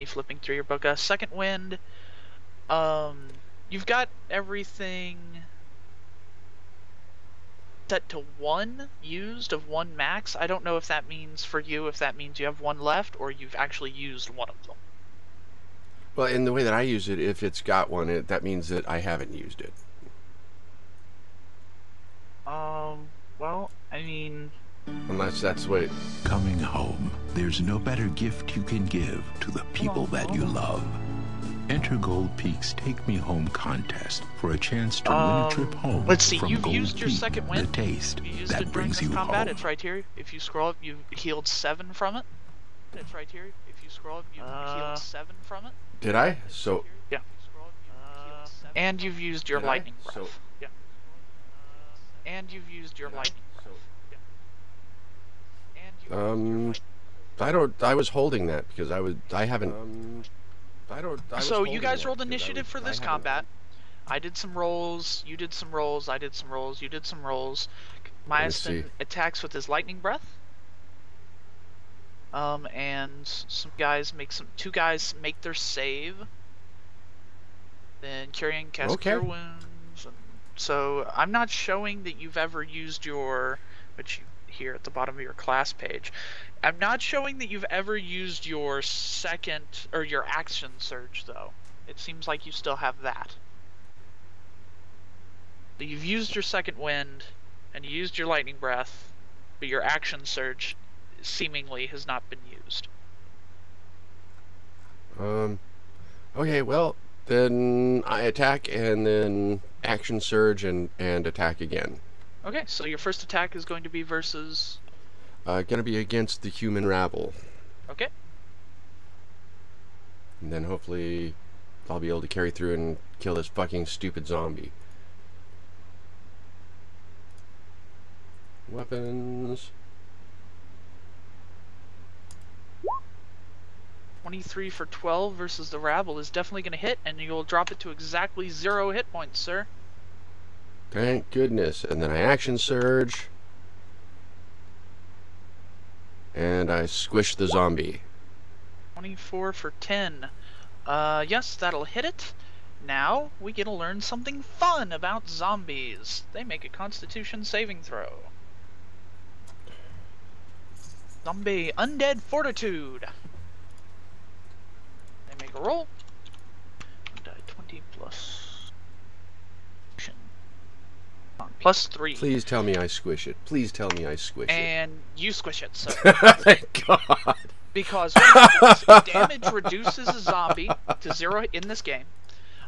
flipping through your book. Second wind. You've got everything set to 1 used of 1 max. I don't know if that means for you, if that means you have 1 left, or you've actually used 1 of them. Well, in the way that I use it, if it's got 1, that means that I haven't used it. Well, I mean... Unless that's what it... Coming home, there's no better gift you can give to the people that you love. Enter Gold Peak's Take Me Home contest for a chance to win a trip home. Let's see, from you've Gold used your Peak, second win. The taste You used that it during brings this you combat. home. It's right here. If you scroll up, you've healed 7 from it. It's right here. If you scroll up, you've healed 7 from it. Did I? So... Yeah. And you've used your lightning breath. So... Yeah. And you've used your lightning breath. Yeah. And you've used your lightning I was holding that because I haven't... So you guys rolled initiative for this combat. I did some rolls, you did some rolls, I did some rolls, you did some rolls. Myastin attacks with his lightning breath. And some guys make 2 guys make their save. Then Kyrian casts Cure Wounds. And so I'm not showing that you've ever used your, which you here at the bottom of your class page. I'm not showing that you've ever used your second or your action surge though. It seems like you still have that. So you've used your second wind and you used your lightning breath, but your action surge seemingly has not been used. Okay, well, then I attack and then action surge and attack again. Okay, so your first attack is going to be versus... Gonna be against the human rabble. Okay. And then hopefully I'll be able to carry through and kill this fucking stupid zombie. Weapons... 23 for 12 versus the rabble is definitely going to hit, and you'll drop it to exactly 0 hit points, sir. Thank goodness. And then I action surge. And I squish the zombie. 24 for 10. Yes, that'll hit it. Now, we get to learn something fun about zombies. They make a Constitution saving throw. Zombie Undead Fortitude. They make a roll. Die 20 plus... plus 3. Please tell me I squish it. Please tell me I squish it. And you squish it, so... Thank God. Because if damage reduces a zombie to 0 in this game,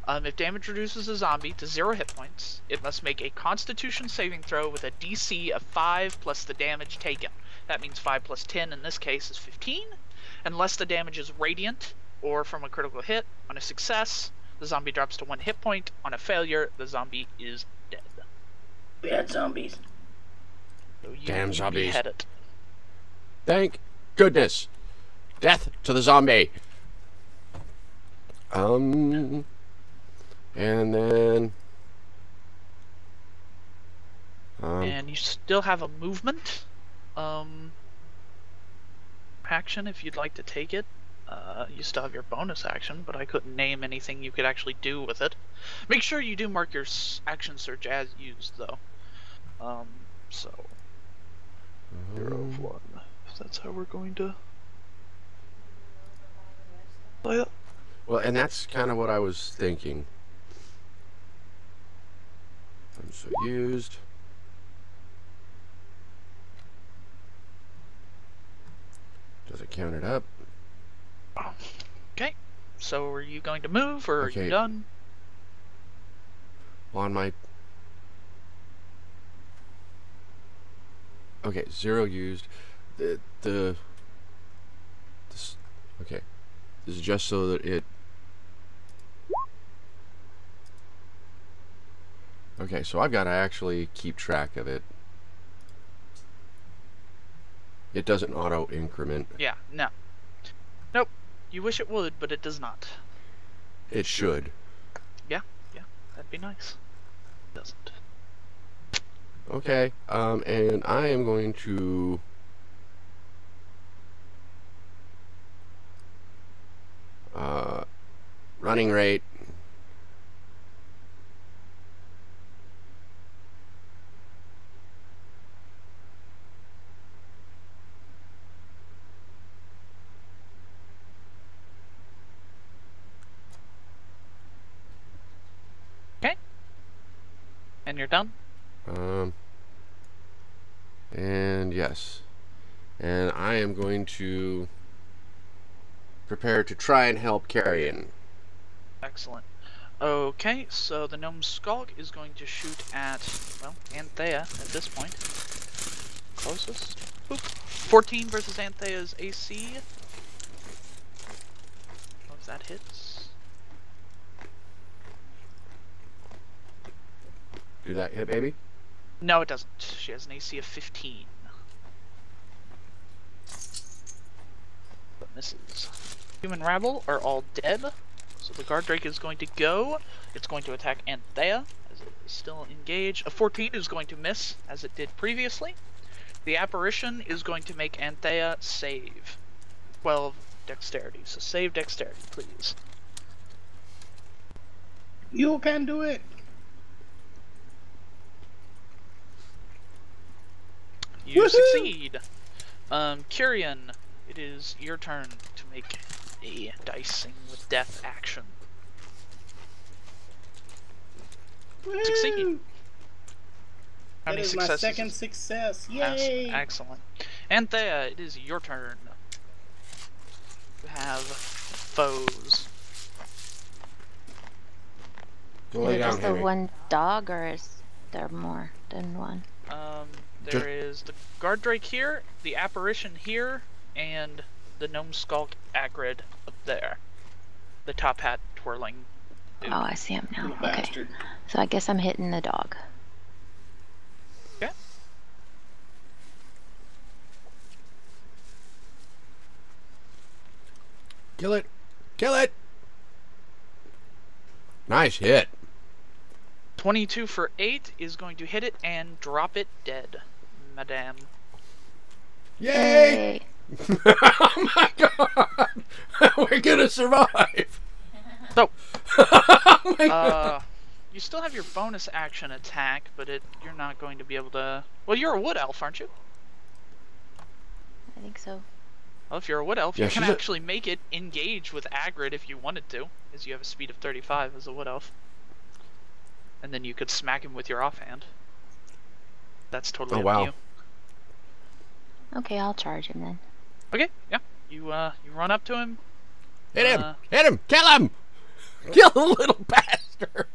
if damage reduces a zombie to 0 hit points, it must make a Constitution saving throw with a DC of 5 plus the damage taken. That means 5 plus 10 in this case is 15. Unless the damage is radiant or from a critical hit. On a success, the zombie drops to 1 hit point. On a failure, the zombie is dead. Bad zombies. So Damn zombies. Behead it. Thank goodness. Death to the zombie. And then... and you still have a movement action if you'd like to take it. You still have your bonus action, but I couldn't name anything you could actually do with it. Make sure you do mark your action surge as used, though. So 0 of 1. If that's how we're going to play it. Well, and that's kind of what I was thinking. So used. Does it count it up? Okay. So are you going to move, or are you done? On my... Okay, 0 used. Okay. This is just so that it... Okay, so I've got to actually keep track of it. It doesn't auto-increment. Yeah, no. Nope. You wish it would, but it does not. It should. Yeah, that'd be nice. It doesn't. Okay, and I am going to... running rate. Okay. And you're done? And yes. And I am going to prepare to try and help Carrion. Excellent. Okay, so the Gnome Skulk is going to shoot at, well, Anthea at this point. Closest. Boop. 14 versus Anthea's AC. Oh, if that hits. Do that hit, baby? No, it doesn't. She has an AC of 15. But misses. Human Rabble are all dead. So the Guard Drake is going to go. It's going to attack Anthea, as it is still engaged. A 14 is going to miss, as it did previously. The Apparition is going to make Anthea save. 12 dexterity. So save dexterity, please. You can do it. You succeed. Kyrian, it is your turn to make a dicing with death action. Woo! Succeed. How That many is my successes? second success. Yay! Excellent. Anthea, it is your turn. You have foes. Go Is lay it down, just the Henry. one dog, or is there more than one? There is the Guard Drake here, the Apparition here, and the Gnome Skulk Agrid up there. The top hat twirling. dude. Oh, I see him now. You Okay. bastard. So I guess I'm hitting the dog. Okay. Kill it! Kill it! Nice hit. 22 for 8 is going to hit it and drop it dead, madame. Yay! Oh my god! We're gonna survive! So, Oh my god! you still have your bonus action attack, but you're not going to be able to... Well, you're a wood elf, aren't you? I think so. Well, if you're a wood elf, Yeah, you can she's a- actually make it engage with Agrid if you wanted to, as you have a speed of 35 as a wood elf. And then you could smack him with your offhand. That's totally Oh, up wow. to you. Okay, I'll charge him then. Okay, yeah. You run up to him. Hit him! uh, Hit him! Kill him! Kill the little bastard!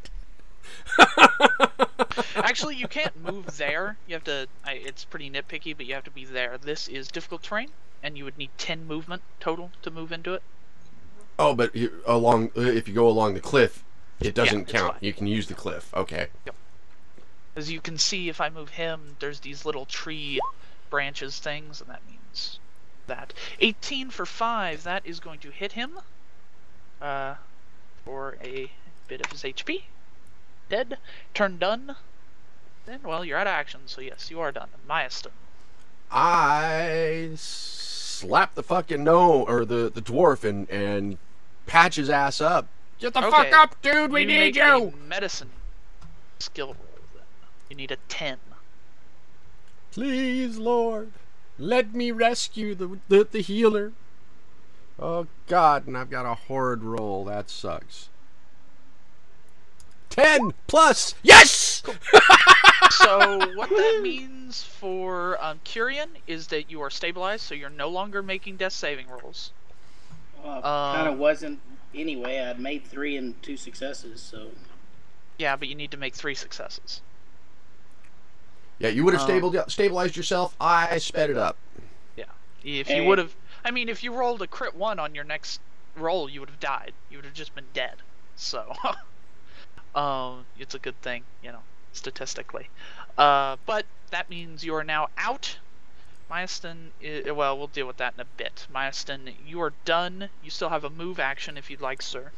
Actually, you can't move there. You have to... it's pretty nitpicky, but you have to be there. This is difficult terrain, and you would need 10 movement total to move into it. Oh, but if you go along the cliff, it doesn't it's count. fine. You can use the cliff. Okay. As you can see, if I move him, there's these little tree branches things, and that means that. 18 for 5, that is going to hit him. For a bit of his HP. Dead. Turn done. Then, well, you're out of action, so yes, you are done. Myaston. I slap the fucking gnome or the dwarf and patch his ass up. Get the fuck Okay. up, dude! We You need make you. a medicine skill roll, then. You need a 10. Please, Lord, let me rescue the healer. Oh God, and I've got a horrid roll. That sucks. 10 plus. Yes. So what that means for Kyrian is that you are stabilized, so you're no longer making death saving rolls. Kind of wasn't anyway. I'd made 3 and 2 successes, so Yeah, but you need to make 3 successes. Yeah, you would have stabilized yourself. I sped it up. Yeah. If you would have... I mean, if you rolled a crit 1 on your next roll, you would have died. You would have just been dead. So... it's a good thing, you know, statistically. But that means you are now out. Myaston, well, we'll deal with that in a bit. Myaston, you are done. You still have a move action if you'd like, sir.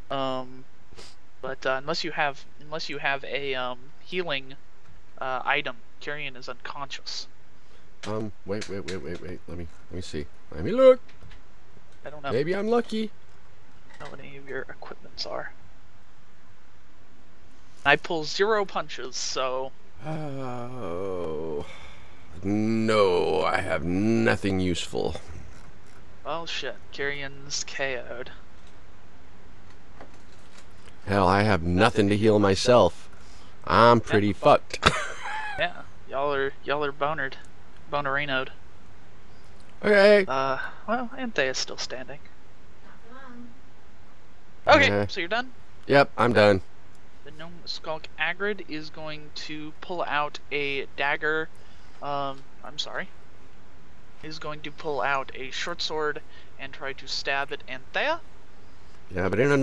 But unless you have a healing item, Kyrian is unconscious. Wait. Let me see. Let me look. I don't know. Maybe I'm lucky. Know what any of your equipments are. I pull 0 punches, so... Oh... No, I have nothing useful. Well, shit. Kyrion's KO'd. Hell, I have nothing to heal myself. I'm pretty fucked. Yeah, y'all are bonered. Bonerino'd. Okay. Well, Anthea's still standing. Okay, so you're done? Yep, I'm done. The Gnome Skulk Agrid is going to pull out a dagger. I'm sorry. Is going to pull out a short sword and try to stab at Anthea. Yeah, but in a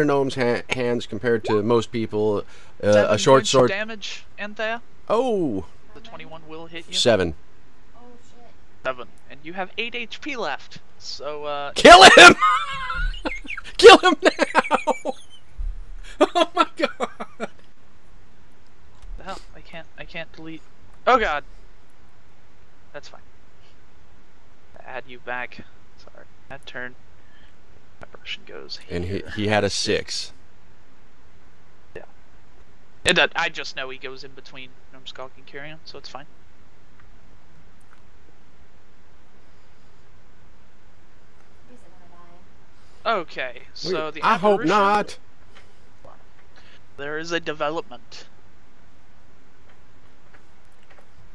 gnome's hands, compared to most people, a 7 short points sword. of damage, Anthea. Oh. The 21 will hit you. 7. 7, and you have 8 HP left. So kill him! Kill him now! Oh my god! The hell? I can't delete. Oh god. That's fine. Add you back. Sorry. That turn. Apparition goes here. And he had a 6. Yeah. I just know he goes in between Gnome Skulk and Kyrion, so it's fine. Okay, so the I hope apparition, not. there is a development.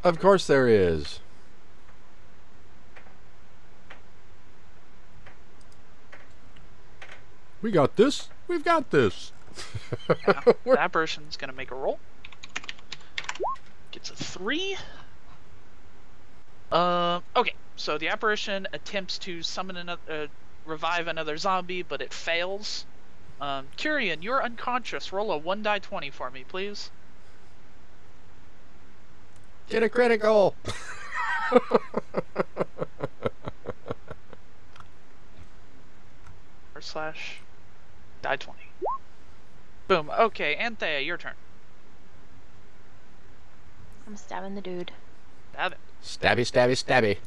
Of course there is. We got this. We've got this. Yeah, the apparition's gonna make a roll. Gets a 3. Okay, so the apparition attempts to summon another, revive another zombie, but it fails. Kyrion, you're unconscious. Roll a 1d20 for me, please. Get a critical. / die 20. Boom. Okay, Anthea, your turn. I'm stabbing the dude. Stab it. Stabby, stabby, stabby.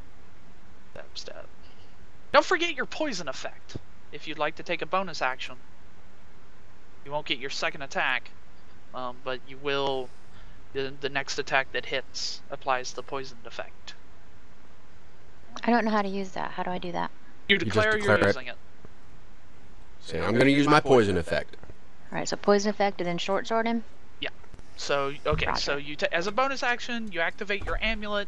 Stab, stab. Don't forget your poison effect. If you'd like to take a bonus action, you won't get your second attack, but you will. The next attack that hits applies the poisoned effect. I don't know how to use that. How do I do that? You declare you're declare it. using it. Say, I'm going to use my poison effect. Alright, so poison effect and then short sword him? So okay, Roger. so you as a bonus action, you activate your amulet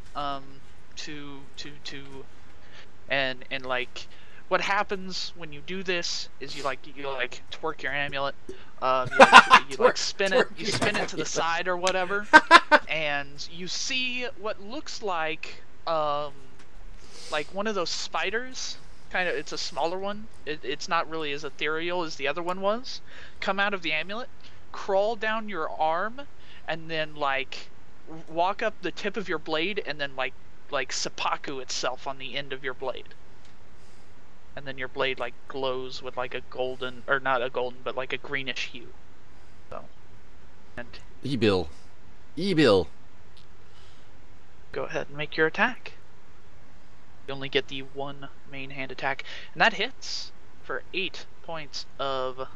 and like what happens when you do this is you twerk your amulet, you like spin it to the side or whatever, and you see what looks like one of those spiders. Kind of, it's a smaller one. It's not really as ethereal as the other one was. Come out of the amulet, crawl down your arm, and then like walk up the tip of your blade, and then like seppuku itself on the end of your blade. And then your blade like glows with like a golden, or not a golden, but like a greenish hue. So, and Ebil. Ebil. go ahead and make your attack. You only get the 1 main hand attack, and that hits for 8 points of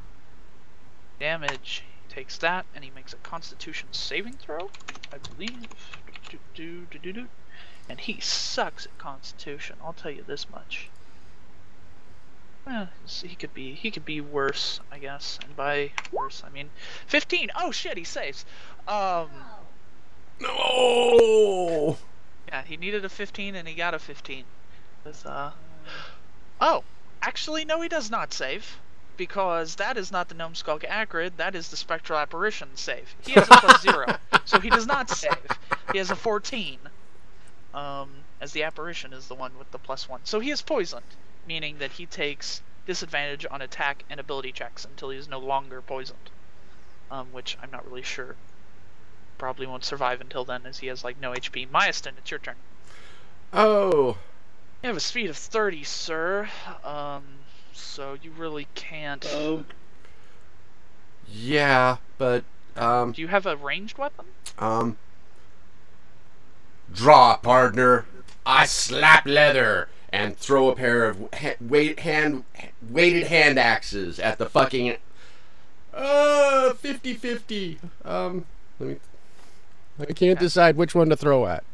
damage. He takes that, and he makes a Constitution saving throw, I believe. And he sucks at Constitution. I'll tell you this much. Well, he could be worse, I guess. And by worse, I mean 15. Oh shit, he saves. No. Yeah, he needed a 15 and he got a 15. With, oh, actually, no, he does not save. Because that is not the Gnome Skulk Acrid, that is the Spectral Apparition save. He has a +0, so he does not save. He has a 14. As the Apparition is the one with the +1. So he is poisoned, meaning that he takes disadvantage on attack and ability checks until he is no longer poisoned. Which I'm not really sure. Probably won't survive until then, as he has like no HP. Myastin, it's your turn. Oh. You have a speed of 30, sir. So you really can't. Oh. Yeah, but Do you have a ranged weapon? draw, partner. I slap leather, and throw a pair of weighted hand axes at the fucking 50-50. I can't decide which one to throw at.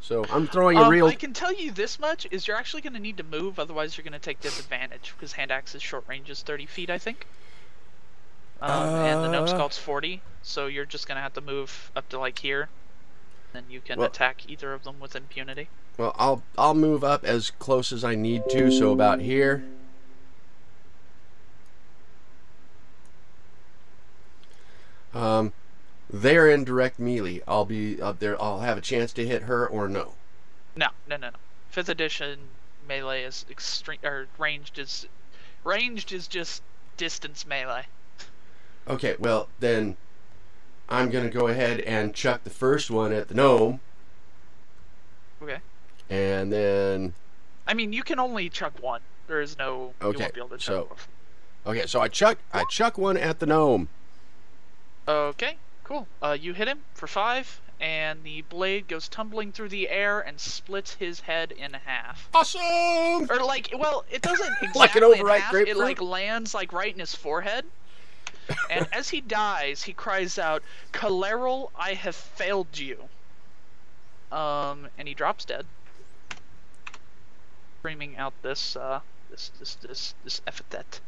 So I'm throwing a real. I can tell you this much: is you're actually going to need to move, otherwise you're going to take disadvantage because hand axe's short range is 30 feet, I think. And the gnome sculpt's 40, so you're just going to have to move up to like here, and you can attack either of them with impunity. Well, I'll move up as close as I need to, so about here. They're in direct melee. I'll be up there. I'll have a chance to hit her or no. No. 5th edition melee is extreme, or ranged is just distance melee. Okay, well then I'm gonna go ahead and chuck the first one at the gnome. Okay. And then. I mean, you can only chuck one. There is no. Okay. You won't be able to chuck both. Okay, so I chuck one at the gnome. Okay, cool. You hit him for 5, and the blade goes tumbling through the air and splits his head in half. Awesome! Or like, well, it doesn't exactly like an overripe in half. grapefruit? It like lands like right in his forehead. And as he dies, he cries out, "Kaleral, I have failed you." And he drops dead, screaming out this epithet.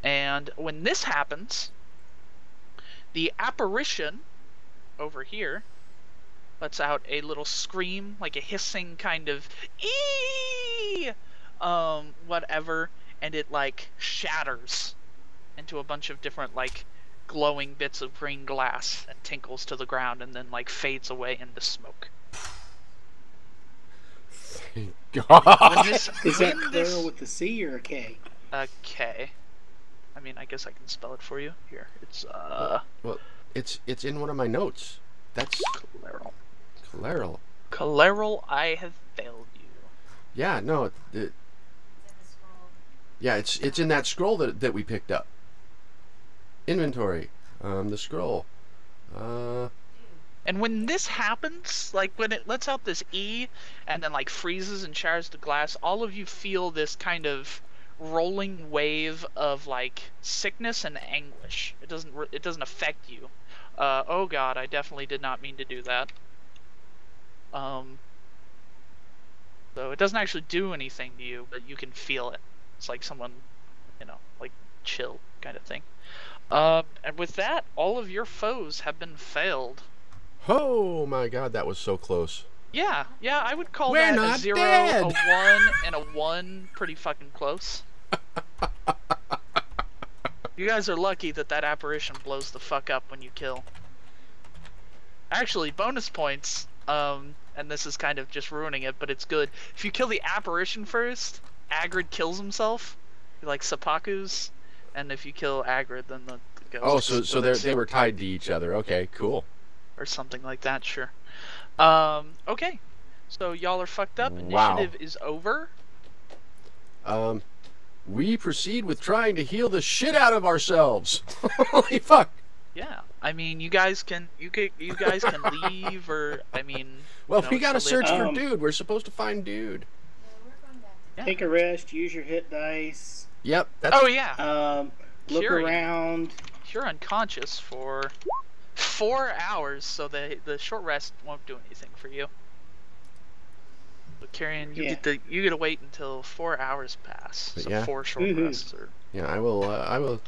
And when this happens, the apparition over here lets out a little scream, like a hissing kind of ee, whatever, and it like shatters into a bunch of different like glowing bits of green glass and tinkles to the ground, and then like fades away into smoke. Thank God. Is that Kaleral with the C or a K? A K. I mean, I guess I can spell it for you. Here, it's Well, it's in one of my notes. That's Kaleral. Kaleral. Kaleral, I have failed you. Yeah, no. Yeah, it's in that scroll that we picked up. Inventory. The scroll. And when this happens, like when it lets out this E and then like freezes and shatters the glass, all of you feel this kind of rolling wave of like sickness and anguish. It doesn't affect you. Oh God, I definitely did not mean to do that. So it doesn't actually do anything to you, but you can feel it. It's like someone, like chill kind of thing. And with that, all of your foes have been failed. Oh my God, that was so close. Yeah, I would call We're that not a 0, dead. a 1, and a 1 pretty fucking close. You guys are lucky that apparition blows the fuck up when you kill. Actually, bonus points, and this is kind of just ruining it, but it's good. If you kill the apparition first, Agrid kills himself, like Seppuku's, and if you kill Agrid, then the ghost. Oh, so they were tied to each other. Okay, cool. Or something like that, sure. Okay. So y'all are fucked up. Wow. Initiative is over. We proceed with trying to heal the shit out of ourselves. Holy fuck. Yeah. I mean, you guys can leave, or I mean. Well, we gotta still search live. for Dude. We're supposed to find Dude. Yeah. Take a rest. Use your hit dice. Yep. That's, Oh yeah. Look Curie. around. You're unconscious for 4 hours, so the short rest won't do anything for you. But Carrion, you get to wait until 4 hours pass. So Yeah. 4 short rests are. Yeah, I will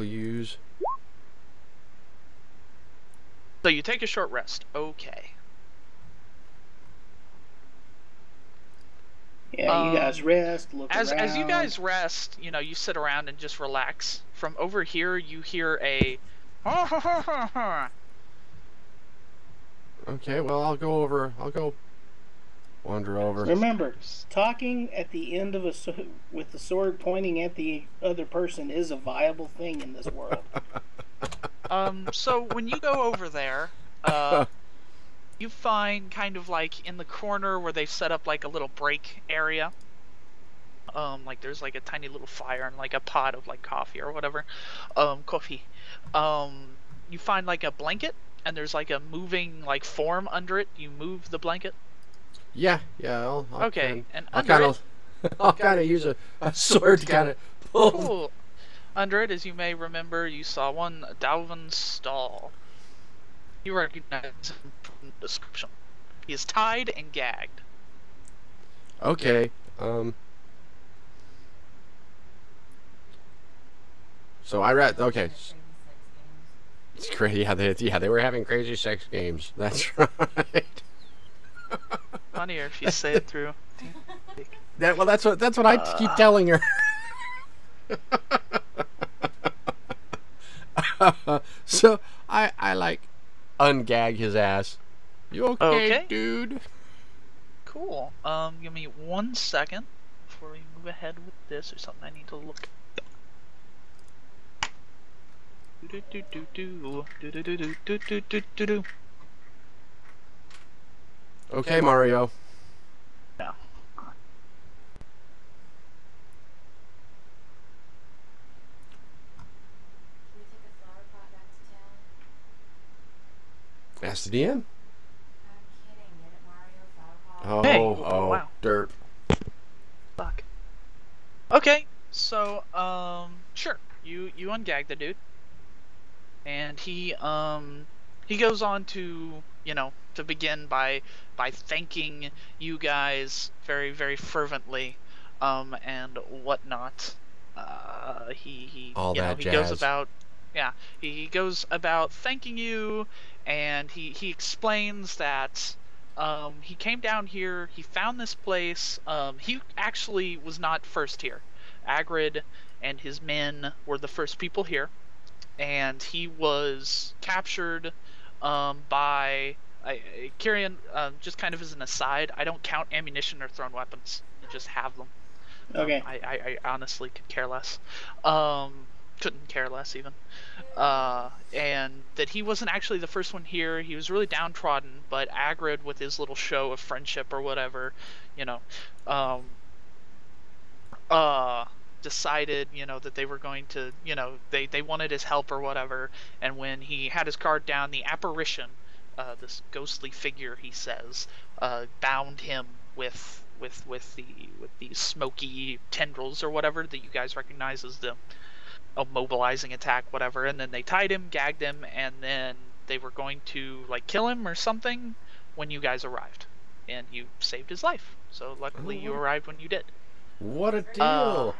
use. So you take a short rest. Okay. Yeah, you guys rest. Look around. As you guys rest, you sit around and just relax. From over here, you hear a. Okay, well, I'll go wander over. Remember, talking at the end of with the sword pointing at the other person is a viable thing in this world. So when you go over there, you find kind of like in the corner where they've set up like a little break area. Like there's like a tiny little fire and like a pot of like coffee or whatever. Coffee. You find like a blanket and there's like a moving like form under it. You move the blanket. Yeah, I'll Okay, and I'll under kind it, of I'll kind of use a sword to kind of pull. cool. Under it, as you may remember, you saw one Dalvin Stall. You recognize him from the description. He is tied and gagged. Okay. So I read. Okay. It's crazy. Yeah, they were having crazy sex games. That's right. Funnier if you say it through. That's what I keep telling her. So I like ungag his ass. You okay, dude? Cool. Give me 1 second before we move ahead with this. There's something I need to look. Okay, Mario. Yeah. Ask the DM. Oh, Hey. oh, Wow. derp. Fuck. Okay, so sure. You ungag the dude, and he goes on to to begin by thanking you guys very, very fervently, and whatnot. He All that he jazz. goes about he goes about thanking you, and he explains that he came down here, he found this place. He actually was not first here. Agrid and his men were the first people here, and he was captured by Kyrian. Just kind of as an aside, I don't count ammunition or thrown weapons. You just have them. Okay. I honestly could care less. Couldn't care less even. And that he wasn't actually the first one here. He was really downtrodden, but Agrid, with his little show of friendship or whatever, decided, that they were going to, they wanted his help or whatever. And when he had his guard down, the apparition, this ghostly figure, he says, bound him with these smoky tendrils or whatever that you guys recognize as the mobilizing attack, whatever. And then they tied him, gagged him, and then they were going to kill him or something when you guys arrived, and you saved his life. So luckily you arrived when you did. What a deal!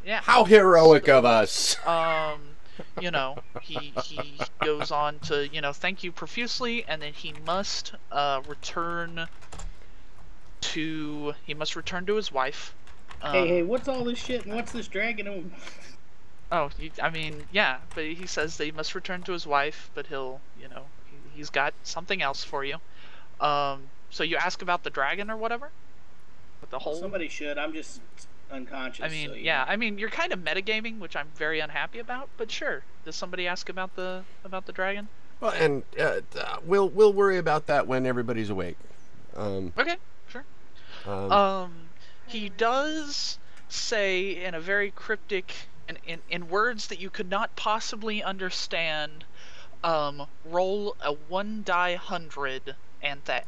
Yeah. How heroic of us! He goes on to thank you profusely, and then he must return to his wife. Hey, what's all this shit and what's this dragon? Oh, I mean, yeah, but he says that he must return to his wife, but he'll, he's got something else for you. So you ask about the dragon or whatever? With the whole... Somebody should. I'm just unconscious. I mean, so, yeah, I mean, you're kind of metagaming, which I'm very unhappy about, but sure. Does somebody ask about the dragon? Well, and we'll worry about that when everybody's awake. Okay, sure. He does say in a very cryptic, in words that you could not possibly understand, roll a 1 die 100 and that.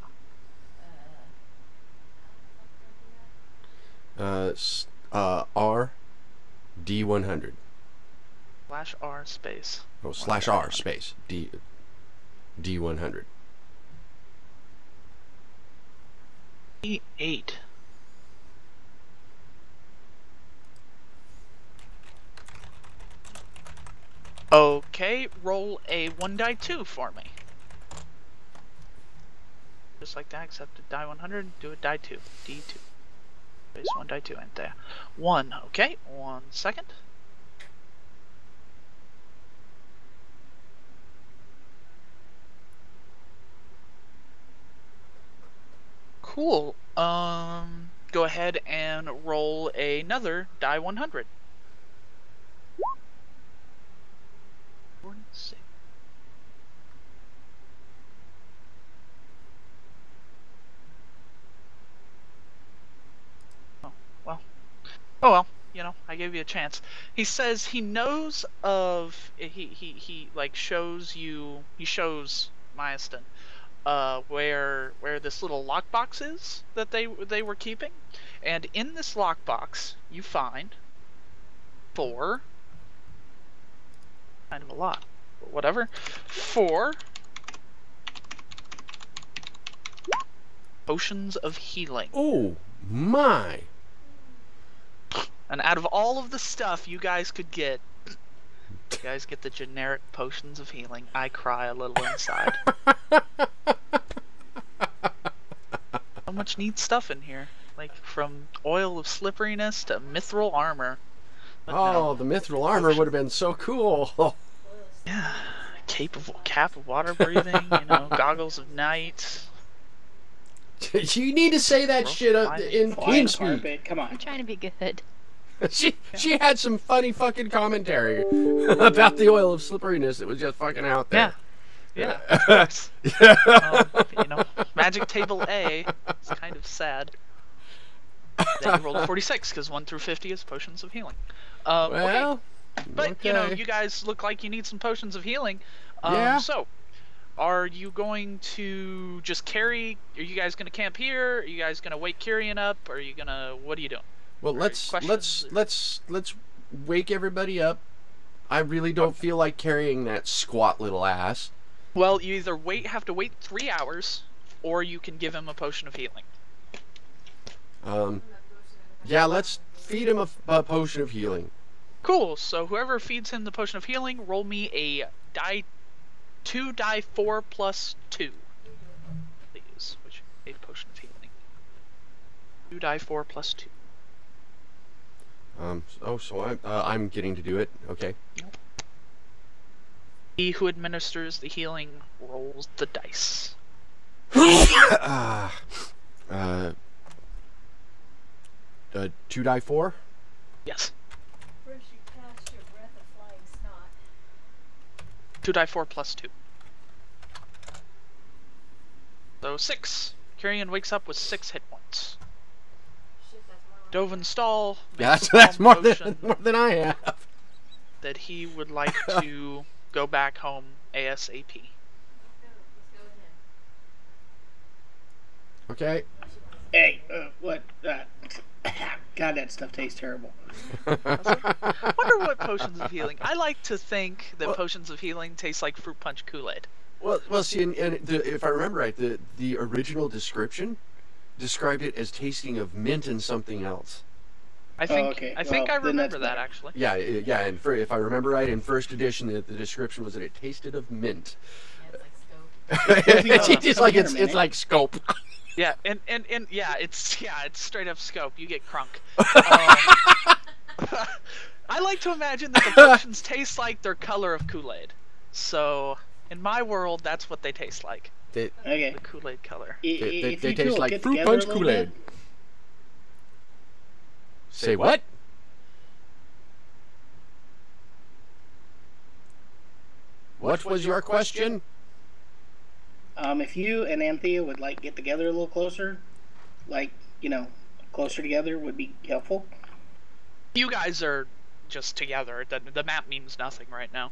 R D100. /R space. Oh, /R space D100. E8. Okay, roll a 1 die 2 for me. Just like that, except a die 100, do a die 2. D2. Base 1 die 2, and there. 1, okay, 1 second. Cool. Go ahead and roll another die 100. 46. Oh well, I gave you a chance. He says he knows of, he shows Myaston where this little lockbox is that they were keeping, and in this lockbox you find 4, kind of a lot, but whatever, 4 potions of healing. Oh my! And out of all of the stuff you guys could get, you guys get the generic potions of healing. I cry a little inside. So much neat stuff in here. Like, from oil of slipperiness to mithril armor. But Oh, no. the mithril armor would have been so cool. Yeah. Cap of water breathing, you know, goggles of night. You need to say that shit up in Flying TeamSpeak. carpet. Come I'm on. trying to be good. She had some funny fucking commentary about the oil of slipperiness that was just fucking out there. Yeah. Of course. You know, Magic Table A is kind of sad. Then you rolled a 46, because 1 through 50 is potions of healing. Okay. Well, But, okay. you know, you guys look like you need some potions of healing. Yeah. So, are you going to just carry... Are you guys going to camp here? Are you guys going to wake Kyrian up? Are you going to... What are you doing? Well, let's wake everybody up. I really don't feel like carrying that squat little ass. Well, you either have to wait 3 hours, or you can give him a potion of healing. Yeah, let's feed him a potion of healing. Cool, so whoever feeds him the potion of healing, roll me a 2d4 plus 2. Please, which a potion of healing. 2d4 plus 2. So I'm getting to do it. Okay. He who administers the healing rolls the dice. 2d4. Yes. First you cast your breath of flying snot. 2d4 plus 2. So 6. Kyrian wakes up with 6 hit points. Shit, that's more like Dovenstall Yeah, makes a that's calm more motion than I have. that he would like to go back home ASAP. Let's go with him. Okay. Hey, what? God, that stuff tastes terrible. Wonder what potions of healing. I like to think that potions of healing taste like fruit punch Kool-Aid. Well, see, and if I remember right, the original description described it as tasting of mint and something else. I think okay. I think Well, I then remember that's that better. actually. Yeah, and if I remember right, in first edition, the description was that it tasted of mint. Yeah, it's like scope. It's like Come here a it's minute. like scope. Yeah, and yeah, it's straight up scope. You get crunk. I like to imagine that the potions taste like their color of Kool-Aid. So in my world, that's what they taste like. Okay. The Kool-Aid color. They If you two taste will like get fruit together punch a little Kool-Aid. bit, Say what? What was your question? if you and Anthea would like get together a little closer, like, you know, closer together would be helpful. You guys are just together. The map means nothing right now.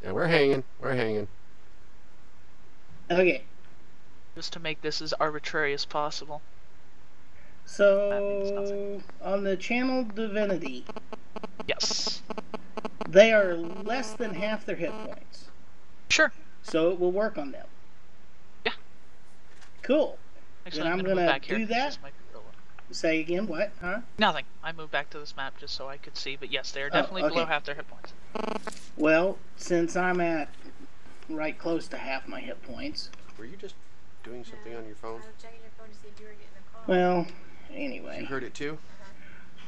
Yeah, we're hanging. We're hanging. Okay. Just to make this as arbitrary as possible. means So on the channel divinity, Yes. they are less than half their hit points. Sure. So it will work on them. Yeah. Cool. Actually, Then I'm move gonna back here do 'cause that. this might be real low. Say again, what? Huh? Nothing. I moved back to this map just so I could see, but yes, they are definitely okay. below half their hit points. Well, since I'm at right close to half my hit points, Were you just doing something on your phone? I was checking your phone to see if you were getting a call. well, You anyway, heard it too?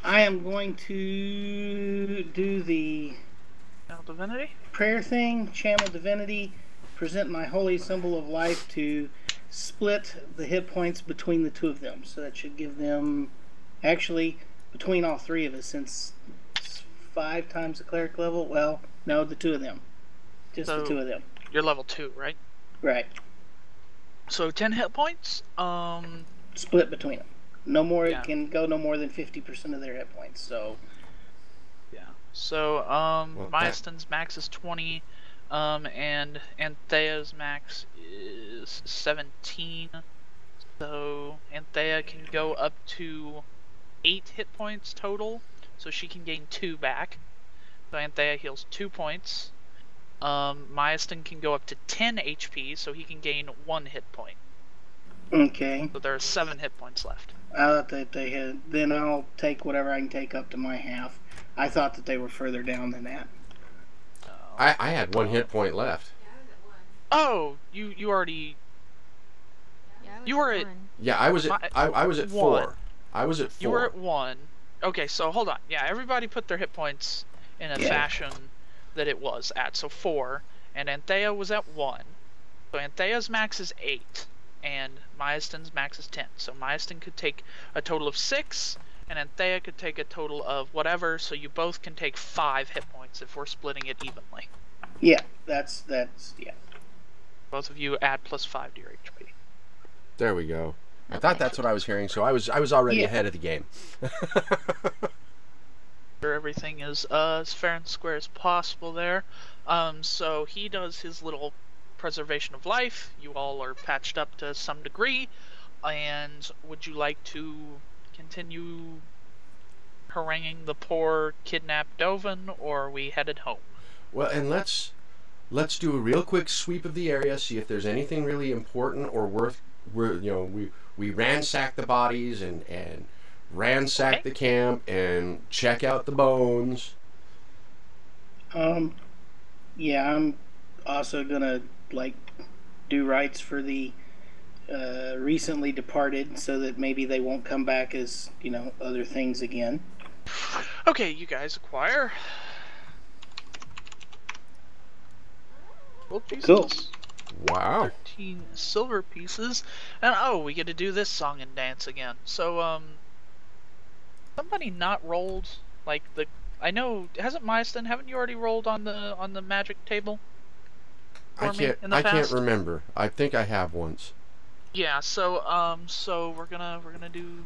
I am going to do the Now, divinity? prayer thing, channel divinity, present my holy symbol of life to split the hit points between the two of them. So that should give them, actually, between all three of us, since it's 5 times the cleric level. Well, no, the two of them, just the So- two of them. You're level 2, right? Right, So 10 hit points. split between them. No more. Yeah. It can go no more than 50% of their hit points. So Yeah. So that- Myaston's max is 20. And Anthea's max is 17. So Anthea can go up to 8 hit points total, so she can gain 2 back. So Anthea heals 2 points. Myastin can go up to 10 HP, so he can gain 1 hit point. Okay. So there are 7 hit points left. I thought that they had. Then I'll take whatever I can take up to my half. I thought that they were further down than that. I had 1 hit point left. Oh, you already. You were at. Yeah, I was at I was at 4. 1. I was at 4. You were at 1. Okay, so hold on. Yeah, everybody put their hit points in a fashion that it was at. So 4, and Anthea was at 1. So Anthea's max is 8, and Myastin's max is 10. So Myastin could take a total of 6, and Anthea could take a total of whatever. So you both can take 5 hit points if we're splitting it evenly. Yeah, that's yeah. Both of you add +5 to your HP. There we go. I thought that's what I was hearing, so I was already ahead of the game. Sure, everything is as fair and square as possible there. So he does his little preservation of life. You all are patched up to some degree. And would you like to continue haranguing the poor kidnapped Dovin, or are we headed home? Well, and let's do a real quick sweep of the area, see if there's anything really important or worth. We ransack the bodies and ransack the camp and check out the bones. Yeah, I'm also gonna do rites for the recently departed, so that maybe they won't come back as other things again. Okay, you guys acquire. Well, cool. Wow. 13 silver pieces, and we get to do this song and dance again. So somebody not rolled I know, hasn't Myastin, haven't you already rolled on the magic table? I can't remember. I think I have once. Yeah, so we're gonna do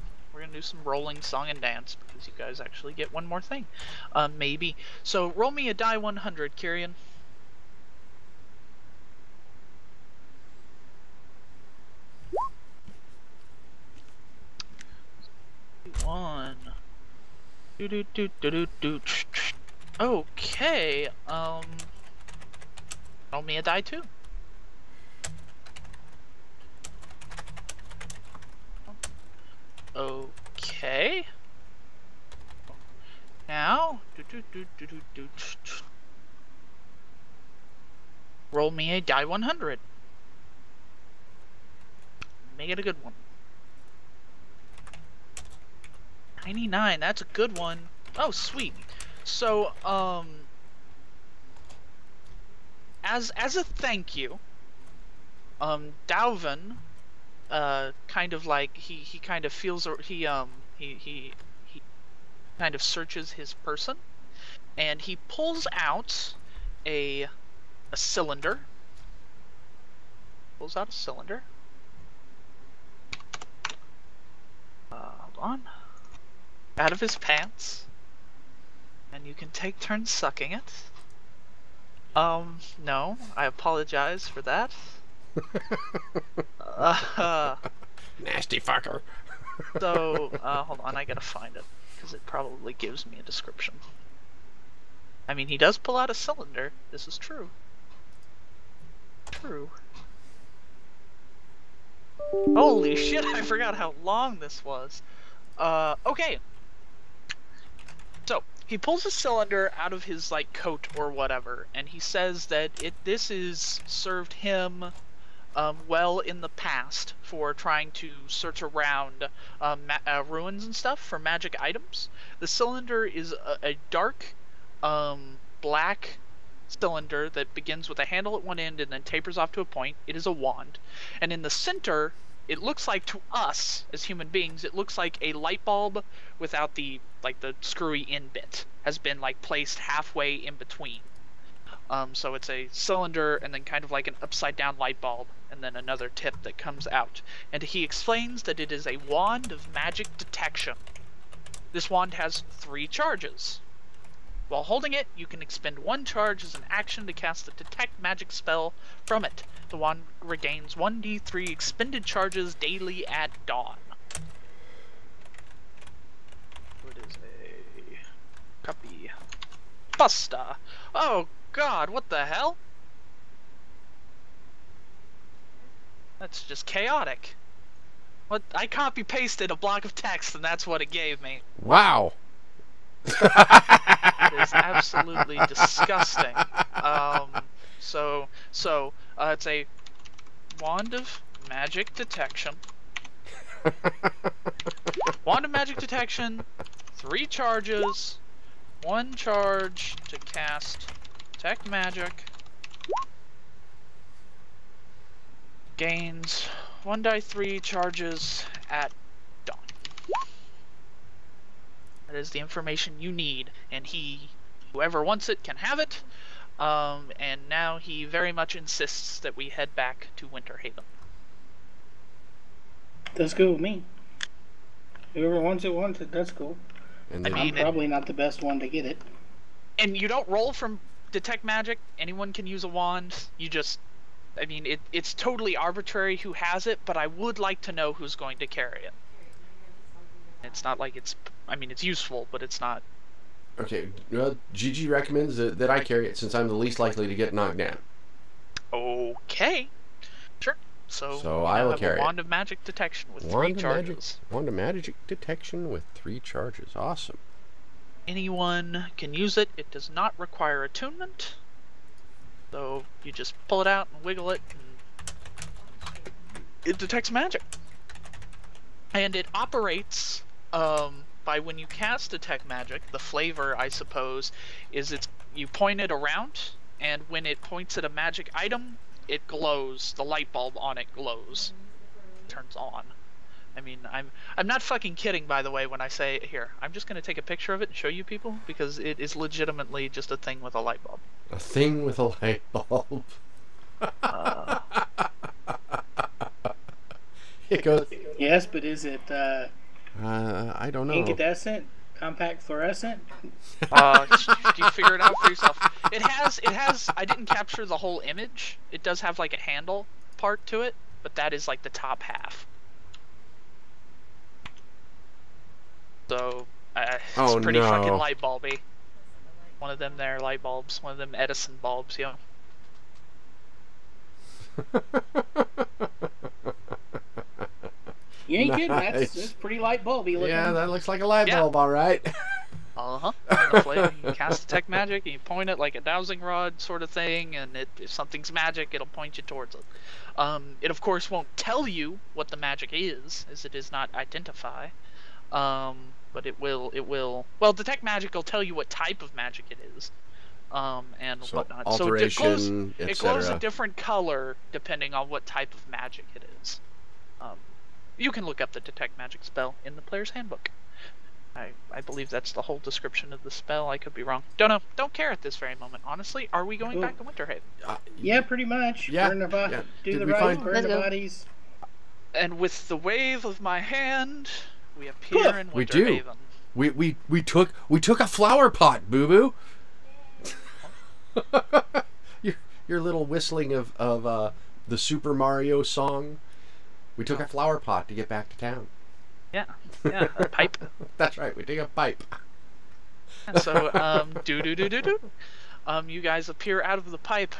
some rolling song and dance, because you guys actually get one more thing. Maybe. So roll me a die 100, Kyrian. One. Okay. Roll me a die 2. Okay. Now, roll me a die 100. Make it a good one. 99, that's a good one. Oh, sweet. So, as a thank you, Dalvin, kind of he kind of feels, he kind of searches his person, and he pulls out a cylinder. Pulls out a cylinder. Hold on. Out of his pants, and you can take turns sucking it. No, I apologize for that. Nasty fucker. So, hold on, I gotta find it, because it probably gives me a description. I mean, he does pull out a cylinder. This is true. True. Holy shit, I forgot how long this was. Okay. So, he pulls a cylinder out of his, coat or whatever, and he says that this is served him well in the past for trying to search around ruins and stuff for magic items. The cylinder is a dark black cylinder that begins with a handle at one end and then tapers off to a point. It is a wand. And in the center, it looks like, to us as human beings, it looks like a light bulb without the screwy end bit has been placed halfway in between. So it's a cylinder and then kind of like an upside down light bulb and then another tip that comes out. And he explains that it is a wand of magic detection. This wand has 3 charges. While holding it, you can expend 1 charge as an action to cast a detect magic spell from it. The wand regains 1d3 expended charges daily at dawn. What is a copy? Busta. Oh god, what the hell? That's just chaotic. What? I copy pasted a block of text and that's what it gave me. Wow. It is absolutely disgusting. So it's a wand of magic detection. Wand of magic detection, 3 charges, 1 charge to cast detect magic. Gains 1d3 charges at dawn. That is the information you need, and whoever wants it can have it. And now he very much insists that we head back to Winterhaven. That's cool with me. Whoever wants it, that's cool. And I then, mean, I'm probably not the best one to get it. And you don't roll from detect magic. Anyone can use a wand. You just, I mean, it's totally arbitrary who has it, but I would like to know who's going to carry it. It's not like it's, I mean, it's useful, but it's not. okay, well, Gigi recommends that I carry it since I'm the least likely to get knocked down. Okay. Sure. So I will have carry a it. wand of magic detection with 3 Wand of charges. Wand of magic detection with 3 charges. Awesome. Anyone can use it. It does not require attunement. So you just pull it out and wiggle it, and it detects magic. And it operates by when you cast detect magic. The flavor, I suppose, is you point it around, and when it points at a magic item, it glows. The light bulb on it glows, turns on. I mean, I'm not fucking kidding, by the way, when I say here. I'm just gonna take a picture of it and show you people because it is legitimately just a thing with a light bulb. A thing with a light bulb. It goes. Yes, but is it I don't know. incandescent, compact fluorescent? You figure it out for yourself. It has. I didn't capture the whole image. It does have like a handle part to it, but that is like the top half. So it's pretty fucking light bulby. One of them there light bulbs. One of them Edison bulbs, yo. You ain't kidding. Nice. That's pretty light bulby looking. Yeah, that looks like a light Yeah. bulb, all right. You cast detect magic and you point it like a dowsing rod sort of thing, and if something's magic, it'll point you towards it. It of course won't tell you what the magic is, as it does not identify. But it will. Well, detect magic will tell you what type of magic it is, and So whatnot. alteration, it glows a etc. different color depending on what type of magic it is. You can look up the detect magic spell in the player's handbook. I believe that's the whole description of the spell. I could be wrong. Don't know. Don't care at this very moment. Honestly, are we going back to Winterhaven? Yeah, pretty much. Yeah, Burn the yeah. do Did the we right, find- burn Let's the go. bodies. And with the wave of my hand, we appear in We do. Winterhaven. We took a flower pot, Boo Boo. your little whistling of the Super Mario song. We took a flower pot to get back to town. Yeah, a pipe. That's right. We took a pipe. So, you guys appear out of the pipe.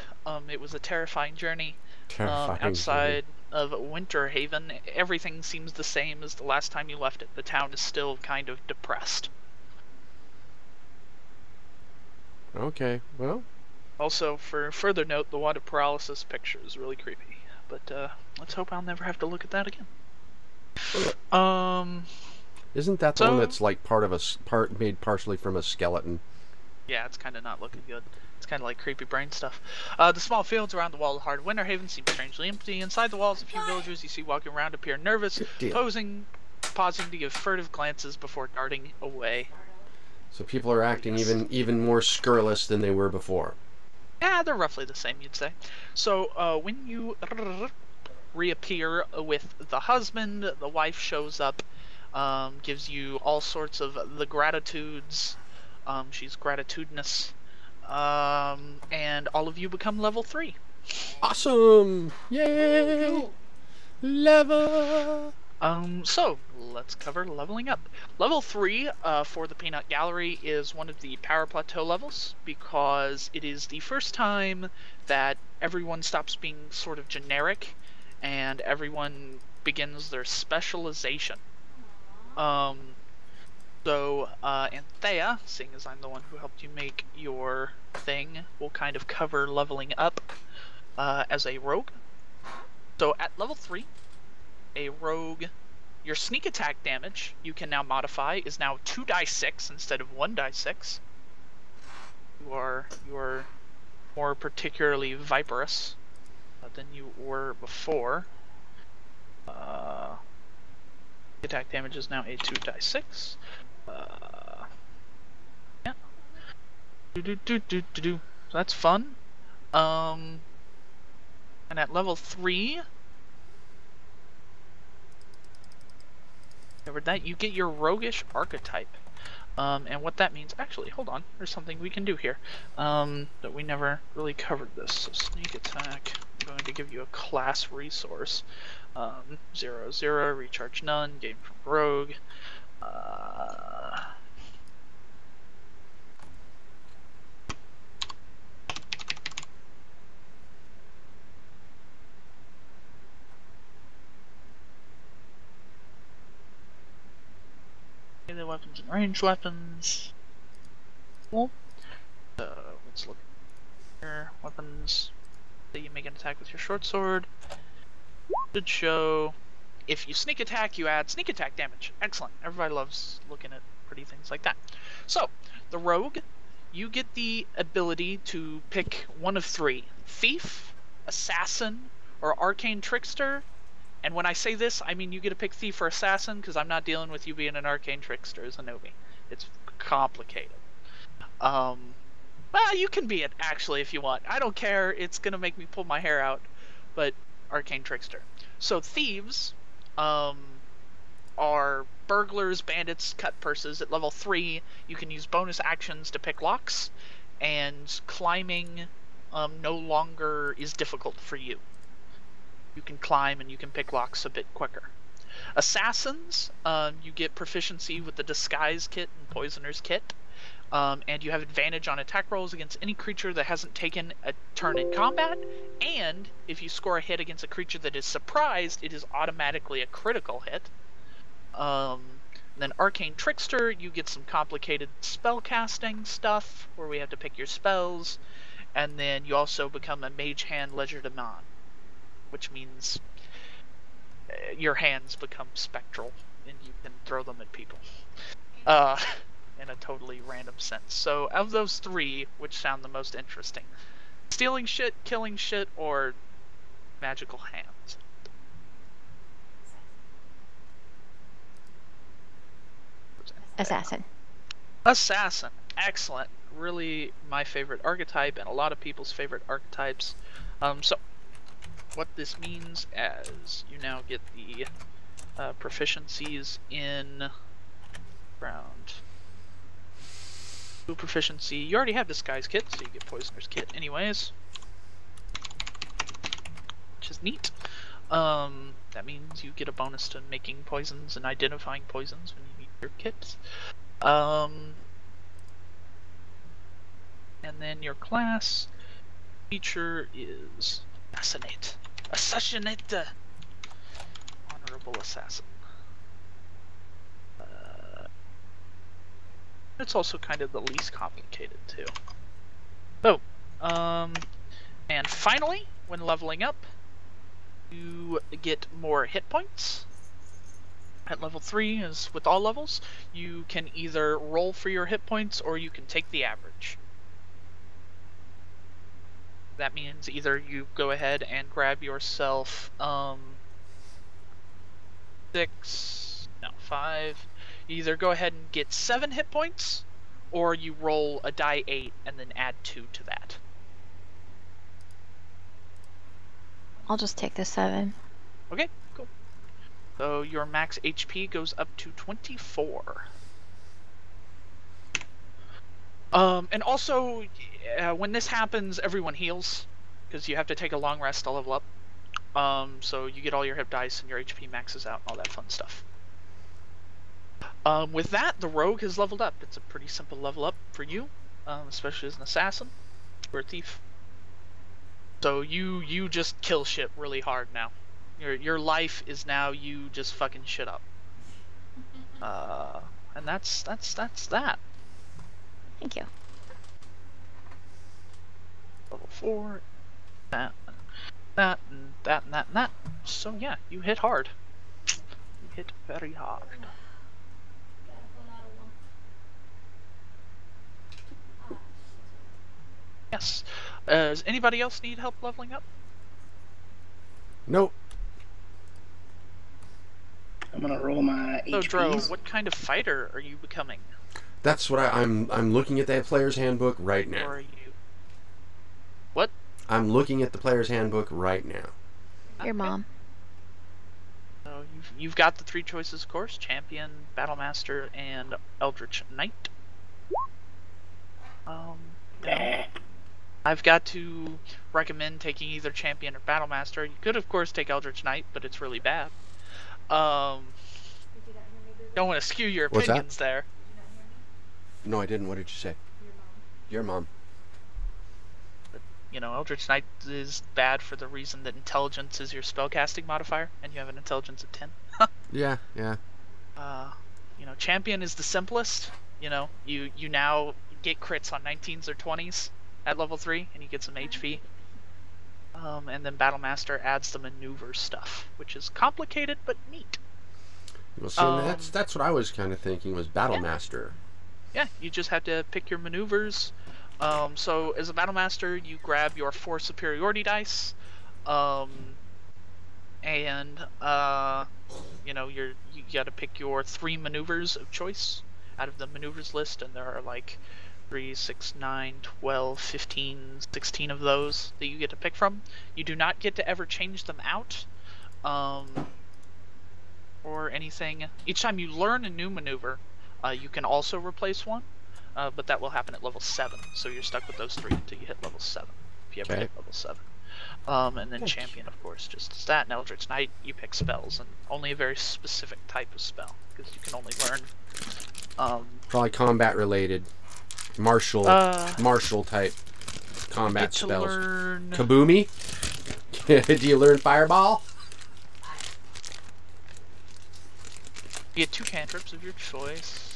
It was a terrifying journey. Terrifying. Outside of Winterhaven, everything seems the same as the last time you left it. The town is still kind of depressed. Okay. Well. Also, for further note, the water paralysis picture is really creepy. But let's hope I'll never have to look at that again. Isn't that the one So- that's like made partially from a skeleton? Yeah, it's kind of not looking good. It's kind of like creepy brain stuff. The small fields around the wall of Hard Winterhaven seem strangely empty. Inside the walls, a few villagers you see walking around appear nervous, deal. pausing to give furtive glances before darting away. So people are acting even more scurrilous than they were before. Yeah, they're roughly the same, you'd say. So, when you reappear with the husband, the wife shows up, gives you all sorts of the gratitudes, She's gratitudinous. And all of you become level 3. Awesome! Yay! Level! So let's cover leveling up. Level 3 for the Peanut Gallery is one of the Power Plateau levels because it is the first time that everyone stops being sort of generic and everyone begins their specialization. So Anthea, seeing as I'm the one who helped you make your thing, will kind of cover leveling up as a rogue. So at level 3, a rogue, your sneak attack damage you can now modify is now 2d6 instead of 1d6. You are more particularly viperous than you were before. Attack damage is now a 2d6. Yeah. So that's fun. And at level 3, covered that, you get your roguish archetype. And what that means, actually, hold on, there's something we can do here. That we never really covered this. So sneak attack, I'm going to give you a class resource. 0/0, recharge none, gain from rogue. The weapons and ranged weapons. Cool. Let's look here. Weapons. So you make an attack with your short sword. Should show. If you sneak attack, you add sneak attack damage. Excellent. Everybody loves looking at pretty things like that. So, the rogue, you get the ability to pick one of 3. Thief, Assassin, or Arcane Trickster. And when I say this, I mean you get to pick Thief or Assassin, because I'm not dealing with you being an Arcane Trickster as a newbie. It's complicated. Well, you can be it, actually, if you want. I don't care. It's going to make me pull my hair out. But Arcane Trickster. So Thieves are burglars, bandits, cut purses. At level 3, you can use bonus actions to pick locks, and climbing no longer is difficult for you. You can climb and you can pick locks a bit quicker. Assassins, you get proficiency with the Disguise Kit and Poisoner's Kit, and you have advantage on attack rolls against any creature that hasn't taken a turn in combat, and if you score a hit against a creature that is surprised, it is automatically a critical hit. Then Arcane Trickster, you get some complicated spell casting stuff, where we have to pick your spells, and then you also become a Mage Hand Legerdemain, which means your hands become spectral, and you can throw them at people. In a totally random sense. So, of those 3, which sound the most interesting? Stealing shit, killing shit, or magical hands? Assassin. Assassin. Excellent. Really my favorite archetype, and a lot of people's favorite archetypes. So, what this means as you now get the proficiencies in round 2 proficiency. You already have Disguise Kit, so you get Poisoner's Kit anyways, which is neat. That means you get a bonus to making poisons and identifying poisons when you need your kits. And then your class feature is Assassinate. Assassinate! Honorable Assassin. It's also kind of the least complicated, too. Oh, and finally, when leveling up, you get more hit points. At level 3, as with all levels, you can either roll for your hit points or you can take the average. That means either you go ahead and grab yourself 5. You either go ahead and get 7 hit points, or you roll a die 8 and then add 2 to that. I'll just take the 7. Okay, cool. So your max HP goes up to 24. And also, when this happens, everyone heals, because you have to take a long rest to level up. So you get all your hit dice and your HP maxes out and all that fun stuff. With that, the rogue has leveled up. It's a pretty simple level up for you, especially as an assassin or a thief. So you just kill shit really hard now. Your life is now you just fucking shit up. And that's that. Thank you. Level 4, that, and that, and that, and that, and that. So yeah, you hit hard. You hit very hard. Gotta pull out of one. Yes. Does anybody else need help leveling up? Nope. I'm gonna roll my So Dro, HPs. what kind of fighter are you becoming? That's what I'm looking at that player's handbook right Or now. are you... What? I'm looking at the player's handbook right now. Your mom. So you've got the 3 choices, of course: Champion, Battlemaster, and Eldritch Knight. Bah. I've got to recommend taking either Champion or Battlemaster. You could, of course, take Eldritch Knight, but it's really bad. Did you not hear me, baby? Don't want to skew your What's that? opinions there. Did you not hear me? No, I didn't. What did you say? Your mom. Your mom. You know, Eldritch Knight is bad for the reason that intelligence is your spellcasting modifier, and you have an intelligence of 10. Yeah, yeah. You know, Champion is the simplest. You know, you now get crits on 19s or 20s at level 3, and you get some HP. And then Battlemaster adds the maneuver stuff, which is complicated but neat. Well, see, that's what I was kind of thinking was Battlemaster. Yeah, you just have to pick your maneuvers. So as a Battlemaster, you grab your 4 superiority dice, and you know, you got to pick your 3 maneuvers of choice out of the maneuvers list, and there are like 3, 6, 9, 12, 15, 16 of those that you get to pick from. You do not get to ever change them out, or anything. Each time you learn a new maneuver, you can also replace one. But that will happen at level 7, so you're stuck with those 3 until you hit level 7, if you ever Okay. hit level 7. And then Champion, of course, just as that, and Eldritch Knight, you pick spells, and only a very specific type of spell, because you can only learn... Probably combat related, martial type you combat get to spells. learn... Kaboomy? Do you learn Fireball? You get 2 cantrips of your choice.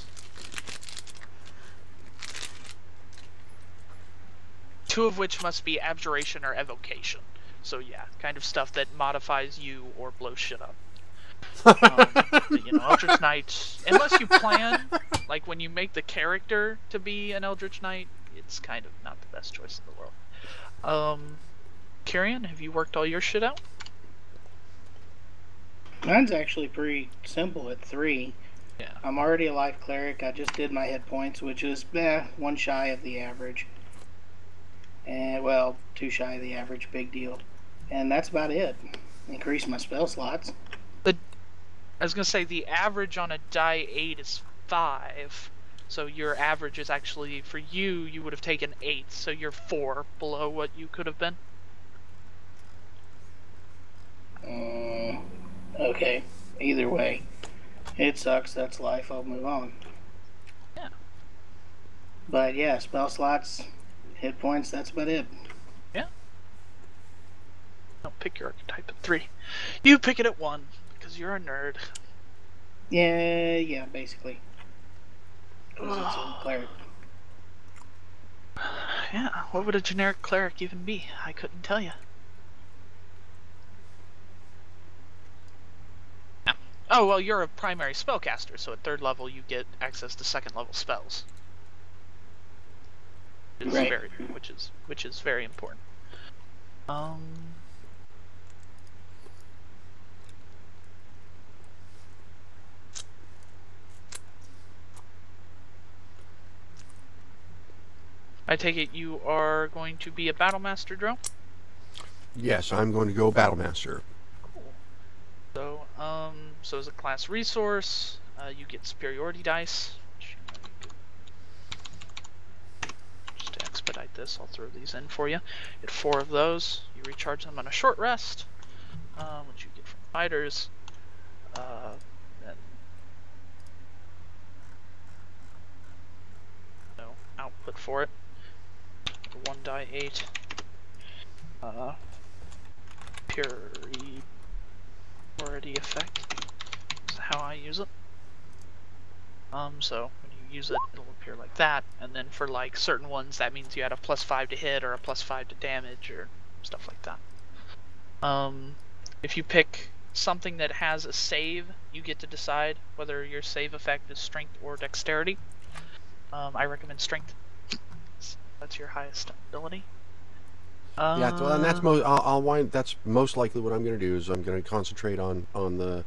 2 of which must be Abjuration or Evocation. So yeah, kind of stuff that modifies you or blows shit up. But, you know, Eldritch Knight, unless you plan, like when you make the character to be an Eldritch Knight, it's kind of not the best choice in the world. Kyrian, have you worked all your shit out? Mine's actually pretty simple at 3. Yeah. I'm already a life cleric. I just did my hit points, which is 1 shy of the average. And, well, 2 shy of the average, big deal. And that's about it. Increase my spell slots. I was gonna say the average on a die 8 is 5. So your average is actually, for you, you would have taken 8, so you're 4 below what you could have been. Okay. Either way. It sucks. That's life. I'll move on. Yeah. But yeah, spell slots, hit points, that's about it. Don't pick your archetype at 3. You pick it at 1, because you're a nerd. Yeah, basically. 'Cause it's a cleric. Yeah, what would a generic cleric even be? I couldn't tell you. Yeah. Oh, well, you're a primary spellcaster, so at 3rd level you get access to 2nd level spells. Right. Which is very important. I take it you are going to be a Battlemaster, Dro? Yes, I'm going to go Battlemaster. Cool. So as a class resource, you get superiority dice. expedite this, I'll throw these in for you. Get 4 of those. You recharge them on a short rest, which you get from fighters. Then no output for it. 1 die 8. Purity effect is how I use it. So when you use it, it'll appear like that, and then for like certain ones, that means you add a +5 to hit or a +5 to damage or stuff like that. If you pick something that has a save, you get to decide whether your save effect is strength or dexterity. I recommend strength. That's your highest ability. Yeah, well, and that's that's most likely what I'm going to do is I'm going to concentrate on the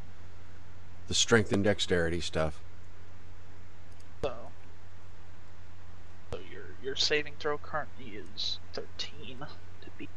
strength and dexterity stuff. So your saving throw currently is 13 to beat.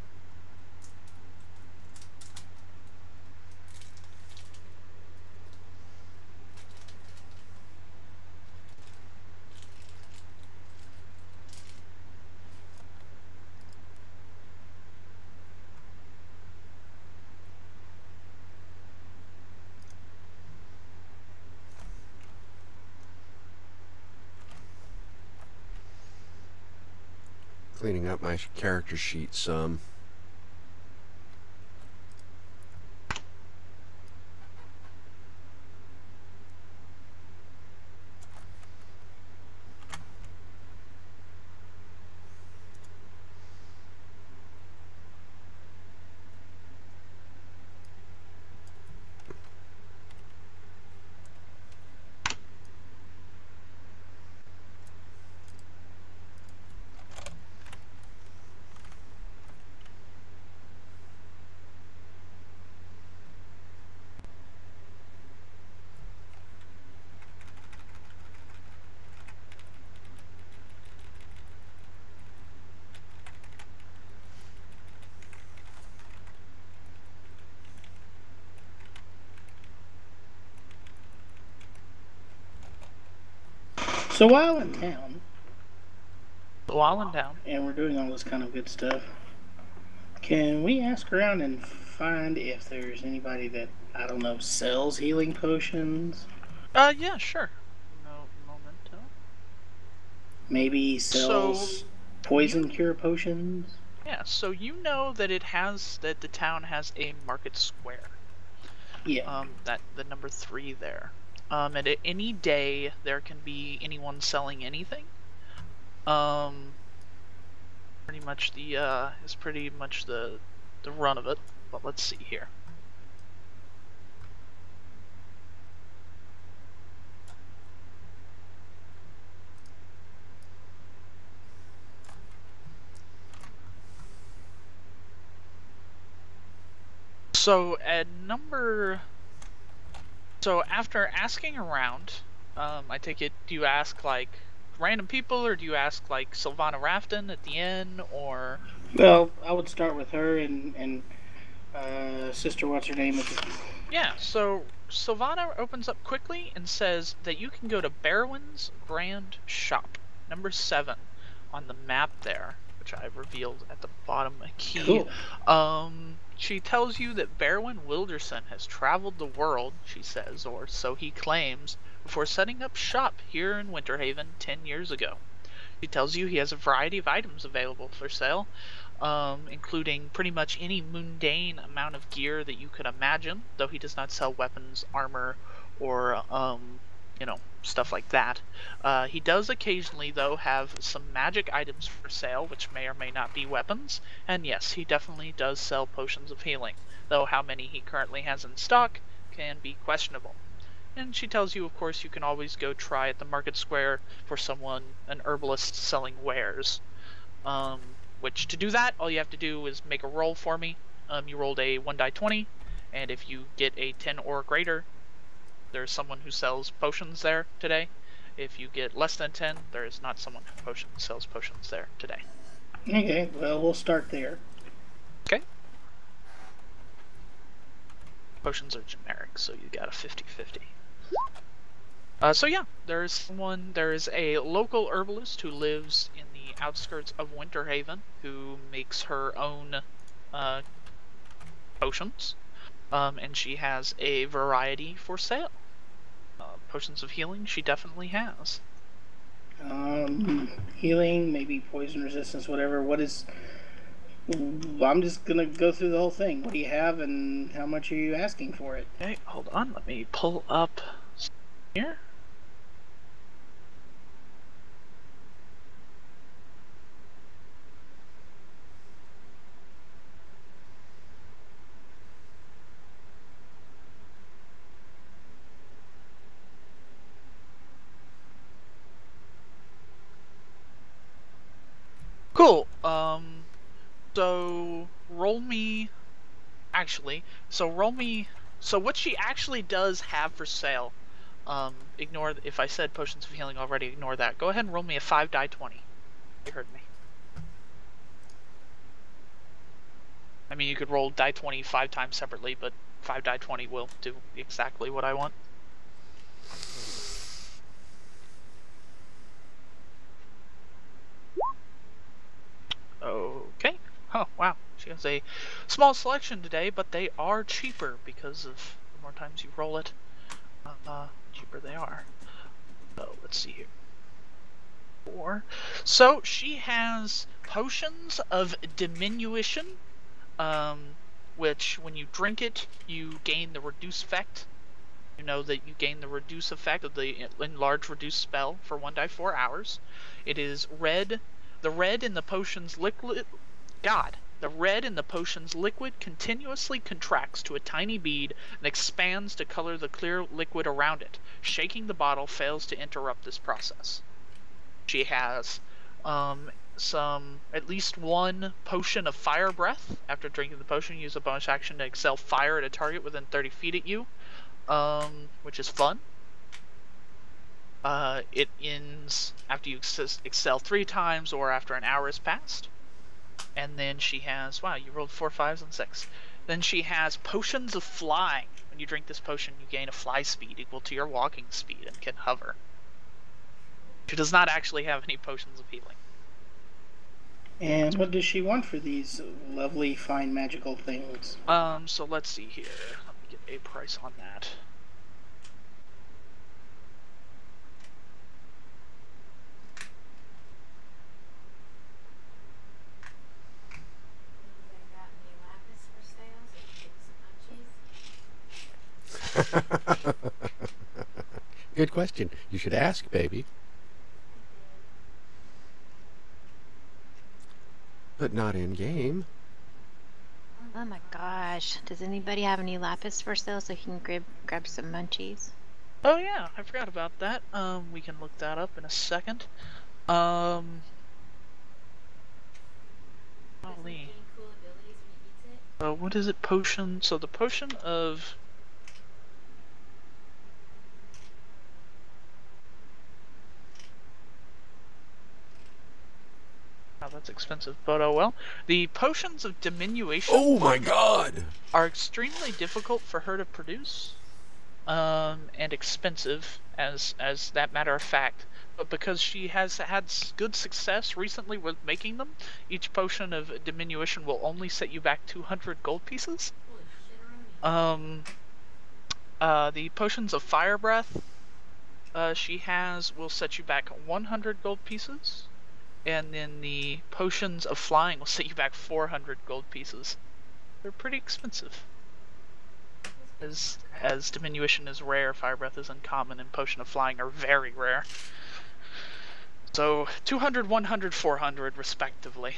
Cleaning up my character sheet some. So while in town, And we're doing all this kind of good stuff, can we ask around and find if there's anybody that, I don't know, sells healing potions? Yeah, sure. No momento. Maybe sells poison cure potions? Yeah, so you know that the town has a market square. Yeah. That the number 3 there. And at any day there can be anyone selling anything. Pretty much is pretty much the run of it. But let's see here. So after asking around, I take it, do you ask like random people, or do you ask like Sylvana Rafton at the inn, or? Well, I would start with her and Sister, what's her name? Yeah, so Sylvana opens up quickly and says that you can go to Barrowin's Grand Shop, number 7 on the map there, which I've revealed at the bottom key. Cool. She tells you that Barrowin Wilderson has traveled the world, she says, or so he claims, before setting up shop here in Winterhaven 10 years ago. She tells you he has a variety of items available for sale, including pretty much any mundane amount of gear that you could imagine, though he does not sell weapons, armor, or, stuff like that. He does occasionally, though, have some magic items for sale, which may or may not be weapons, and yes, he definitely does sell potions of healing, though how many he currently has in stock can be questionable. And she tells you, of course, you can always go try at the market square for an herbalist selling wares. Which, to do that, all you have to do is make a roll for me. You rolled a 1 die 20, and if you get a 10 or greater, there's someone who sells potions there today. If you get less than 10, there is not someone who sells potions there today. Okay, well, we'll start there. Okay. Potions are generic, so you got a 50-50. So yeah, there is a local herbalist who lives in the outskirts of Winterhaven who makes her own potions, and she has a variety for sale. Potions of healing she definitely has. Healing, maybe poison resistance, whatever. What is... I'm just gonna go through the whole thing. What do you have and how much are you asking for it? Okay, hold on, let me pull up here. Cool. So roll me. Actually, so what she actually does have for sale. Ignore if I said potions of healing already. Ignore that. Go ahead and roll me a 5 die 20. You heard me. I mean, you could roll die 20 5 times separately, but 5 die 20 will do exactly what I want. Okay. Oh, wow. She has a small selection today, but they are cheaper because of the more times you roll it, cheaper they are. So, let's see here. 4. So, she has potions of diminution, which when you drink it, you gain the reduce effect. You know that you gain the reduce effect of the enlarge reduce spell for 1 die 4 hours. It is red. The red in the potion's liquid... The red in the potion's liquid continuously contracts to a tiny bead and expands to color the clear liquid around it. Shaking the bottle fails to interrupt this process. She has at least 1 potion of fire breath. After drinking the potion, use a bonus action to exhale fire at a target within 30 feet at you, which is fun. It ends after you excel 3 times or after an hour has passed. And then she has, wow, you rolled 4 5s and 6. Then she has potions of flying. When you drink this potion, you gain a fly speed equal to your walking speed and can hover. She does not actually have any potions of healing. And what does she want for these lovely, fine, magical things? So let's see here. Let me get a price on that. Good question. You should ask, baby. But not in game. Oh my gosh. Does anybody have any lapis for sale so he can grab some munchies? Oh yeah, I forgot about that. We can look that up in a second. Golly. What is it? Potion. So the potion of... Oh, that's expensive, but oh well. The potions of diminution... Oh my god! ...are extremely difficult for her to produce. And expensive, as that matter of fact. But because she has had good success recently with making them, each potion of diminution will only set you back 200 gold pieces. The potions of fire breath she has will set you back 100 gold pieces. And then the potions of flying will set you back 400 gold pieces. They're pretty expensive. As diminution is rare, fire breath is uncommon, and potion of flying are very rare. So 200, 100, 400 respectively.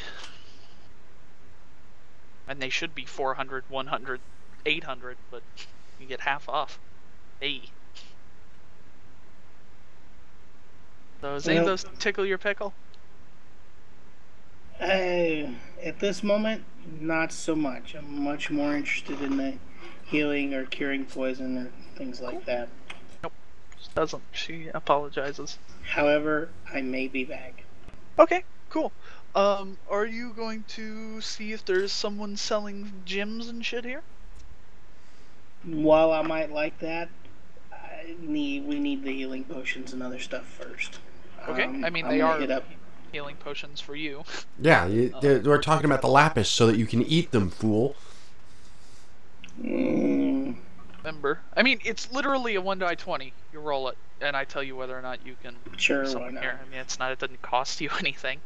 And they should be 400, 100, 800, but you get half off. Hey. So does any of those tickle your pickle? At this moment, not so much. I'm much more interested in the healing or curing poison or things like that. Nope. Just doesn't. She apologizes. However, I may be back. Okay, cool. Are you going to see if there's someone selling gems and shit here? While I might like that, we need the healing potions and other stuff first. Okay, I mean I'm they gonna are... hit up healing potions for you. Yeah, we're talking about the lapis so that you can eat them, fool. Remember? I mean, it's literally a 1 die 20. You roll it, and I tell you whether or not you can. Sure, do why something not? here. I mean, it's not. It doesn't cost you anything.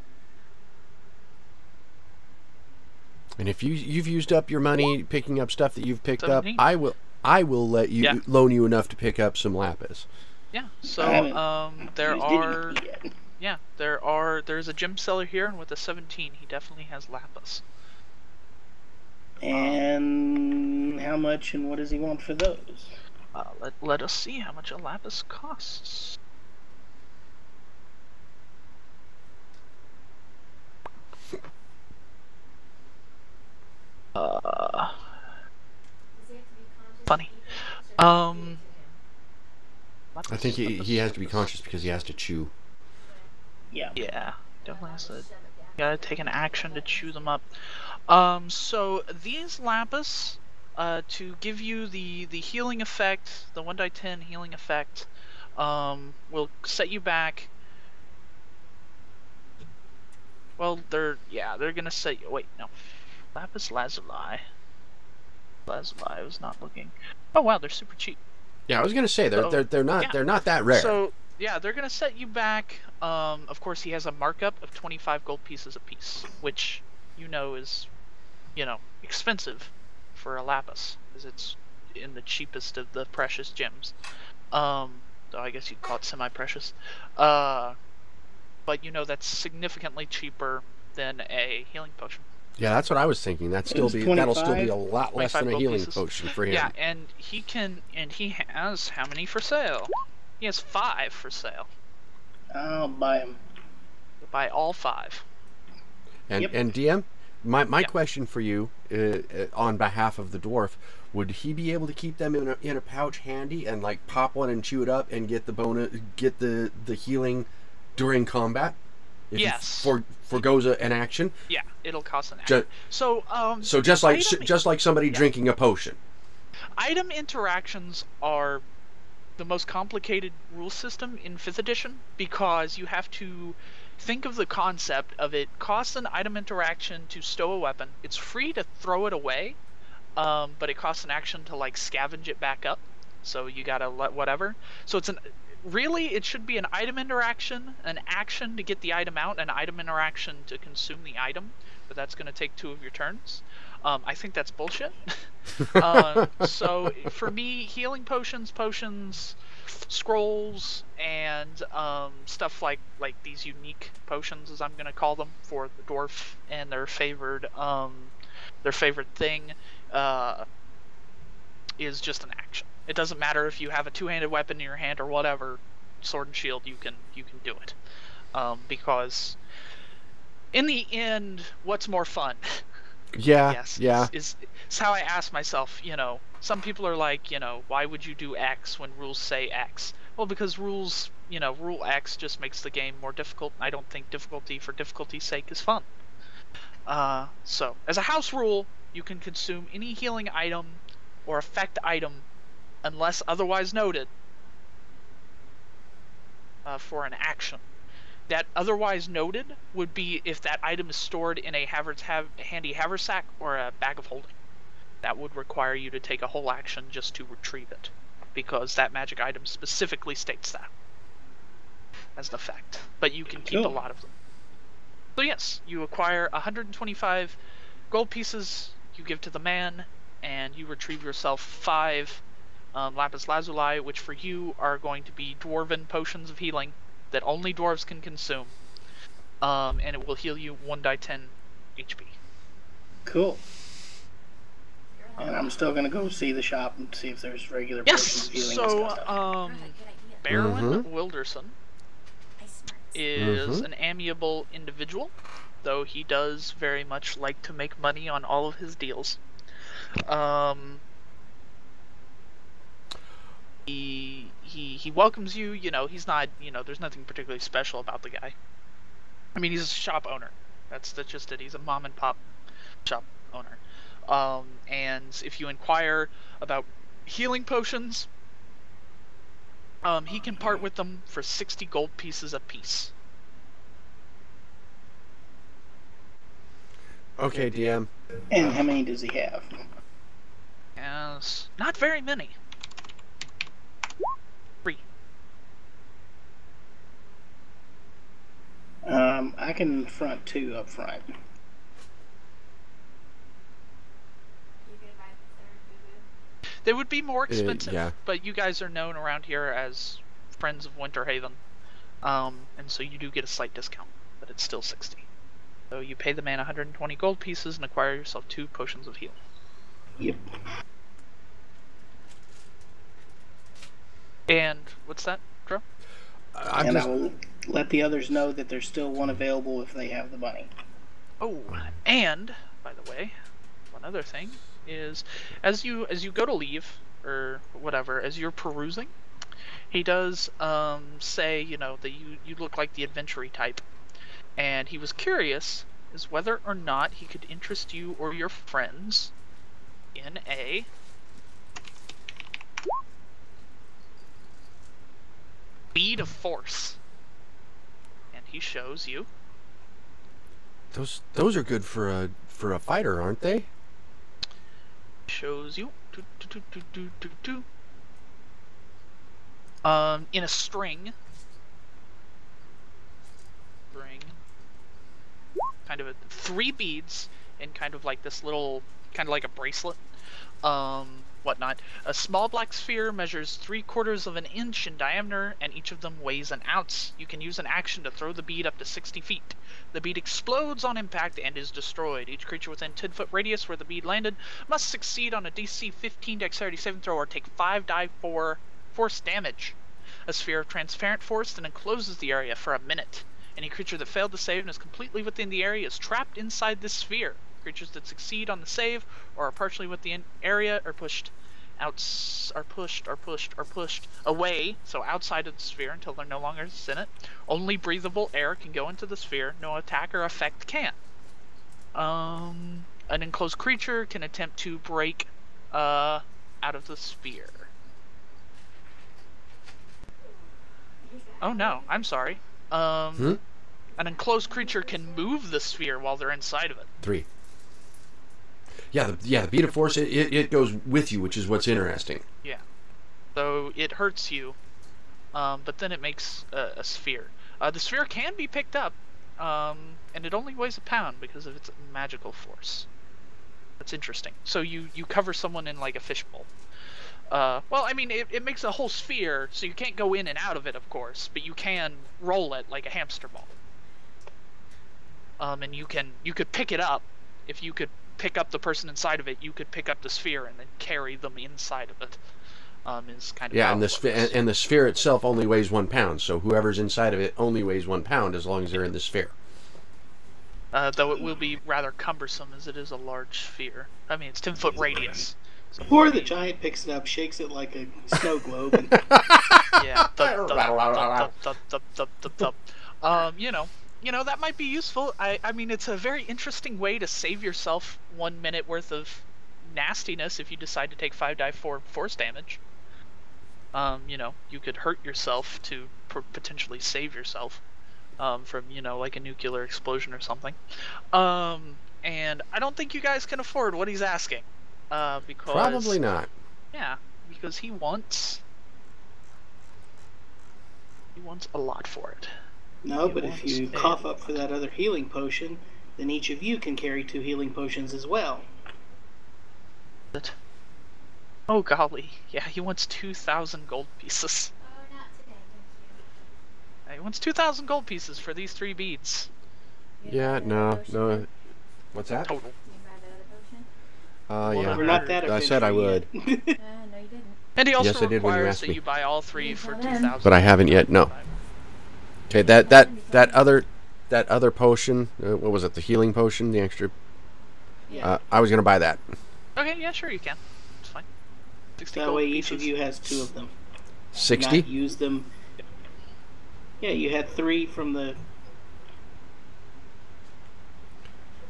And if you've used up your money picking up stuff that you've picked 17. up, I will let you Yeah. loan you enough to pick up some lapis. Yeah. I So haven't there used any are. yet. Yeah, there's a gem seller here, and with a 17, he definitely has lapis. And how much and what does he want for those? Let us see how much a lapis costs. Does he have to be conscious? Funny. I think he has to be conscious because he has to chew. Yeah. Yeah, definitely has to. Gotta take an action to chew them up. So these lapis, to give you the healing effect, the 1 die 10 healing effect, will set you back. Well, they're gonna set you. Wait, no, lapis lazuli. Lazuli, I was not looking. Oh wow, they're super cheap. Yeah, I was gonna say So, they're not yeah. they're not that rare. So yeah, they're gonna set you back. Of course, he has a markup of 25 gold pieces a piece, which is, expensive for a lapis, because it's in the cheapest of the precious gems. Though I guess you'd call it semi-precious. But that's significantly cheaper than a healing potion. Yeah, that's what I was thinking. That'll still be 25? a lot less 25 than a gold healing pieces. potion for him. Yeah, and he has how many for sale? He has 5 for sale. I'll buy them. Buy all 5. And Yep. and DM, my Yeah. question for you, on behalf of the dwarf, would he be able to keep them in a pouch handy and like pop one and chew it up and get the the healing during combat? If Yes. he forgoes an action. Yeah, it'll cost an action. So So just like somebody Yeah. drinking a potion. item interactions are the most complicated rule system in 5th edition, because you have to think of the concept of it costs an item interaction to stow a weapon. It's free to throw it away, but it costs an action to like scavenge it back up. So you gotta let whatever. So it should be an item interaction, an action to get the item out, an item interaction to consume the item, but that's going to take 2 of your turns. I think that's bullshit. So for me, healing potions, scrolls, and stuff like these unique potions, as I'm going to call them, for the dwarf and their favorite thing, is just an action. It doesn't matter if you have a 2-handed weapon in your hand or whatever, sword and shield, you can do it, because in the end, what's more fun? Yeah. Yes, Yeah. is how I ask myself. Some people are like, why would you do X when rules say X? Well, because rules, rule X just makes the game more difficult. I don't think difficulty for difficulty's sake is fun. So as a house rule, you can consume any healing item or effect item unless otherwise noted, for an action. That otherwise noted would be if that item is stored in a handy haversack or a bag of holding. That would require you to take a whole action just to retrieve it, because that magic item specifically states that as an effect. But you can keep a Cool. lot of them. So yes, you acquire 125 gold pieces, you give to the man, and you retrieve yourself 5 lapis lazuli, which for you are going to be dwarven potions of healing that only dwarves can consume, and it will heal you 1 die 10 HP. Cool. And I'm still gonna go see the shop and see if there's regular Yes. potions of healing So and stuff. Barwin Wilderson is Mhm. an amiable individual, though he does very much like to make money on all of his deals. He welcomes you. He's not. There's nothing particularly special about the guy. I mean, he's a shop owner. That's just it. He's a mom and pop shop owner. And if you inquire about healing potions, he can part with them for 60 gold pieces apiece. Okay, DM. And how many does he have? Yes, not very many. 3. I can front 2 up front. You gonna buy the third boo-boo? They would be more expensive, yeah. but you guys are known around here as friends of Winterhaven, and so you do get a slight discount, but it's still 60. So you pay the man 120 gold pieces and acquire yourself 2 potions of healing. Yep. And what's that, Dro? I'm And just, I will let the others know that there's still one available if they have the money. Oh, and by the way, one other thing is, as you go to leave or whatever, as you're perusing, he does say, you know, that you look like the adventure type, and he was curious as whether or not he could interest you or your friends in a bead of force. And he shows you. those are good for a fighter, aren't they? Shows you. In a string. Kind of 3 beads in kind of like this little, kind of like a bracelet, whatnot. A small black sphere measures 3/4 of an inch in diameter, and each of them weighs an ounce. You can use an action to throw the bead up to 60 feet. The bead explodes on impact and is destroyed. Each creature within 10-foot radius where the bead landed must succeed on a DC 15 dexterity saving throw or take 5d4 force damage. A sphere of transparent force then encloses the area for a minute. Any creature that failed to save and is completely within the area is trapped inside this sphere. Creatures that succeed on the save or are partially within the area are pushed away, so outside of the sphere until they're no longer in it. Only breathable air can go into the sphere. No attack or effect can. An enclosed creature can attempt to break out of the sphere. Oh no, I'm sorry. An enclosed creature can move the sphere while they're inside of it. 3. Yeah, the bead of force, it goes with you, which is what's interesting. Yeah. So it hurts you, but then it makes a sphere. The sphere can be picked up, and it only weighs a pound because of its magical force. That's interesting. So you cover someone in like a fishbowl. Well, I mean, it makes a whole sphere, so you can't go in and out of it, of course, but you can roll it like a hamster ball. And you could pick it up. If you could pick up the person inside of it, you could pick up the sphere and then carry them inside of it. Is kind of and the sphere itself only weighs 1 pound, so whoever's inside of it only weighs 1 pound as long as they're in the sphere. Though it will be rather cumbersome as it is a large sphere. I mean, it's 10-foot radius. So Or the giant picks it up, shakes it like a snow globe, and yeah. You know, that might be useful. I mean, it's a very interesting way to save yourself 1 minute worth of nastiness if you decide to take 5d4 force damage. You know, you could hurt yourself to potentially save yourself from, you know, like a nuclear explosion or something. And I don't think you guys can afford what he's asking. Because Probably not. Yeah, because he wants a lot for it. no, but if you cough up for that other healing potion, then each of you can carry 2 healing potions as well. Oh golly, yeah, he wants 2,000 gold pieces. Oh, not today, thank you. He wants 2,000 gold pieces for these 3 beads Yeah, no. What's that? total. You buy the other potion? Yeah. We're not that I said I would. No, you didn't. And he also Yes, I did when you requires asked that me. you buy all 3 for Well, then. 2,000. But I haven't yet, no. Okay, that other potion, what was it, the healing potion, the extra? Yeah. I was going to buy that. Okay, yeah, sure you can. It's fine. 60 That gold way each of pieces. you has 2 of them. 60? Not use them. Yeah, you had 3 from the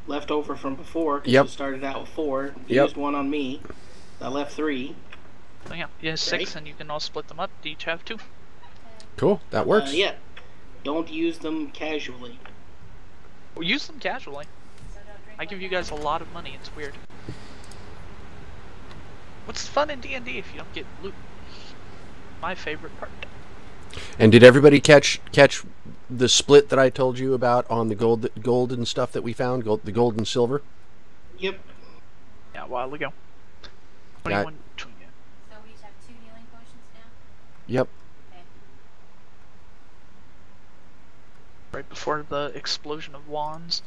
left over from before. 'Cause Yep. You started out with 4. Yep. Used 1 on me. I left 3. So yeah, you have 6 and you can all split them up. Each have 2. Cool, that works. Yeah. Don't use them casually. Or use them casually. So don't drink I give you guys a lot of money. It's weird. What's fun in D&D if you don't get loot? My favorite part. And did everybody catch the split that I told you about on the gold and stuff that we found? The gold and silver? Yep. Yeah, a while ago. Yeah. 21 between you. So we each have 2 healing potions now? Yep. Okay. Right before the explosion of wands.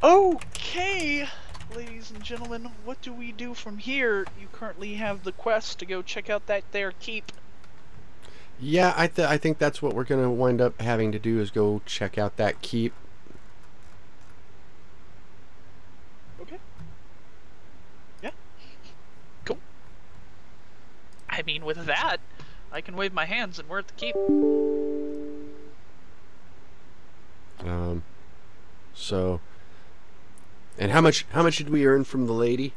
Okay, ladies and gentlemen, what do we do from here? You currently have the quest to go check out that there keep. Yeah, I think that's what we're gonna wind up having to do is go check out that keep. Okay. Yeah. Cool. I mean, with that, I can wave my hands and we're at the keep. So, and how much did we earn from the lady?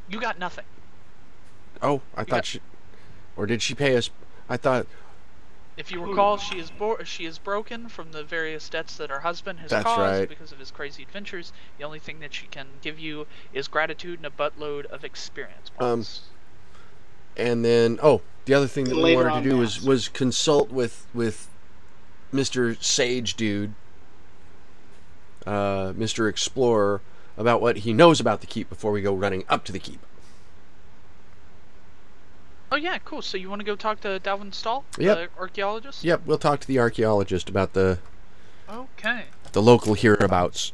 You got nothing. Oh, I thought or did she pay us? I thought. If you recall, she is broken from the various debts that her husband has That's caused right. because of his crazy adventures. The only thing that she can give you is gratitude and a buttload of experience points. And then, the other thing that we Later wanted to on do maps. was consult with Mr. Sage Dude, Mr. Explorer, about what he knows about the keep before we go running up to the keep. Oh yeah, cool. So you want to go talk to Dalvin Stahl, Yep. the archaeologist? Yep, we'll talk to the archaeologist about the Okay. local hereabouts.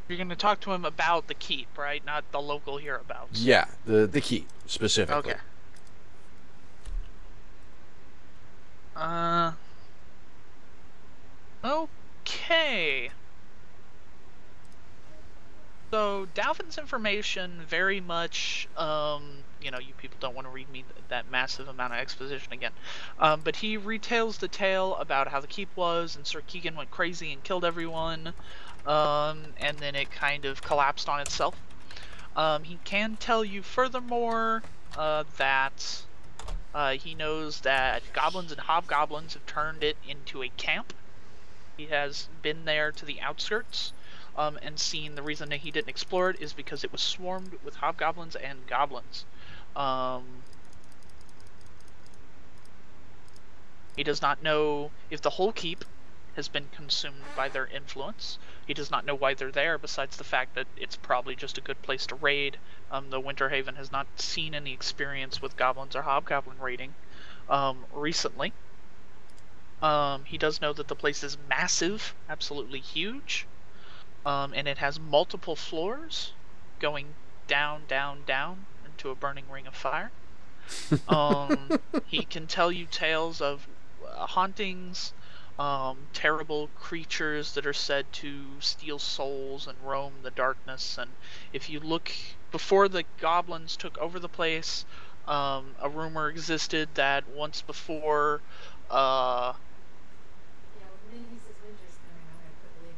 You're going to talk to him about the keep, right? Not the local hereabouts. Yeah, the keep specifically. Okay. Okay. So Dalvin's information very much, you know, you people don't want to read me that massive amount of exposition again. But he retails the tale about how the keep was, and Sir Keegan went crazy and killed everyone, and then it kind of collapsed on itself. He can tell you furthermore that he knows that goblins and hobgoblins have turned it into a camp. He has been there to the outskirts and seen the reason that he didn't explore it is because it was swarmed with hobgoblins and goblins. He does not know if the whole keep has been consumed by their influence. He does not know why they're there, besides the fact that it's probably just a good place to raid. The Winterhaven has not seen any experience with goblins or hobgoblin raiding recently. He does know that the place is massive, absolutely huge, and it has multiple floors going down, down, down into a burning ring of fire. He can tell you tales of hauntings, terrible creatures that are said to steal souls and roam the darkness. And if you look, before the goblins took over the place, a rumor existed that once before,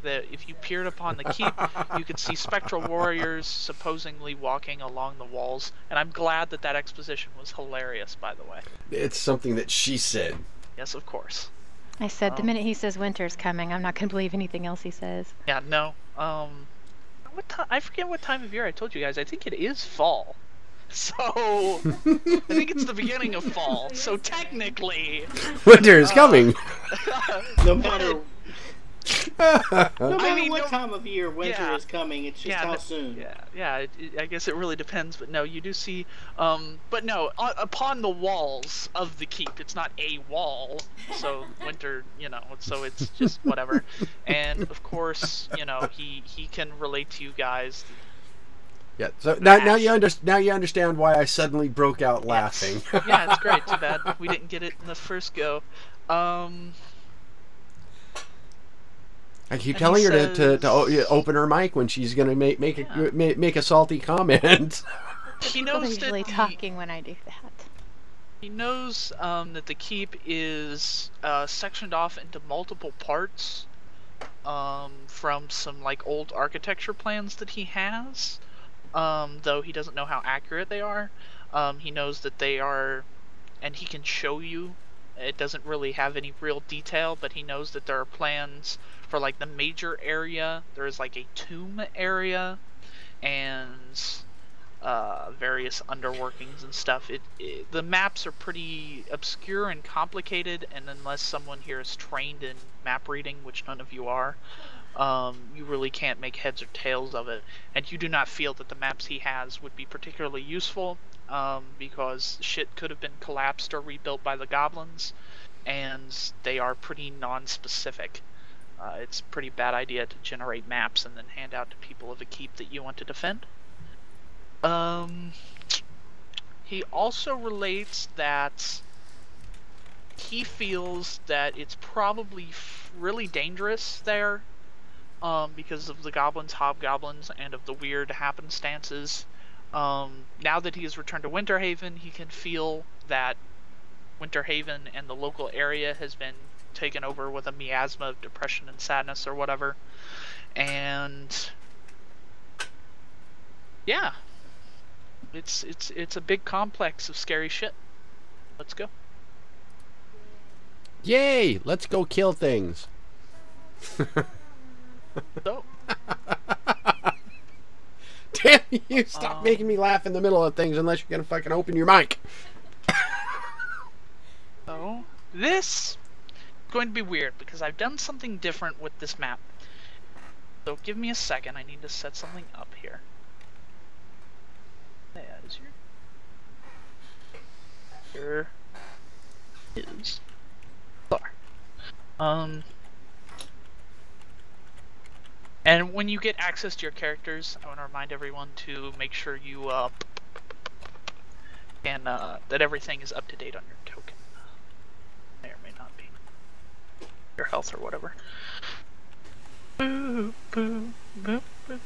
that if you peered upon the keep, you could see spectral warriors supposedly walking along the walls. And I'm glad that that exposition was hilarious, by the way. It's something that she said. Yes, of course. I said the minute he says winter's coming, I'm not going to believe anything else he says. Yeah, no. What time? I forget what time of year I told you guys. I think it is fall. So, I think it's the beginning of fall. So technically, Winter is coming. No matter I mean, what no- time of year winter yeah. is coming, it's just how soon. Yeah. I guess it really depends, but no, you do see. But no, upon the walls of the keep, it's not a wall. So winter, you know, so it's just whatever. And of course, you know, he can relate to you guys. Yeah. So now you understand why I suddenly broke out laughing. Yeah, it's great. Too bad we didn't get it in the first go. I keep And telling he her to says- open her mic when she's gonna make a salty comment. He I'm knows usually that talking when I do that. he knows that the keep is sectioned off into multiple parts from some like old architecture plans that he has, though he doesn't know how accurate they are. He knows that they are, and he can show you. It doesn't really have any real detail, but he knows that there are plans for like the major area. There is like a tomb area, and various underworkings and stuff. The maps are pretty obscure and complicated, and unless someone here is trained in map reading, which none of you are, you really can't make heads or tails of it. And you do not feel that the maps he has would be particularly useful, because shit could have been collapsed or rebuilt by the goblins, and they are pretty non-specific. It's a pretty bad idea to generate maps and then hand out to people of a keep that you want to defend. He also relates that he feels that it's probably really dangerous there, because of the goblins, hobgoblins, and of the weird happenstances. Now that he has returned to Winterhaven, he can feel that Winterhaven and the local area has been taken over with a miasma of depression and sadness or whatever. And yeah, it's a big complex of scary shit. Let's go. Yay! Let's go kill things. So, Damn you! Stop making me laugh in the middle of things unless you're gonna fucking open your mic. so this is going to be weird because I've done something different with this map. So give me a second. I need to set something up here. As here is star. And when you get access to your characters, I want to remind everyone to make sure you that everything is up to date on your token. May or may not be. Your health or whatever. Boo, boo, boo, boo.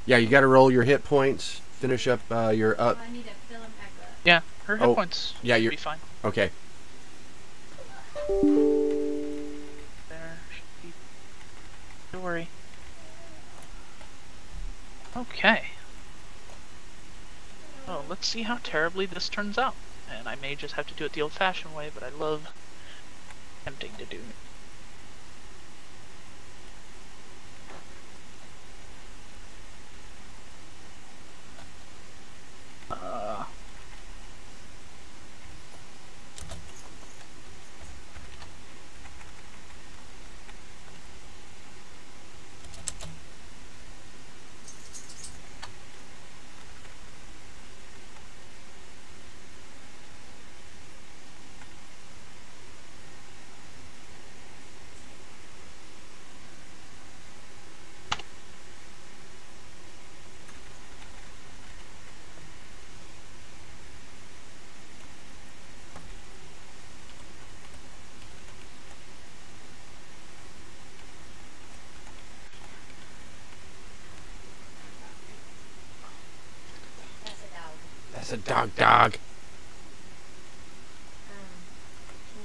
Yeah, you got to roll your hit points. Finish up your up. I need to fill them back up. Yeah, her hit points. Yeah, should you're be fine. Okay. There should be. Don't worry. Okay. Oh, let's see how terribly this turns out. And I may just have to do it the old-fashioned way, but I love attempting to do it. That's a dog. That's a dog.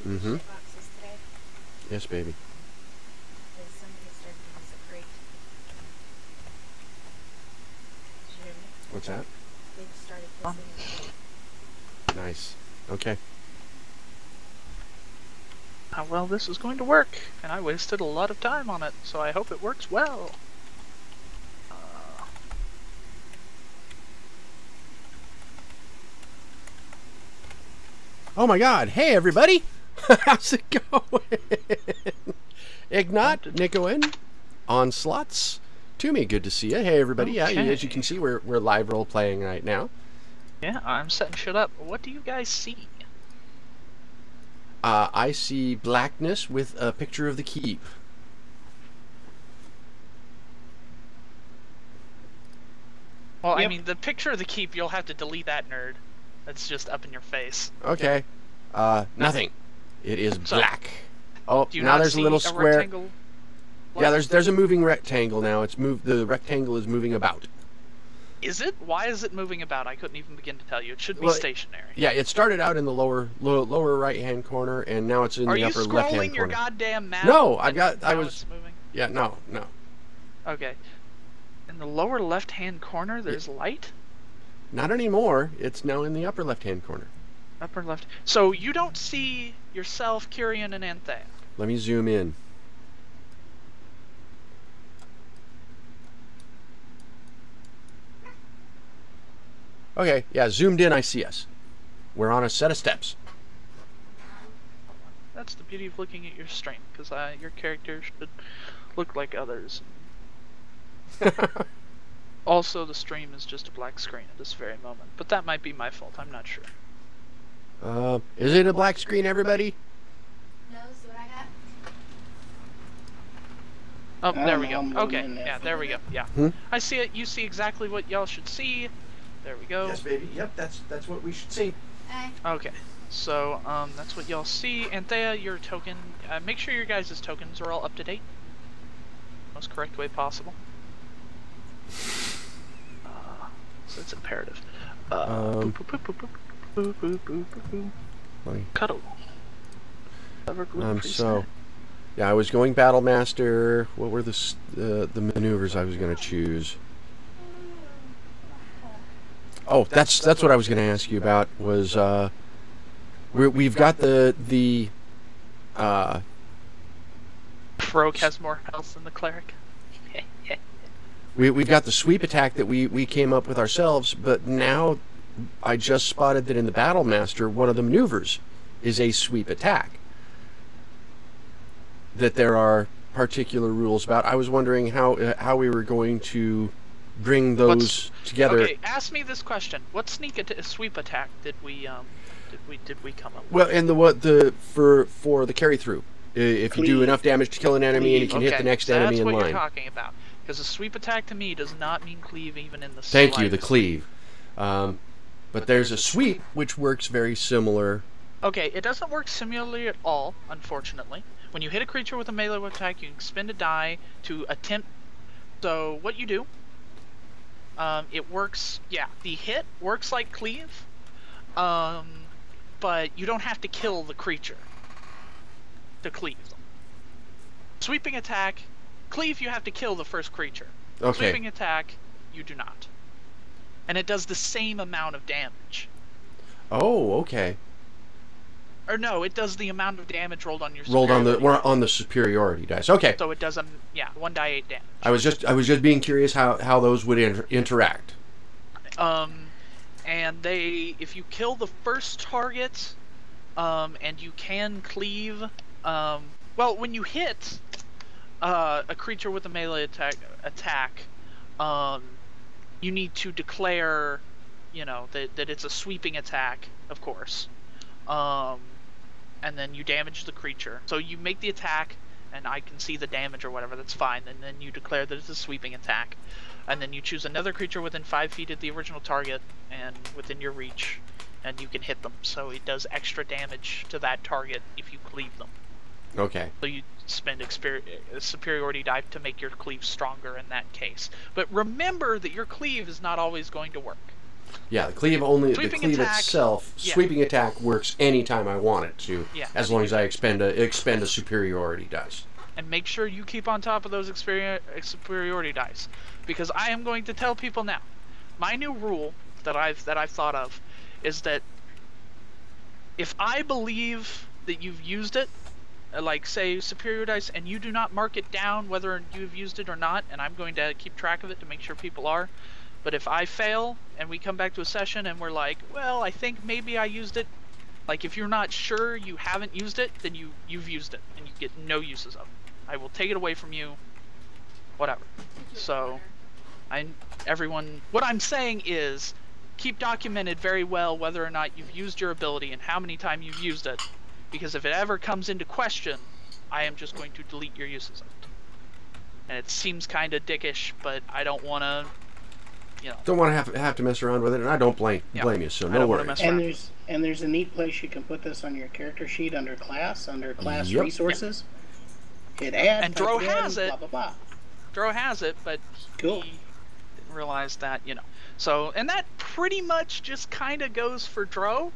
Can you Mhm. ship boxes today? Yes, baby. Because somebody started to use a crate. Did you hear me? What's that? They started kissing. Nice. Okay. How well this is going to work, and I wasted a lot of time on it, so I hope it works well. Oh my God! Hey everybody! How's it going? Ignat, Nicoen, on slots. Toomey, good to see you. Hey everybody! Yeah, Okay. as you can see, we're live role playing right now. Yeah, I'm setting shit up. What do you guys see? I see blackness with a picture of the keep. Well, I Yep. mean, the picture of the keep, you'll have to delete that, nerd. That's just up in your face. Okay. Nothing. It is So, black. Oh, Do you now not there's see a little square. rectangle? Yeah, there's a moving rectangle now. It's moved. The rectangle is moving about. Is it? Why is it moving about? I couldn't even begin to tell you. It should be Well, stationary. Yeah, it started out in the lower right hand corner, and now it's in Are the you upper left hand scrolling your corner. goddamn map? No, and I now was it's moving? Yeah, no. Okay. In the lower left-hand corner, there's light? Not anymore. It's now in the upper left-hand corner. Upper left. So you don't see yourself, Kyrian, and Anthea. Let me zoom in. Okay, yeah, zoomed in, I see us. We're on a set of steps. That's the beauty of looking at your stream, because your character should look like others. Also, the stream is just a black screen at this very moment, but that might be my fault. I'm not sure. Is it a black screen, everybody? No, see what I got? Oh, there we go. I'm Okay, in there. yeah, there we go. Yeah, I see it. You see exactly what y'all should see. There we go. Yes, baby. Yep, that's what we should see. Okay, so that's what y'all see. Anthea, your token. Make sure your guys' tokens are all up to date. Most correct way possible. So it's imperative. Let me- Cuddle. So, yeah, I was going Battle Master. What were the maneuvers I was going to choose? Oh, that's what I was going to ask you about. Was we've got the Rogue has more health than the cleric. we've got the sweep attack that we came up with ourselves, but now I just spotted that in the Battle Master, one of the maneuvers is a sweep attack. That there are particular rules about. I was wondering how we were going to bring those together. Okay, ask me this question: what sweep attack did we come up with? Well, and for the carry through, if you do enough damage to kill an enemy and you can hit the next enemy in that's what line. you're talking about. Because a sweep attack to me does not mean cleave even in the Thank you, the slightest. cleave. But there's a sweep which works very similar. Okay, it doesn't work similarly at all, unfortunately. When you hit a creature with a melee attack, you can spend a die to attempt. So what you do, it works. Yeah, the hit works like cleave, but you don't have to kill the creature to cleave them. Sweeping attack, cleave you have to kill the first creature. Okay. Sweeping attack, you do not, and it does the same amount of damage. Oh, okay. Or no, it does the amount of damage rolled on your Rolled on superiority. the superiority dice. Okay. So it does 1d8 damage. I was just being curious how those would interact. And if you kill the first target, and you can cleave, well, when you hit a creature with a melee attack, you need to declare, that it's a sweeping attack, of course. And then you damage the creature. So you make the attack, and I can see the damage or whatever, that's fine. And then you declare that it's a sweeping attack. And then you choose another creature within 5 feet of the original target and within your reach, and you can hit them. So it does extra damage to that target if you cleave them. Okay. So you spend a superiority die to make your cleave stronger in that case. But remember that your cleave is not always going to work. Yeah, the cleave only Sweeping the cleave attack, itself. yeah. Sweeping attack works anytime I want it to, Yeah. as long as I expend a superiority dice. And make sure you keep on top of those superiority dice, because I am going to tell people now. My new rule that I've thought of is that if I believe that you've used it, like say superior dice, and you do not mark it down whether you've used it or not, and I'm going to keep track of it to make sure people are. But if I fail and we come back to a session and we're like, well, I think maybe I used it. Like if you're not sure you haven't used it, then you've used it and you get no uses of it. I will take it away from you. Whatever. So, what I'm saying is, keep documented very well whether or not you've used your ability and how many times you've used it, because if it ever comes into question, I am just going to delete your uses of it. And it seems kind of dickish, but I don't want to, Don't want to have to mess around with it, and I don't blame you. So I no don't wanna worries. mess And around. there's a neat place you can put this on your character sheet under class Yep. resources. Hit add. And type Dro in, has it. Blah blah blah. Dro has it, but Cool. he didn't realize that, So, and that pretty much just kind of goes for Dro,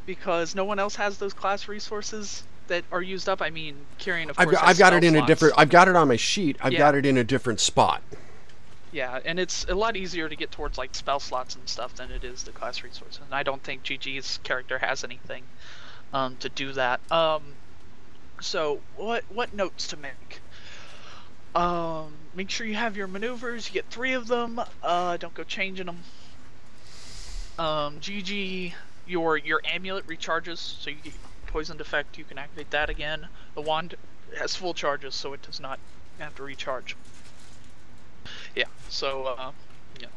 because no one else has those class resources that are used up. I mean, Kyrian, of I've course, got, has I've got it spell in a slots. different. I've got it on my sheet. I've Yeah. got it in a different spot. Yeah, and it's a lot easier to get towards like spell slots and stuff than it is the class resources. And I don't think GG's character has anything to do that. So what notes to make? Make sure you have your maneuvers. You get 3 of them. Don't go changing them. GG, your amulet recharges, so you get poisoned effect. You can activate that again. The wand has full charges, so it does not have to recharge. Yeah, so yeah.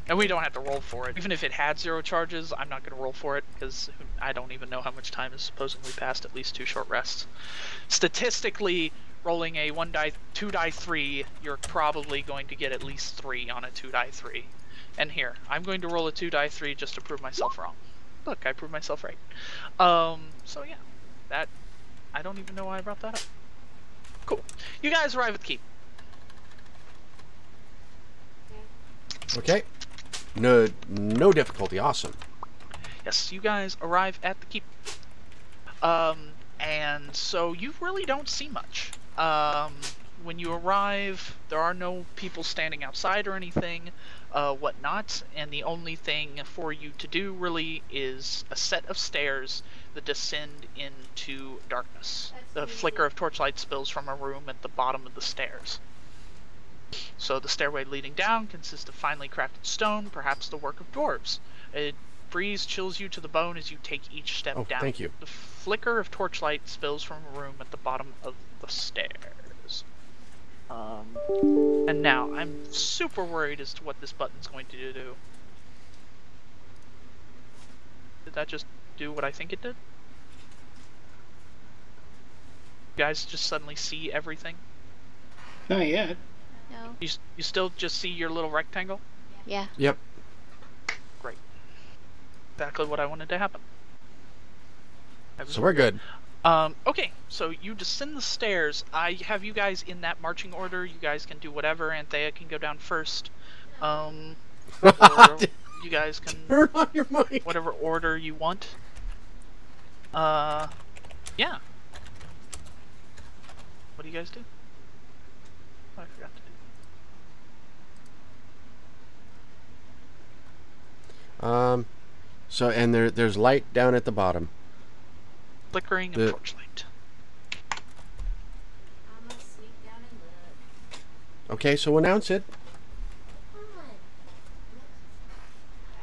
And we don't have to roll for it. Even if it had 0 charges, I'm not going to roll for it because I don't even know how much time is supposedly passed. At least 2 short rests. Statistically, rolling a 2 die 3, you're probably going to get at least 3 on a 2 die 3. And here, I'm going to roll a 2 die 3 just to prove myself wrong. Look, I proved myself right. So yeah, that I don't even know why I brought that up. Cool. You guys arrive at the keep. Okay. No difficulty. Awesome. Yes, you guys arrive at the keep. And so you really don't see much. When you arrive, there are no people standing outside or anything, whatnot, and the only thing for you to do really is a set of stairs that descend into darkness. The flicker of torchlight spills from a room at the bottom of the stairs. So the stairway leading down consists of finely crafted stone, perhaps the work of dwarves. A breeze chills you to the bone as you take each step Oh, down. thank you. The flicker of torchlight spills from a room at the bottom of the stairs. And now, I'm super worried as to what this button's going to do. Did that just do what I think it did? You guys just suddenly see everything? Not yet. No. You still just see your little rectangle? Yeah. Yep. Great. Exactly what I wanted to happen. So we're good. Okay, so you descend the stairs. I have you guys in that marching order. You guys can do whatever. Anthea can go down first. Or you guys can Turn on your mic. whatever order you want. Yeah. What do you guys do? Oh, I forgot to do. So and there's light down at the bottom. Flickering The- of torchlight. I'm gonna sneak down and look. Okay, so announce it. Come on.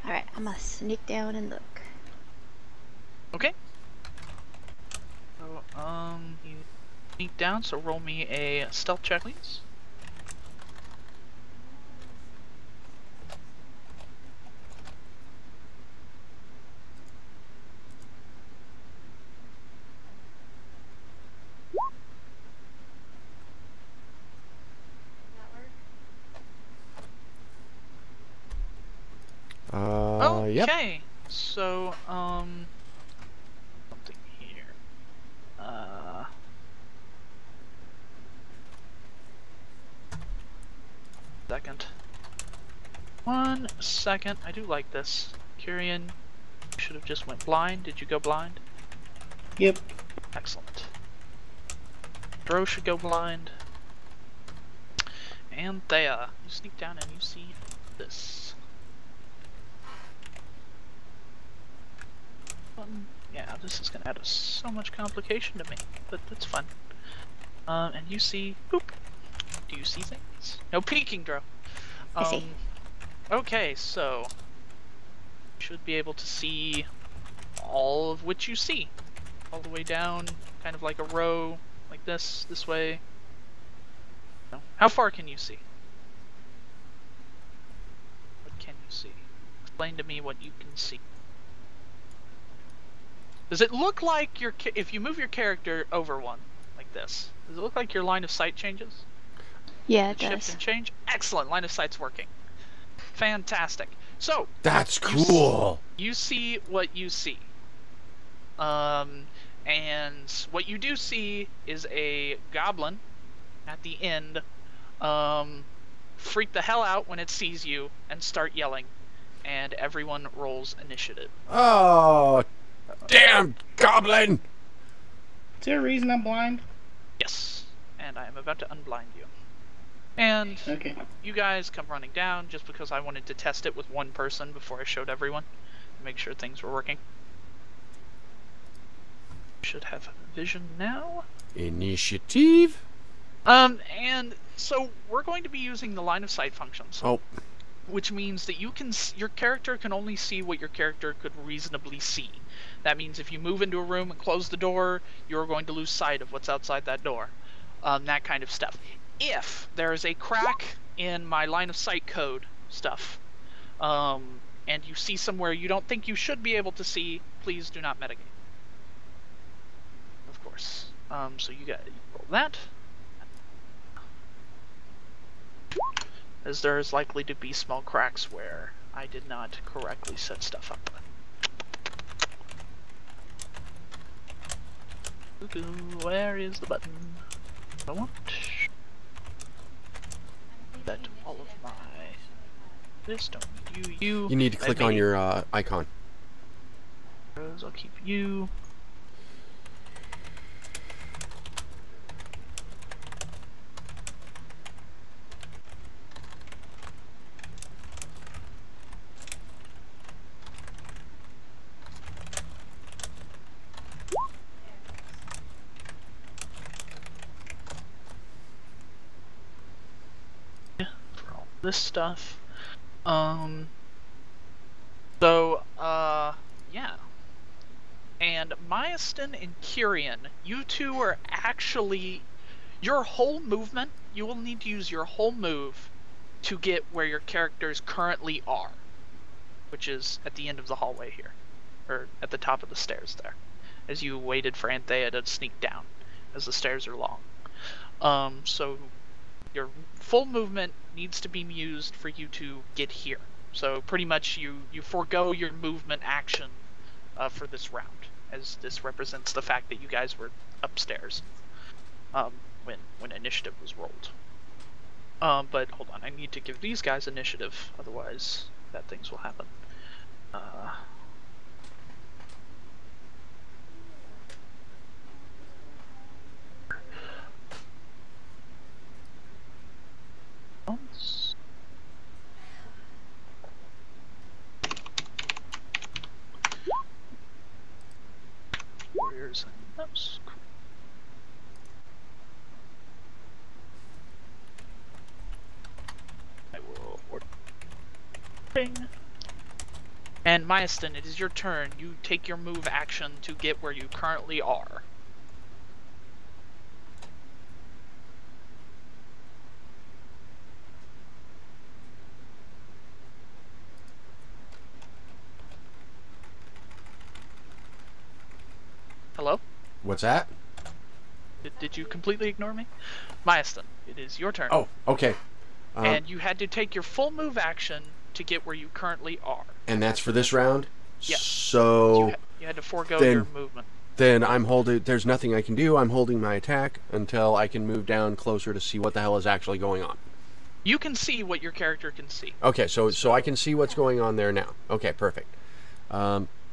Alright, I'm gonna sneak down and look. Okay. So, you sneak down, so roll me a stealth check, please. Yep. Okay, so, something here. Second. 1 second. I do like this. Kyrian, you should have just went blind. Did you go blind? Yep. Excellent. Dro should go blind. And Thea, you sneak down and you see this. Yeah, this is gonna add so much complication to me, but that's fun. And you see, boop. Do you see things? No peeking, Dro. I see. Okay, so you should be able to see all of which you see, all the way down, kind of like a row, like this way. No. How far can you see? What can you see? Explain to me what you can see. Does it look like your if you move your character over one, like this, does it look like your line of sight changes? Yeah, it Shift does. and change? Excellent, line of sight's working. Fantastic. So, That's You cool. you see what you see. And what you do see is a goblin at the end freak the hell out when it sees you and start yelling. And everyone rolls initiative. Oh, damn goblin! Is there a reason I'm blind? Yes, and I am about to unblind you. And Okay. you guys come running down just because I wanted to test it with one person before I showed everyone to make sure things were working. Should have vision now. Initiative. And so we're going to be using the line of sight functions. Oh. Which means that your character can only see what your character could reasonably see. That means if you move into a room and close the door, you're going to lose sight of what's outside that door. That kind of stuff. If there is a crack in my line of sight code stuff, and you see somewhere you don't think you should be able to see, please do not metagame. Of course. So you roll that. As there is likely to be small cracks where I did not correctly set stuff up. Where is the button? I want that all of my this don't need you. You need to click on your icon. I'll keep you. This stuff. Yeah. And Myastin and Kyrian, you two are actually your whole movement. You will need to use your whole move to get where your characters currently are, which is at the end of the hallway here, or at the top of the stairs there, as you waited for Anthea to sneak down, as the stairs are long. So your full movement needs to be used for you to get here. So pretty much you forego your movement action for this round, as this represents the fact that you guys were upstairs when initiative was rolled. But hold on, I need to give these guys initiative, otherwise bad things will happen. Warriors and those. I will order. And Myastin, it is your turn. You take your move action to get where you currently are. Hello? What's that? Did you completely ignore me? Myastin, it is your turn. Oh, okay. And you had to take your full move action to get where you currently are. And that's for this round? Yeah. So you had to forego then- your movement. then I'm holding, there's nothing I can do. I'm holding my attack until I can move down closer to see what the hell is actually going on. You can see what your character can see. Okay, so I can see what's going on there now. Okay, perfect.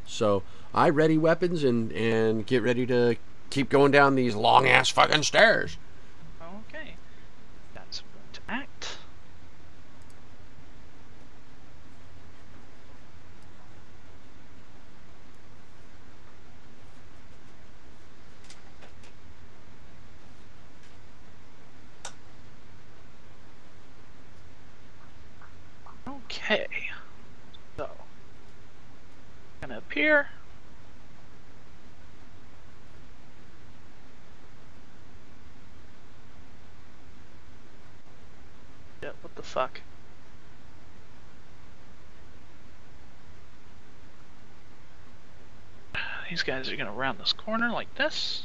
So I ready weapons and get ready to keep going down these long ass fucking stairs. Okay. That's going to act. Okay. So, gonna appear. Yeah, what the fuck? These guys are gonna round this corner like this.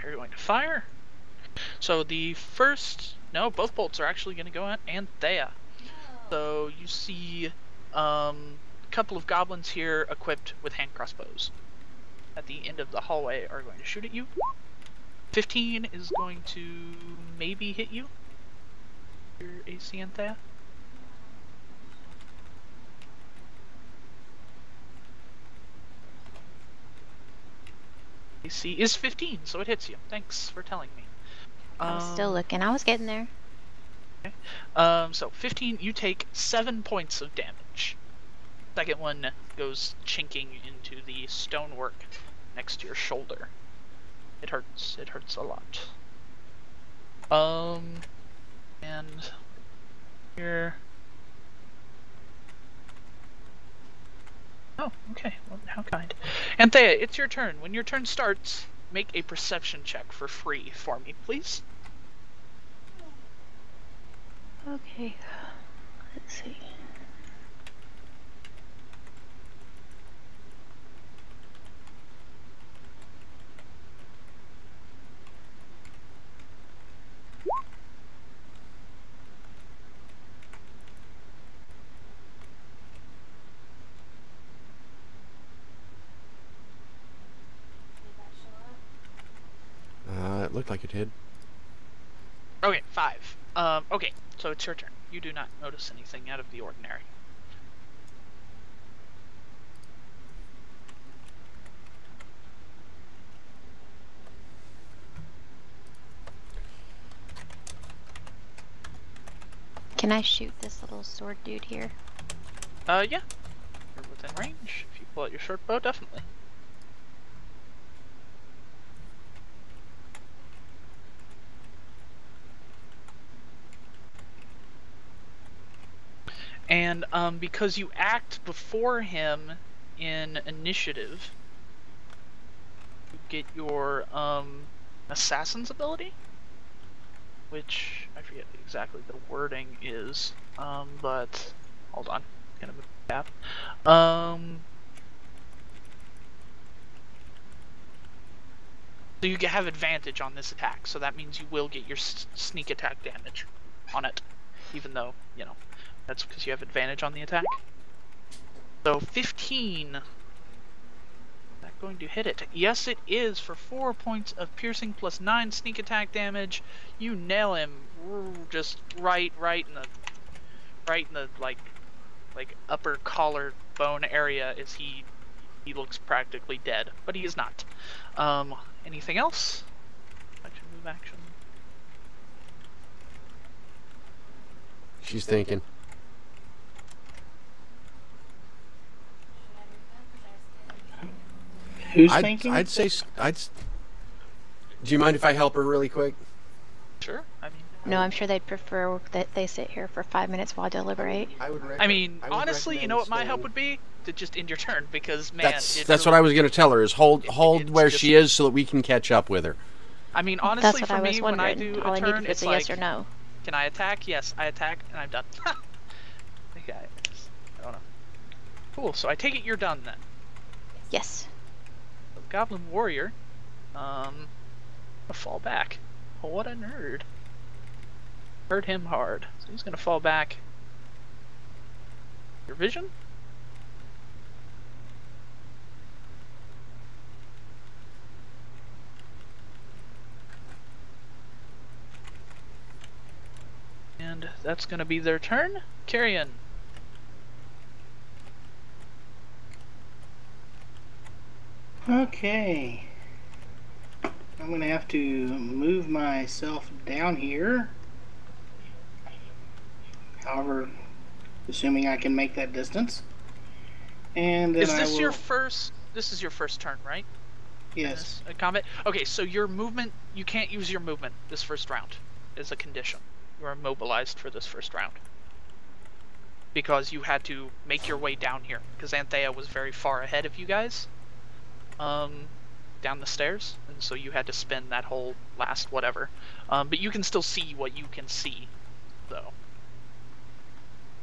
You're going to fire. So the first, no, both bolts are actually going to go at Anthea. So you see a couple of goblins here equipped with hand crossbows at the end of the hallway are going to shoot at you. 15 is going to maybe hit you. Your AC, Anthea. AC is 15, so it hits you. Thanks for telling me. I was still looking. I was getting there. So 15, you take 7 points of damage. Second one goes chinking into the stonework next to your shoulder. It hurts. It hurts a lot. And here. Oh, okay. Well, how kind. Anthea, it's your turn. When your turn starts, make a perception check for free for me, please. Okay. Let's see. It looked like it did. Okay, 5. Okay, so it's your turn. You do not notice anything out of the ordinary. Can I shoot this little sword dude here? Yeah. You're within range. If you pull out your short bow, definitely. And because you act before him in initiative, you get your assassin's ability, which I forget exactly the wording is, but hold on, gonna move the tab. So you have advantage on this attack, so that means you will get your sneak attack damage on it, even though, you know, that's because you have advantage on the attack. So 15. Is that going to hit it? Yes, it is, for 4 points of piercing plus 9 sneak attack damage. You nail him just right in the like upper collar bone area as he looks practically dead, but he is not. Anything else? Action, move, action. She's thinking. Who's thinking? I'd say do you mind if I help her really quick? Sure. I mean. No, I'm sure they'd prefer that they sit here for 5 minutes while I deliberate. I mean, honestly, you know what my help would be? To just end your turn, because man, that's what I was going to tell her, is hold where she is so that we can catch up with her. I mean, honestly, That's what for I was me, when I wondering. do All a I turn, needed it's was a like, yes or no. can I attack? Yes, I attack, and I'm done. Okay, I don't know. Cool. So I take it you're done then. Yes. So Goblin Warrior, a fall back. Oh, what a nerd. Hurt him hard. So he's gonna fall back. Your vision? And that's gonna be their turn. Carrion. Okay. I'm going to have to move myself down here. However, assuming I can make that distance. And then Is this I will... your first? This is your first turn, right? Yes. Combat. Okay, so your movement, you can't use your movement this first round as a condition. You are immobilized for this first round because you had to make your way down here because Anthea was very far ahead of you guys down the stairs, and so you had to spend that whole last whatever. But you can still see what you can see, though.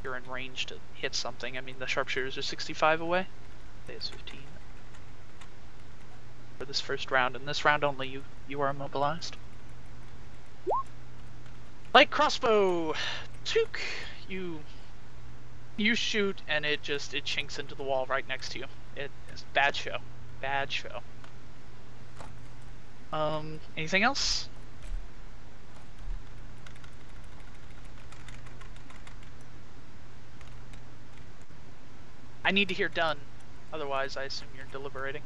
You're in range to hit something. I mean, the sharpshooters are 65 away. There's 15 for this first round, and this round only you are immobilized. Light crossbow, took you shoot, and it chinks into the wall right next to you. It's bad show. Bad show. Anything else? I need to hear done. Otherwise, I assume you're deliberating.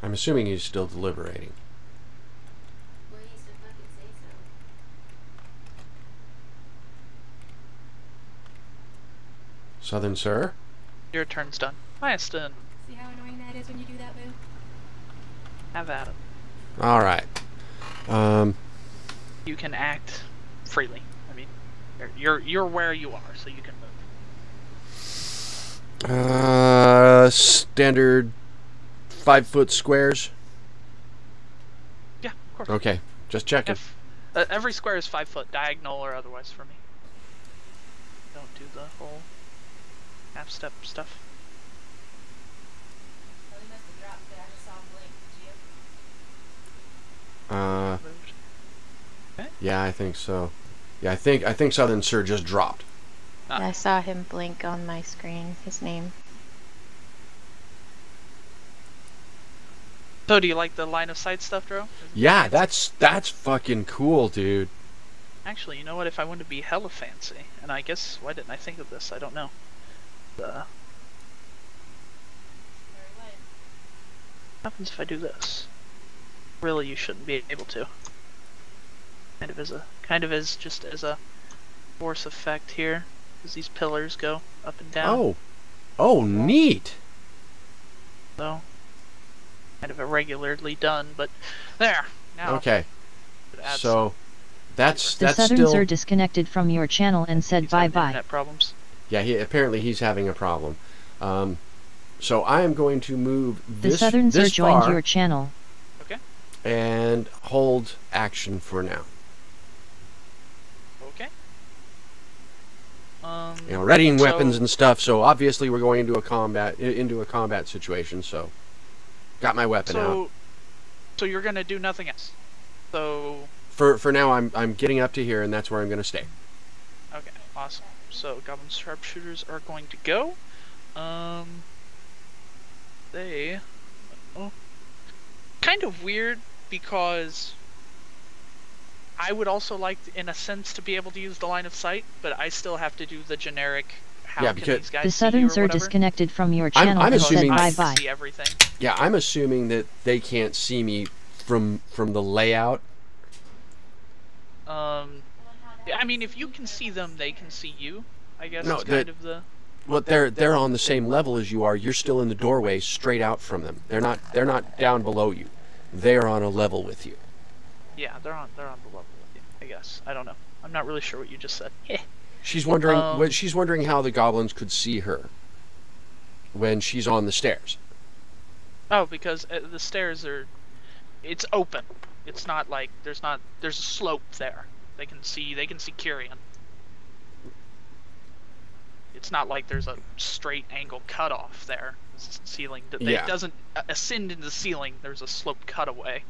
I'm assuming he's still deliberating. Well, he used to fucking say so. Southern Sir? Your turn's done. Myasten, See how annoying that is when you do that, Boo? have at it. Alright. You can act freely. I mean, you're where you are, so you can move. Standard 5-foot squares? Yeah, of course. Okay, just checking. If, every square is 5 foot, diagonal or otherwise for me. Don't do the whole half-step stuff. Oh, he must have dropped it. I just saw him blink. Did you? Moved. Yeah, I think so. Yeah, I think Southern Sir just dropped. I saw him blink on my screen, his name. So, do you like the line of sight stuff, Dro? Yeah, that's fucking cool, dude. Actually, you know what? If I wanted to be hella fancy, and I guess why didn't I think of this? I don't know. What happens if I do this? Really, you shouldn't be able to. Kind of as just as a force effect here, as these pillars go up and down. Oh, neat. So, kind of irregularly done, but there. Now. Okay. Add So that's The Southern still. Sir disconnected from your channel and said he's having bye-bye. internet problems. Yeah, apparently he's having a problem. So I am going to move The this Southern Sir this joined far your channel. Okay. and hold action for now. Okay. You know, readying So- weapons and stuff. So obviously we're going into a combat situation. So got my weapon out. So you're gonna do nothing else. So For now, I'm getting up to here, and that's where I'm going to stay. okay, awesome. So goblin sharpshooters are going to go. They kind of weird because I would also like, in a sense, to be able to use the line of sight, but I still have to do the generic. How Yeah, can because- these guys The see you Southern or Sir whatever? disconnected from your I'm channel and said assuming- I bye-bye. can see everything. Yeah, I'm assuming that they can't see me from the layout. Yeah, I mean, if you can see them, they can see you. I guess No, it's kind of the. Well, they're on the same level as you are. You're still in the doorway, straight out from them. They're not down below you. They're on a level with you. Yeah, they're on the level with you. I guess. I don't know. I'm not really sure what you just said. She's wondering. She's wondering how the goblins could see her when she's on the stairs. Oh, because the stairs are. It's open. It's not like there's a slope there. They can see Kyrian. It's not like there's a straight angle cutoff there. It's ceiling. Yeah. It doesn't ascend into the ceiling. There's a sloped cutaway.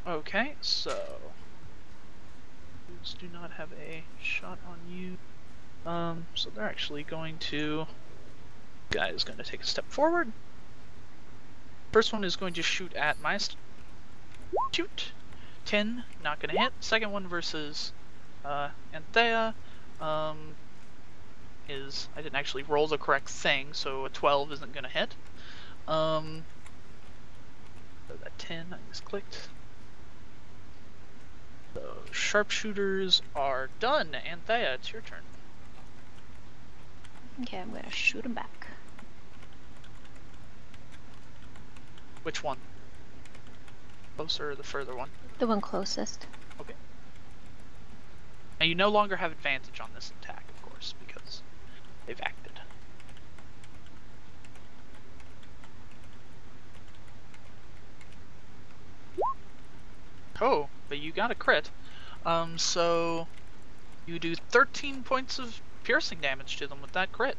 Okay, so these do not have a shot on you. So they're actually going to. Guy is going to take a step forward. First one is going to shoot at my shoot. 10, not gonna hit. Second one versus Anthea is, I didn't actually roll the correct thing, so a 12 isn't gonna hit. So that 10 I misclicked. So sharpshooters are done. Anthea, it's your turn. Okay, I'm gonna shoot him back. Which one? Closer or the further one? The one closest. Okay. Now you no longer have advantage on this attack, of course, because they've acted. Oh, but you got a crit. So you do 13 points of piercing damage to them with that crit.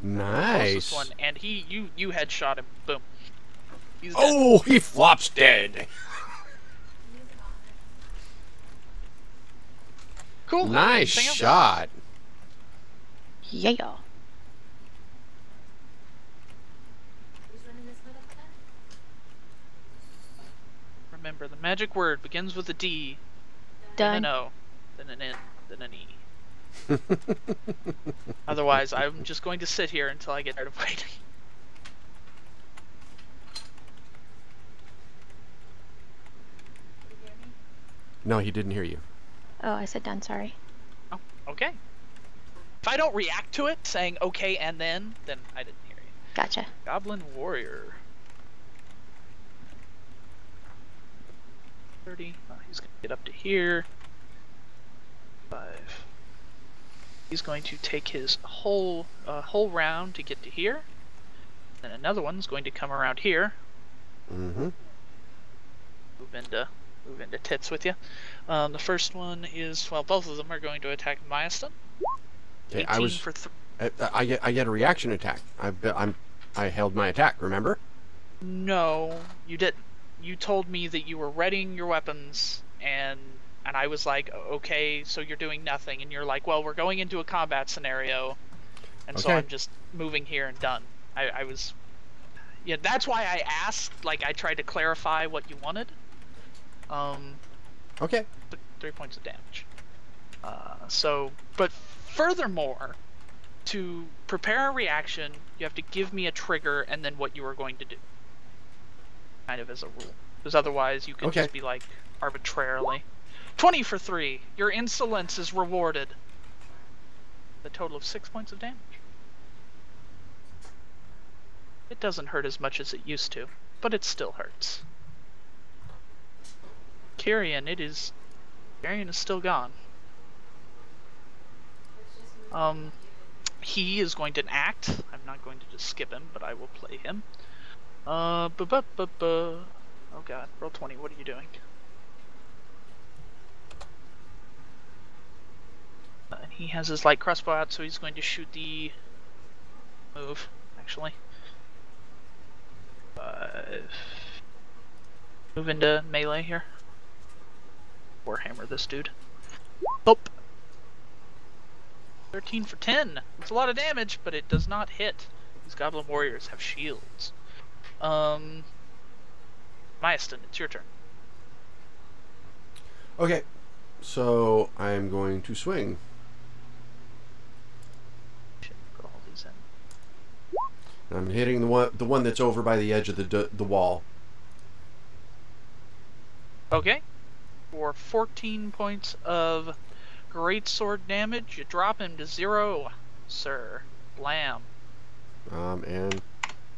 Nice. Closest one, and you headshot him. Boom. He's dead. Oh, he flops dead. Cool. Nice Anything else? shot. Yeah. Who's running this motherfucker? Remember, the magic word begins with a D, then an Done. O, then an N, then an E. Otherwise, I'm just going to sit here until I get tired of waiting. No, he didn't hear you. Oh, I said done, sorry. Oh, okay. If I don't react to it, saying okay and then I didn't hear you. Gotcha. Goblin Warrior. 30. Oh, he's going to get up to here. 5. He's going to take his whole round to get to here. And another one's going to come around here. Mm-hmm. Move into tits with you. The first one is, well, both of them are going to attack Myaston. Okay, 18 for I get a reaction attack. I held my attack. Remember? No, you didn't. You told me that you were readying your weapons, and I was like, okay, so you're doing nothing, and you're like, well, we're going into a combat scenario, and so Okay. I'm just moving here and done. I was, yeah, that's why I asked. Like, I tried to clarify what you wanted. Okay. 3 points of damage. But furthermore, to prepare a reaction, you have to give me a trigger and then what you are going to do. Kind of as a rule. Because otherwise you could Okay. just be like, arbitrarily. 20 for 3. Your insolence is rewarded. A total of 6 points of damage. It doesn't hurt as much as it used to, but it still hurts. Carrion is still gone. He is going to act. I'm not going to just skip him, but I will play him. Oh god, roll 20, what are you doing? And he has his light crossbow out, so he's going to shoot the move, actually. 5. Move into melee here. Warhammer this dude. Nope. 13 for 10. It's a lot of damage, but it does not hit. These Goblin Warriors have shields. Myaston, it's your turn. Okay. So I'm going to swing. Should put all these in. I'm hitting the one that's over by the edge of the wall. Okay. For 14 points of greatsword damage, you drop him to 0, sir. Blam. And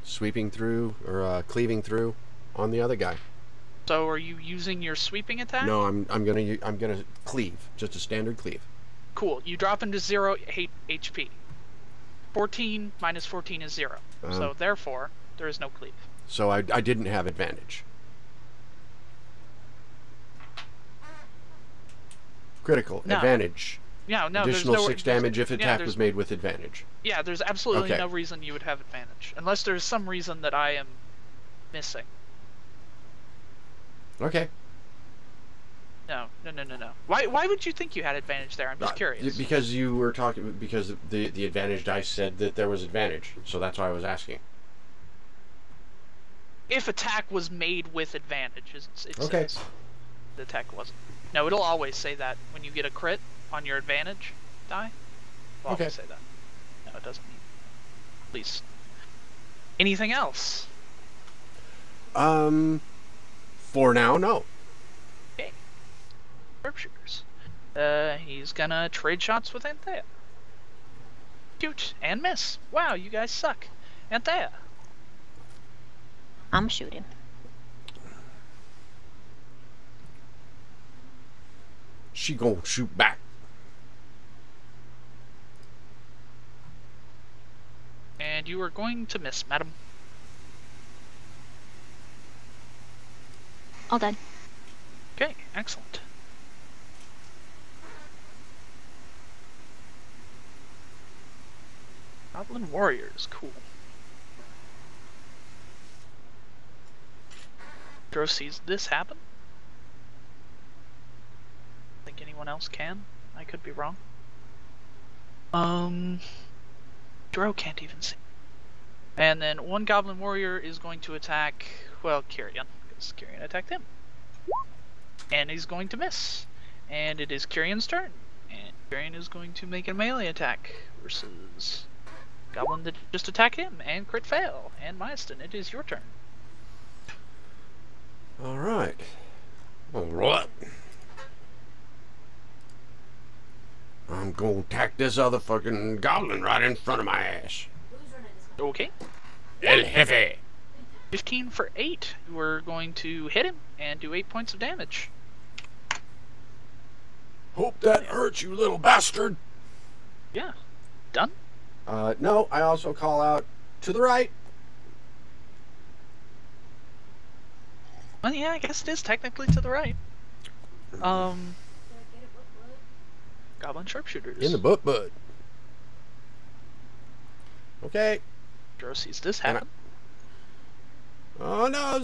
sweeping through or cleaving through on the other guy. So are you using your sweeping attack? No, I'm gonna cleave, just a standard cleave. Cool. You drop him to 0 HP. 14 minus 14 is 0. So therefore, there is no cleave. So I didn't have advantage. Critical No. advantage. Yeah, no. Additional there's no 6 damage if attack there's- was made with advantage. Yeah, there's absolutely Okay. no reason you would have advantage, unless there's some reason that I am missing. Okay. No. Why would you think you had advantage there? I'm just curious. Because you were talking, because the advantage dice said that there was advantage, so that's why I was asking. If attack was made with advantage, it Okay. says the attack wasn't. No, it'll always say that when you get a crit on your advantage die. It'll Okay. always say that. No, it doesn't. Please. Anything else? For now, no. Okay. Sharpshooters. He's gonna trade shots with Anthea. Shoot and miss. Wow, you guys suck. Anthea. I'm shooting. She gonna shoot back. And you are going to miss, madam. All done. Okay, excellent. Goblin Warriors, cool. Dro sees this happen. Think anyone else can? I could be wrong. Dro can't even see. And then one Goblin Warrior is going to attack, well, Kyrian, because Kyrian attacked him. And he's going to miss. And it is Kyrian's turn. And Kyrian is going to make a melee attack versus Goblin that just attacked him and crit fail. And Myaston, it is your turn. All right. All right. I'm gonna attack this other fucking goblin right in front of my ass. Okay. El Jefe. 15 for 8. We're going to hit him and do 8 points of damage. Hope that hurts, you little bastard. Yeah. Done? No, I also call out to the right. Well, yeah, I guess it is technically to the right. Goblin sharpshooters. In the butt, bud. Okay. Dro sees this happen. Oh no!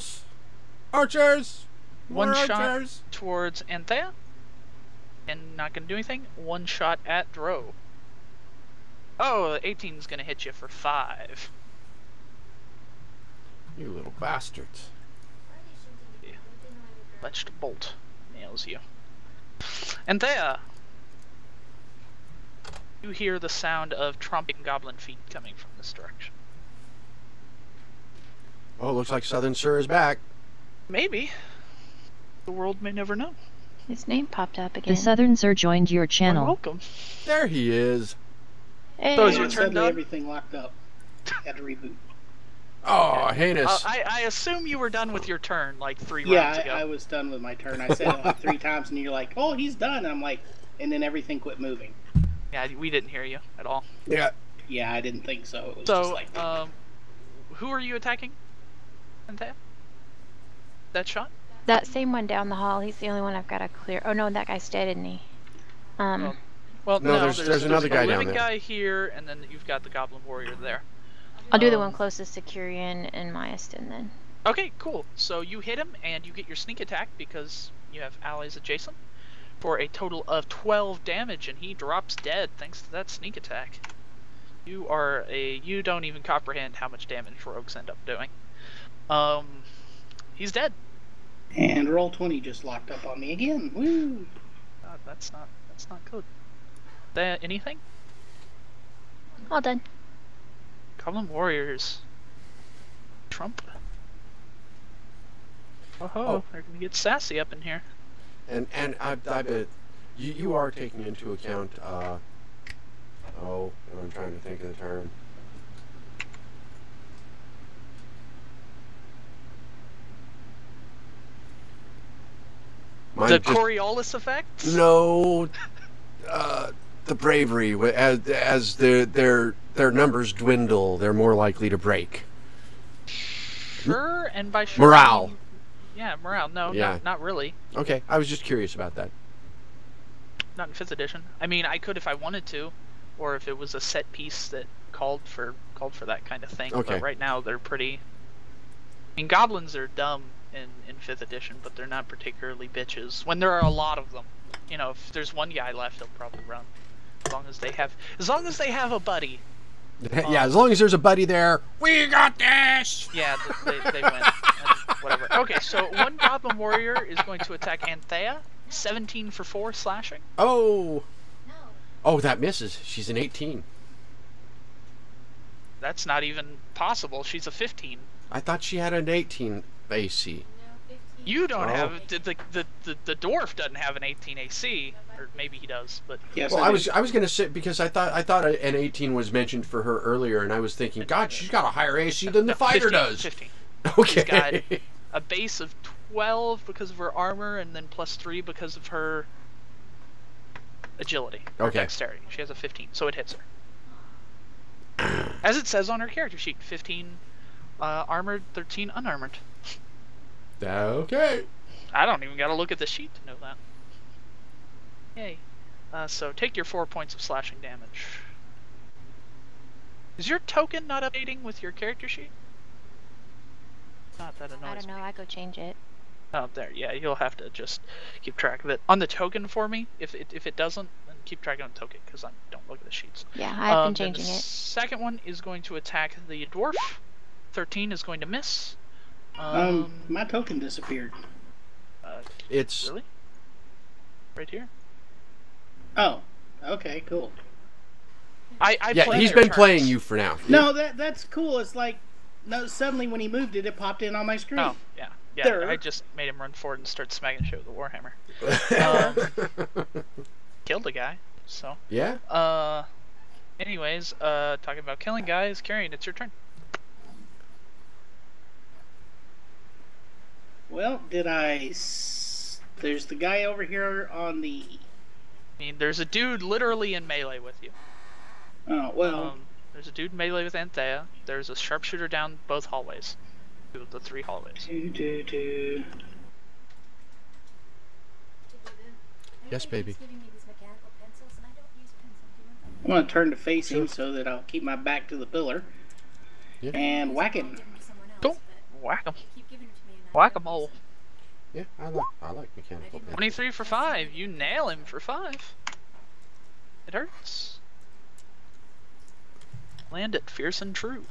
Archers! One More shot archers! towards Anthea. And not gonna do anything. One shot at Dro. Oh, 18 is gonna hit you for 5. You little bastards. Fletched bolt nails you. Anthea! You hear the sound of tromping goblin feet coming from this direction. Oh, looks like Southern Sir is back. Maybe. The world may never know. His name popped up again. The Southern Sir joined your You're channel. welcome. There he is. Hey. So is your And turn suddenly done? everything locked up. Had to reboot. Oh, heinous. I assume you were done with your turn like 3 rounds Yeah, ago. I was done with my turn. I said it like 3 times, and you're like, "Oh, he's done." And I'm like, and then everything quit moving. Yeah, we didn't hear you at all. Yeah. Yeah, I didn't think so. It was So, just like, who are you attacking? Anthea? That shot? That same one down the hall. He's the only one I've got to clear. Oh no, that guy's dead, isn't he? Well, No, there's another guy a down living there. guy here, and then you've got the goblin warrior there. I'll do the one closest to Curian and Myastin then. Okay, cool. So you hit him, and you get your sneak attack because you have allies adjacent for a total of 12 damage, and he drops dead thanks to that sneak attack. You don't even comprehend how much damage rogues end up doing. He's dead. and Roll20 just locked up on me again. Woo! That's not good. Anything? All done. Goblin warriors. Trump. Oh, they're gonna get sassy up in here. And I bet you are taking into account, I'm trying to think of the term. The Coriolis effect? No, the bravery. As their numbers dwindle, they're more likely to break. Sure, and by sure, Morale. I mean, yeah, morale. No, Yeah. not really. Okay, I was just curious about that. Not in 5th edition. I mean, I could if I wanted to, or if it was a set piece that called for that kind of thing. Okay. But right now they're pretty. I mean, goblins are dumb in 5th edition, but they're not particularly bitches. When there are a lot of them, you know, if there's one guy left, they'll probably run. As long as they have a buddy. Yeah, as long as there's a buddy there, we got this. Yeah, they win. And whatever. Okay, so one goblin warrior is going to attack Anthea. 17 for 4 slashing. Oh, that misses. She's an 18. That's not even possible. She's a 15. I thought she had an 18 AC. You don't Oh. have the dwarf doesn't have an 18 AC, or maybe he does, but Yes, Well, I I was gonna say, because I thought an 18 was mentioned for her earlier, and I was thinking, God, she's got a higher AC than the fighter 15, does. 15. Okay. She's got a base of 12 because of her armor, and then plus 3 because of her agility. Or Okay. dexterity. She has a 15, so it hits her. As it says on her character sheet, 15 armored, 13 unarmored. Okay. I don't even gotta look at the sheet to know that. Yay. So take your 4 points of slashing damage. Is your token not updating with your character sheet? Not that annoys I don't know. me. I go change it. Oh, there. Yeah, you'll have to just keep track of it on the token for me. If it doesn't, then keep track on the token because I don't look at the sheets. Yeah, I've been Then changing the it. second one is going to attack the dwarf. 13 is going to miss. my token disappeared. It's Really? Right here. Oh, okay, cool. I yeah. play He's their been playing turns. you for now. No, that's cool. It's like, no, suddenly when he moved it, it popped in on my screen. Oh, yeah. Yeah, There. I just made him run forward and start smacking shit with a warhammer. Killed a guy. So, Yeah. anyways, talking about killing guys, Carrion, it's your turn. Well, there's the guy over here on the... I mean, there's a dude literally in melee with you. Oh, well... There's a dude in melee with Anthea. There's a sharpshooter down both hallways. 2 of the 3 hallways. Yes, baby. I'm going to turn to face him so that I'll keep my back to the pillar. Yeah. And whack him. Cool. Whack 'em. Whack-a-mole. Yeah, I like mechanical pencils. 23 for 5. You nail him for 5. It hurts. Land it fierce and true.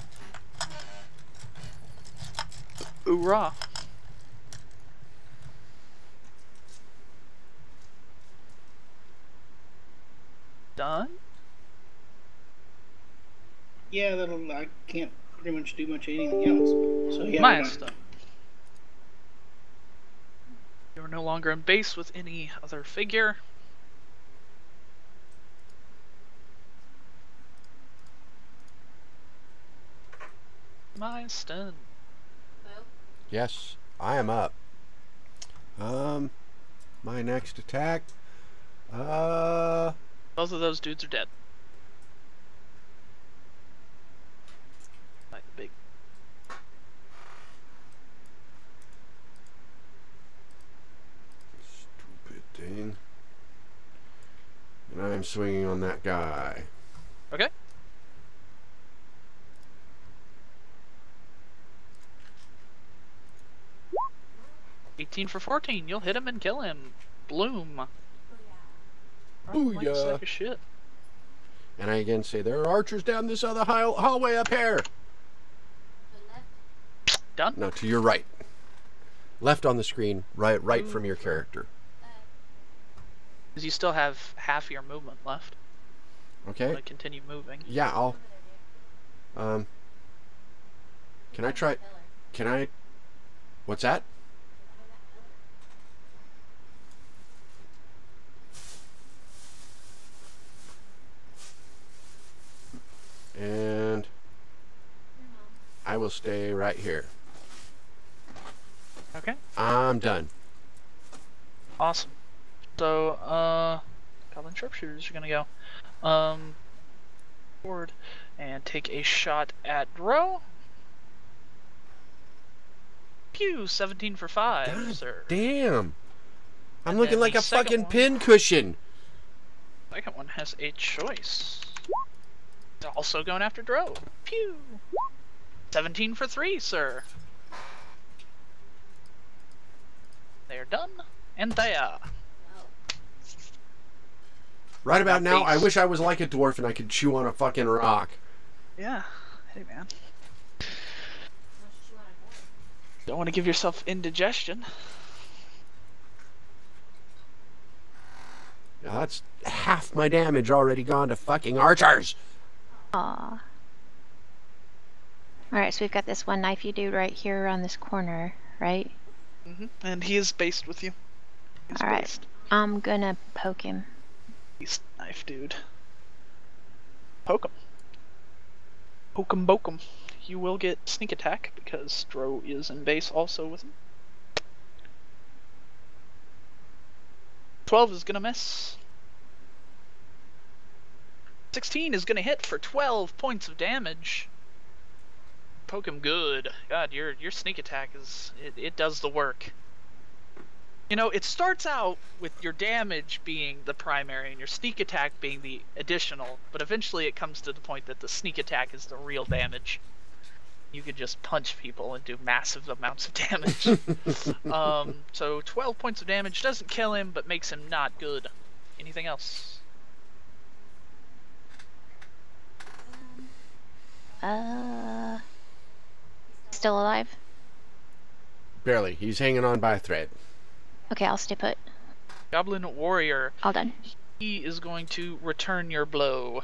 Hoorah. Done? Yeah, I can't pretty much do much of anything else. So yeah. Mine's done. You're no longer in base with any other figure. Mine's done. Yes, I am up. My next attack. Both of those dudes are dead. Like the big. Stupid thing. And I'm swinging on that guy. Okay. $18 for 14. You'll hit him and kill him. Bloom. Booyah. Sack of shit. And I again say, there are archers down this other hallway up here. Done? No, to your right. Left on the screen, right from your character. Because you still have half your movement left. Okay. I'm gonna continue moving. Yeah, I'll... Can I try... Can I... What's that? And... I will stay right here. Okay. I'm done. Awesome. So, Goblin Sharpshooters are gonna go, forward and take a shot at Dro. Pew, 17 for 5, God sir. damn. I'm And looking then like the a second fucking one- pincushion. Second one has a choice. Also going after Dro. Pew. 17 for 3, sir. They are done. And they are. Right about now, I Base. wish I was like a dwarf and I could chew on a fucking rock. Yeah. Hey, man. Don't want to give yourself indigestion. That's half my damage already gone to fucking archers. Aw. Alright, so we've got this one knifey dude right here on this corner, right? And he is based with you. He's Alright. based. I'm gonna poke him. He's knife dude. Poke him. Poke him, boke him. You will get sneak attack because Dro is in base also with him. 12 is gonna miss. 16 is gonna hit for 12 points of damage. Poke him good. God, your sneak attack is it does the work. You know, it starts out with your damage being the primary and your sneak attack being the additional, but eventually it comes to the point that the sneak attack is the real damage. You could just punch people and do massive amounts of damage. So 12 points of damage doesn't kill him, but makes him not good. Anything else? Still alive? Barely. He's hanging on by a thread. Okay, I'll stay put. Goblin Warrior. All done. He is going to return your blow.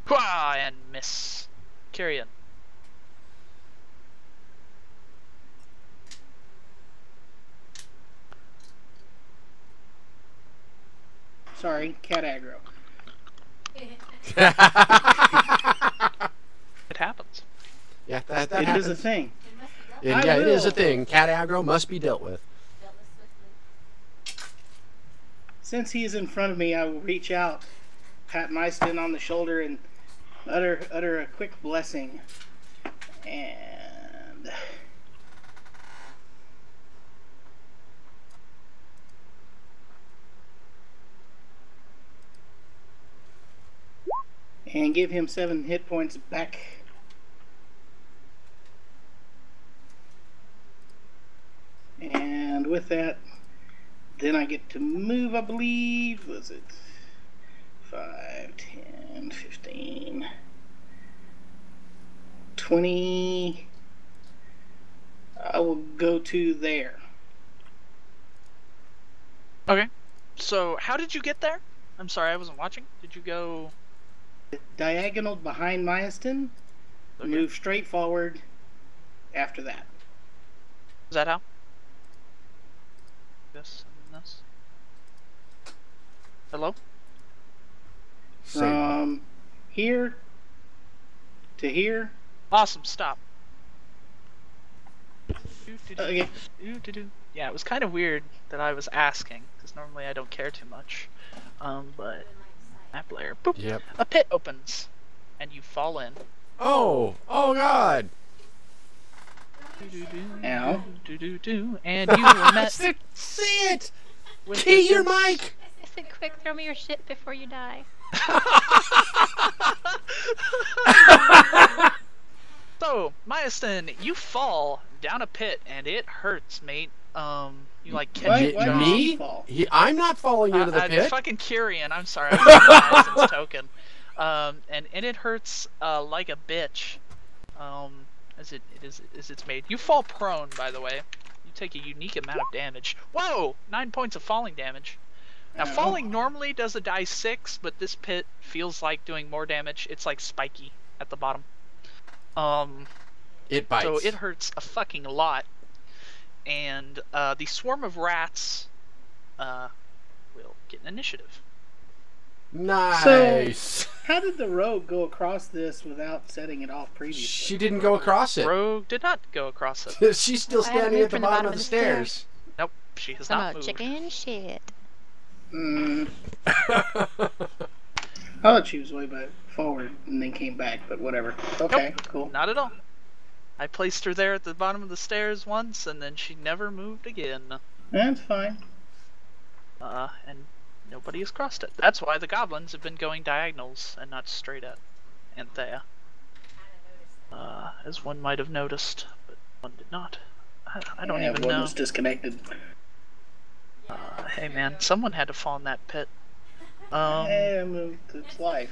Hwah! And miss. Carrion. Sorry, cat aggro. It happens. Yeah, that It happens. is a thing. Yeah, it is a will. thing. Cat aggro must be dealt with. Since he is in front of me, I will reach out, pat Myston on the shoulder, and utter a quick blessing. And give him 7 hit points back. And with that, then I get to move, I believe. Was it 5, 10, 15, 20? I will go to there. Okay. So, how did you get there? I'm sorry, I wasn't watching. Did you go... Diagonal behind Myaston, Okay. move straight forward after that. Is that how? This and this. Hello? Same. From here to here. Awesome, stop. Okay. Yeah, it was kind of weird that I was asking, because normally I don't care too much. But map layer, boop, Yep. a pit opens, and you fall in. Oh God! Ow. And you were met See it! with Key your this- mic! I said, quick, throw me your shit before you die. So, Myaston, you fall down a pit, and it hurts, mate. You like catch Why- it. why jaw. did Me? he fall? I'm not falling into the pit. Fucking Kyrian, I'm sorry. I was Myaston's token. And it hurts like a bitch. As it's made. You fall prone, by the way. You take a unique amount of damage. Whoa! 9 points of falling damage. Now, Ow. falling normally does a die 6, but this pit feels like doing more damage. It's like spiky at the bottom. It bites. So it hurts a fucking lot. And the swarm of rats will get an initiative. Nice. How did the rogue go across this without setting it off previously? She didn't go across it. Rogue did not go across it. She's still I haven't standing moved at the from the bottom of the stairs. Nope, she has Some not about moved. chicken shit. I thought she was way back forward and then came back, but whatever. Okay, cool. Not at all. I placed her there at the bottom of the stairs once, and then she never moved again. That's fine. And nobody has crossed it. That's why the goblins have been going diagonals and not straight at Anthea. As one might have noticed, but one did not. I don't even one know. was disconnected. Hey man, someone had to fall in that pit. It's life.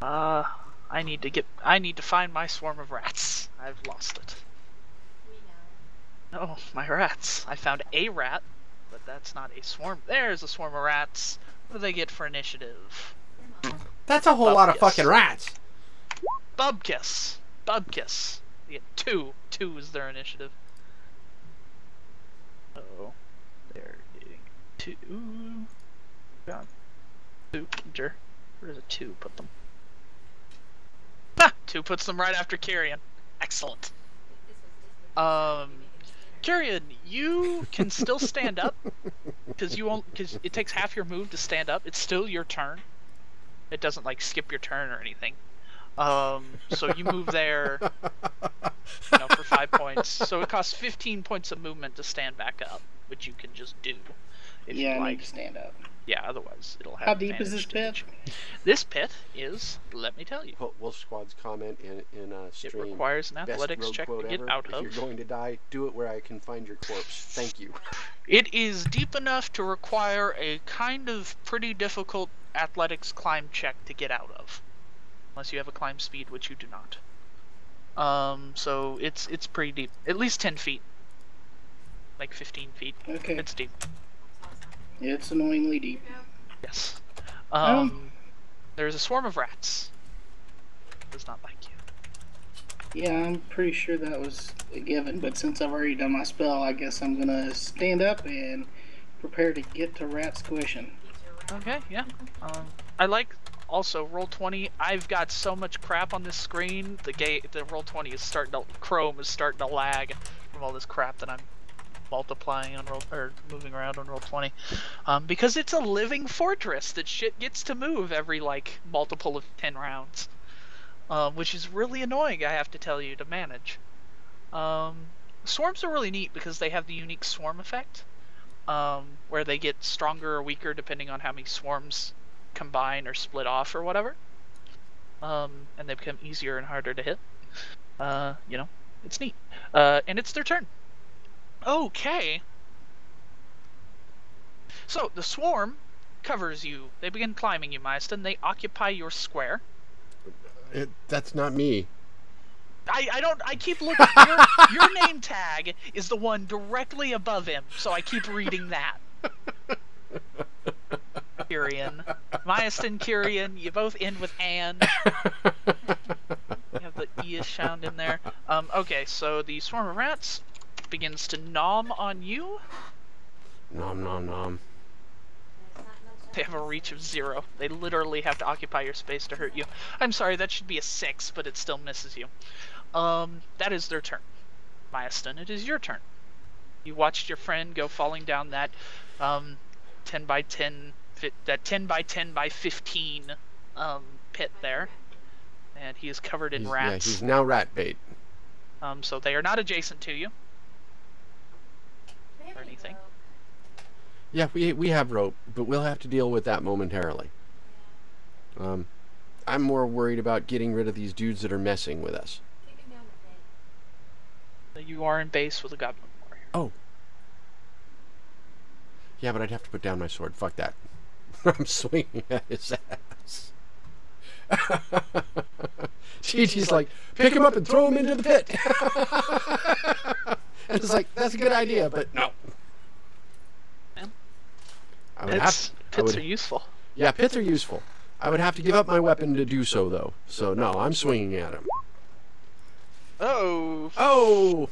I need to find my swarm of rats. I've lost it. Oh, my rats. I found a rat, but that's not a swarm. There's a swarm of rats. What do they get for initiative? That's a whole lot of Bubkiss. fucking rats. Bubkiss. Bubkiss. They get 2. 2 is their initiative. Oh, they're getting 2. Gone. 2. Enter. Where does a 2 put them? Ah! 2 puts them right after Kyrian. Excellent. Kyrian, you can still stand up because it takes half your move to stand up. It's still your turn. It doesn't like skip your turn or anything. So you move there, for 5 points. So it costs 15 points of movement to stand back up, which you can just do if Yeah, you I like. need to stand up. Yeah, otherwise it'll have. How deep is this advantage pit? to hit you. This pit is, let me tell you, Wolf Squad's comment in it stream. requires an Best athletics rogue check quote to get ever. out If of. you're going to die, do it where I can find your corpse. Thank you. It is deep enough to require a kind of pretty difficult athletics climb check to get out of. Unless you have a climb speed, which you do not. So it's pretty deep. At least 10 feet. Like 15 feet. Okay. It's deep. It's annoyingly deep. Yes. Oh. There's a swarm of rats. Does not like you. Yeah, I'm pretty sure that was a given, but since I've already done my spell, I guess I'm gonna stand up and prepare to get to rat squishing. Okay, yeah. I like also Roll20. I've got so much crap on this screen. The Roll20 is Chrome is starting to lag from all this crap that I'm multiplying on moving around on Roll20. Because it's a living fortress that shit gets to move every like multiple of 10 rounds. Which is really annoying, I have to tell you, to manage. Swarms are really neat because they have the unique swarm effect. Where they get stronger or weaker depending on how many swarms combine or split off or whatever. And they become easier and harder to hit. You know, it's neat. And it's their turn. Okay. So, the swarm covers you. They begin climbing you, Maeston. They occupy your square. That's not me. I keep looking. Your name tag is the one directly above him, so I keep reading that. Kyrian. Maeston, Kyrian, you both end with "an." You have the E-ish sound in there. Okay, so the swarm of rats begins to nom on you. Nom nom nom. They have a reach of 0. They literally have to occupy your space to hurt you. I'm sorry, that should be a 6, but it still misses you. That is their turn. Maeston, it is your turn. You watched your friend go falling down that 10 by 10 by 15 pit there, and he is covered in rats. Yeah, he's now rat bait. So they are not adjacent to you or anything. Yeah, we have rope, but we'll have to deal with that momentarily. I'm more worried about getting rid of these dudes that are messing with us. You are in base with a goblin warrior. Oh. Yeah, but I'd have to put down my sword. Fuck that. I'm swinging at his ass. Gigi's like, pick him up and throw him into the pit. And it's like, that's a good idea, but no. Pits are useful. Yeah, pits are useful. I would have to give up my weapon to do so, though. So, no, I'm swinging at him. Oh! Oh!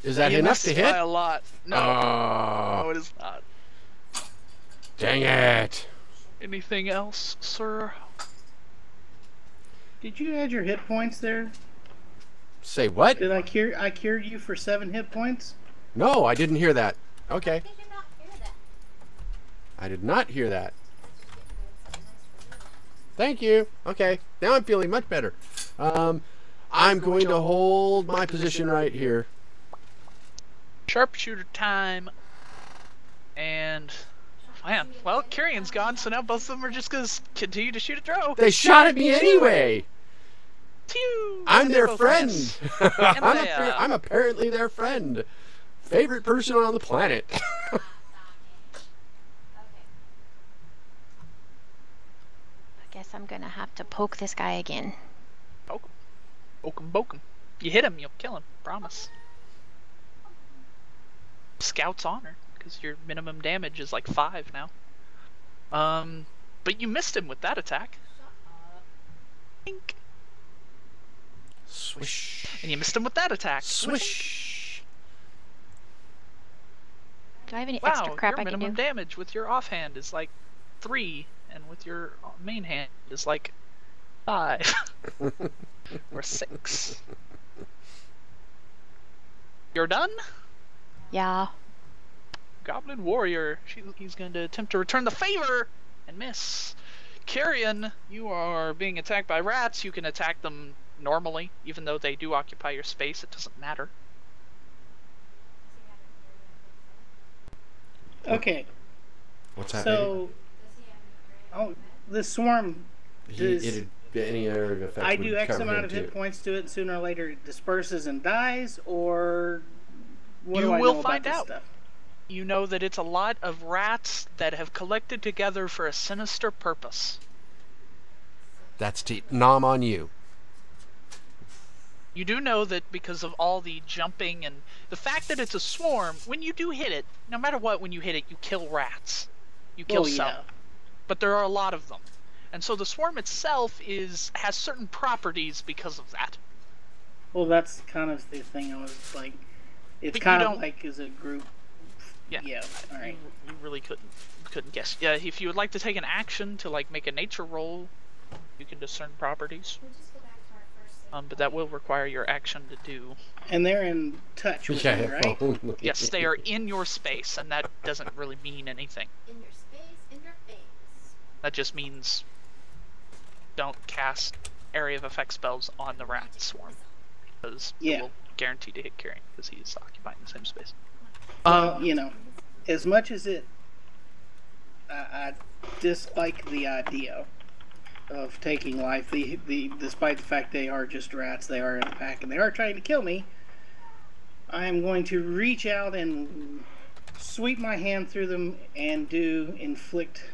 Is that enough to hit? By a lot. No. No, it is not. Dang it! Anything else, sir? Did you add your hit points there? Say what? Did I cured you for 7 hit points? No, I didn't hear that. Okay. Did you not hear that? I did not hear that. Thank you. Okay, now I'm feeling much better. I'm going to hold my position right here. Sharpshooter time. And... Man, well, Kyrian's gone, so now both of them are just going to continue to shoot a throw. They shot at me anyway! Pew! I'm their friend! I'm I'm apparently their friend. Favorite person on the planet. I guess I'm gonna have to poke this guy again. Poke him. Poke him, poke him. You hit him, you'll kill him. Promise. Scout's honor, because your minimum damage is like 5 now. But you missed him with that attack.Ink. Swish. And you missed him with that attack. Swish. Do I have any Wow, extra crap your I can minimum do? damage with your offhand is like 3, and with your main hand is like 5 or 6. You're done? Yeah. Goblin warrior. He's going to attempt to return the favor and miss. Kyrian, you are being attacked by rats. You can attack them normally, even though they do occupy your space. It doesn't matter. Okay. What's happening? So, the swarm. Any area of effect I would do X cover amount him of hit too. points to it. Sooner or later, it disperses and dies, or what You do I will know find about out. this stuff? You know that it's a lot of rats that have collected together for a sinister purpose. That's to nom on you. You do know that because of all the jumping and the fact that it's a swarm, when you do hit it, no matter what, when you hit it, you kill rats. You kill Oh, some. yeah. But there are a lot of them. And so the swarm itself has certain properties because of that. Well, that's kind of the thing I was like. It's But you kind of don't- like as a group, Yeah. All right. You really couldn't guess. Yeah, if you would like to take an action to like make a nature roll, you can discern properties. We'll just go back to our first save But that will require your action to do. And they're in touch with me, right? phone. Yes, they are in your space, and that doesn't really mean anything. in your space, in your face. That just means don't cast area of effect spells on the rat swarm, because Yeah. it will guarantee to hit Kyrian because he's occupying the same space. Well, you know, as much as I dislike the idea of taking life, despite the fact they are just rats, they are in a pack, and they are trying to kill me, I am going to reach out and sweep my hand through them and do inflict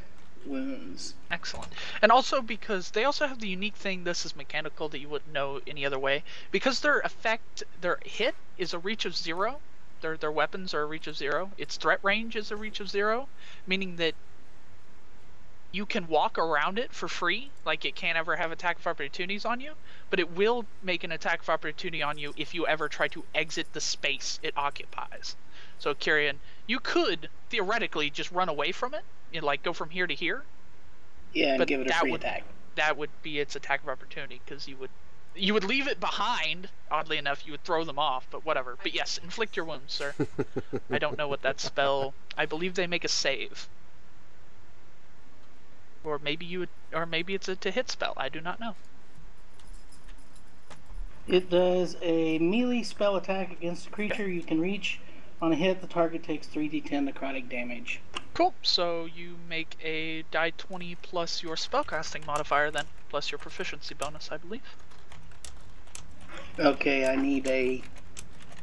wounds. Excellent. And also because they also have the unique thing, this is mechanical that you wouldn't know any other way. Because their hit is a reach of 0, their weapons are a reach of 0, its threat range is a reach of 0, meaning that you can walk around it for free, like it can't ever have attack of opportunities on you, but it will make an attack of opportunity on you if you ever try to exit the space it occupies. So Kyrian, you could theoretically just run away from it, and like go from here to here. Yeah, and But give it a that free would- attack. That would be its attack of opportunity, because you would leave it behind. Oddly enough, you would throw them off, but whatever. But yes, inflict your wounds, sir. I don't know what that spell. I believe they make a save. Or maybe it's a to hit spell. I do not know. It does a melee spell attack against a creature you can reach. On a hit, the target takes 3d10 necrotic damage. Cool. So you make a die 20 plus your spellcasting modifier then, plus your proficiency bonus, I believe. Okay, I need a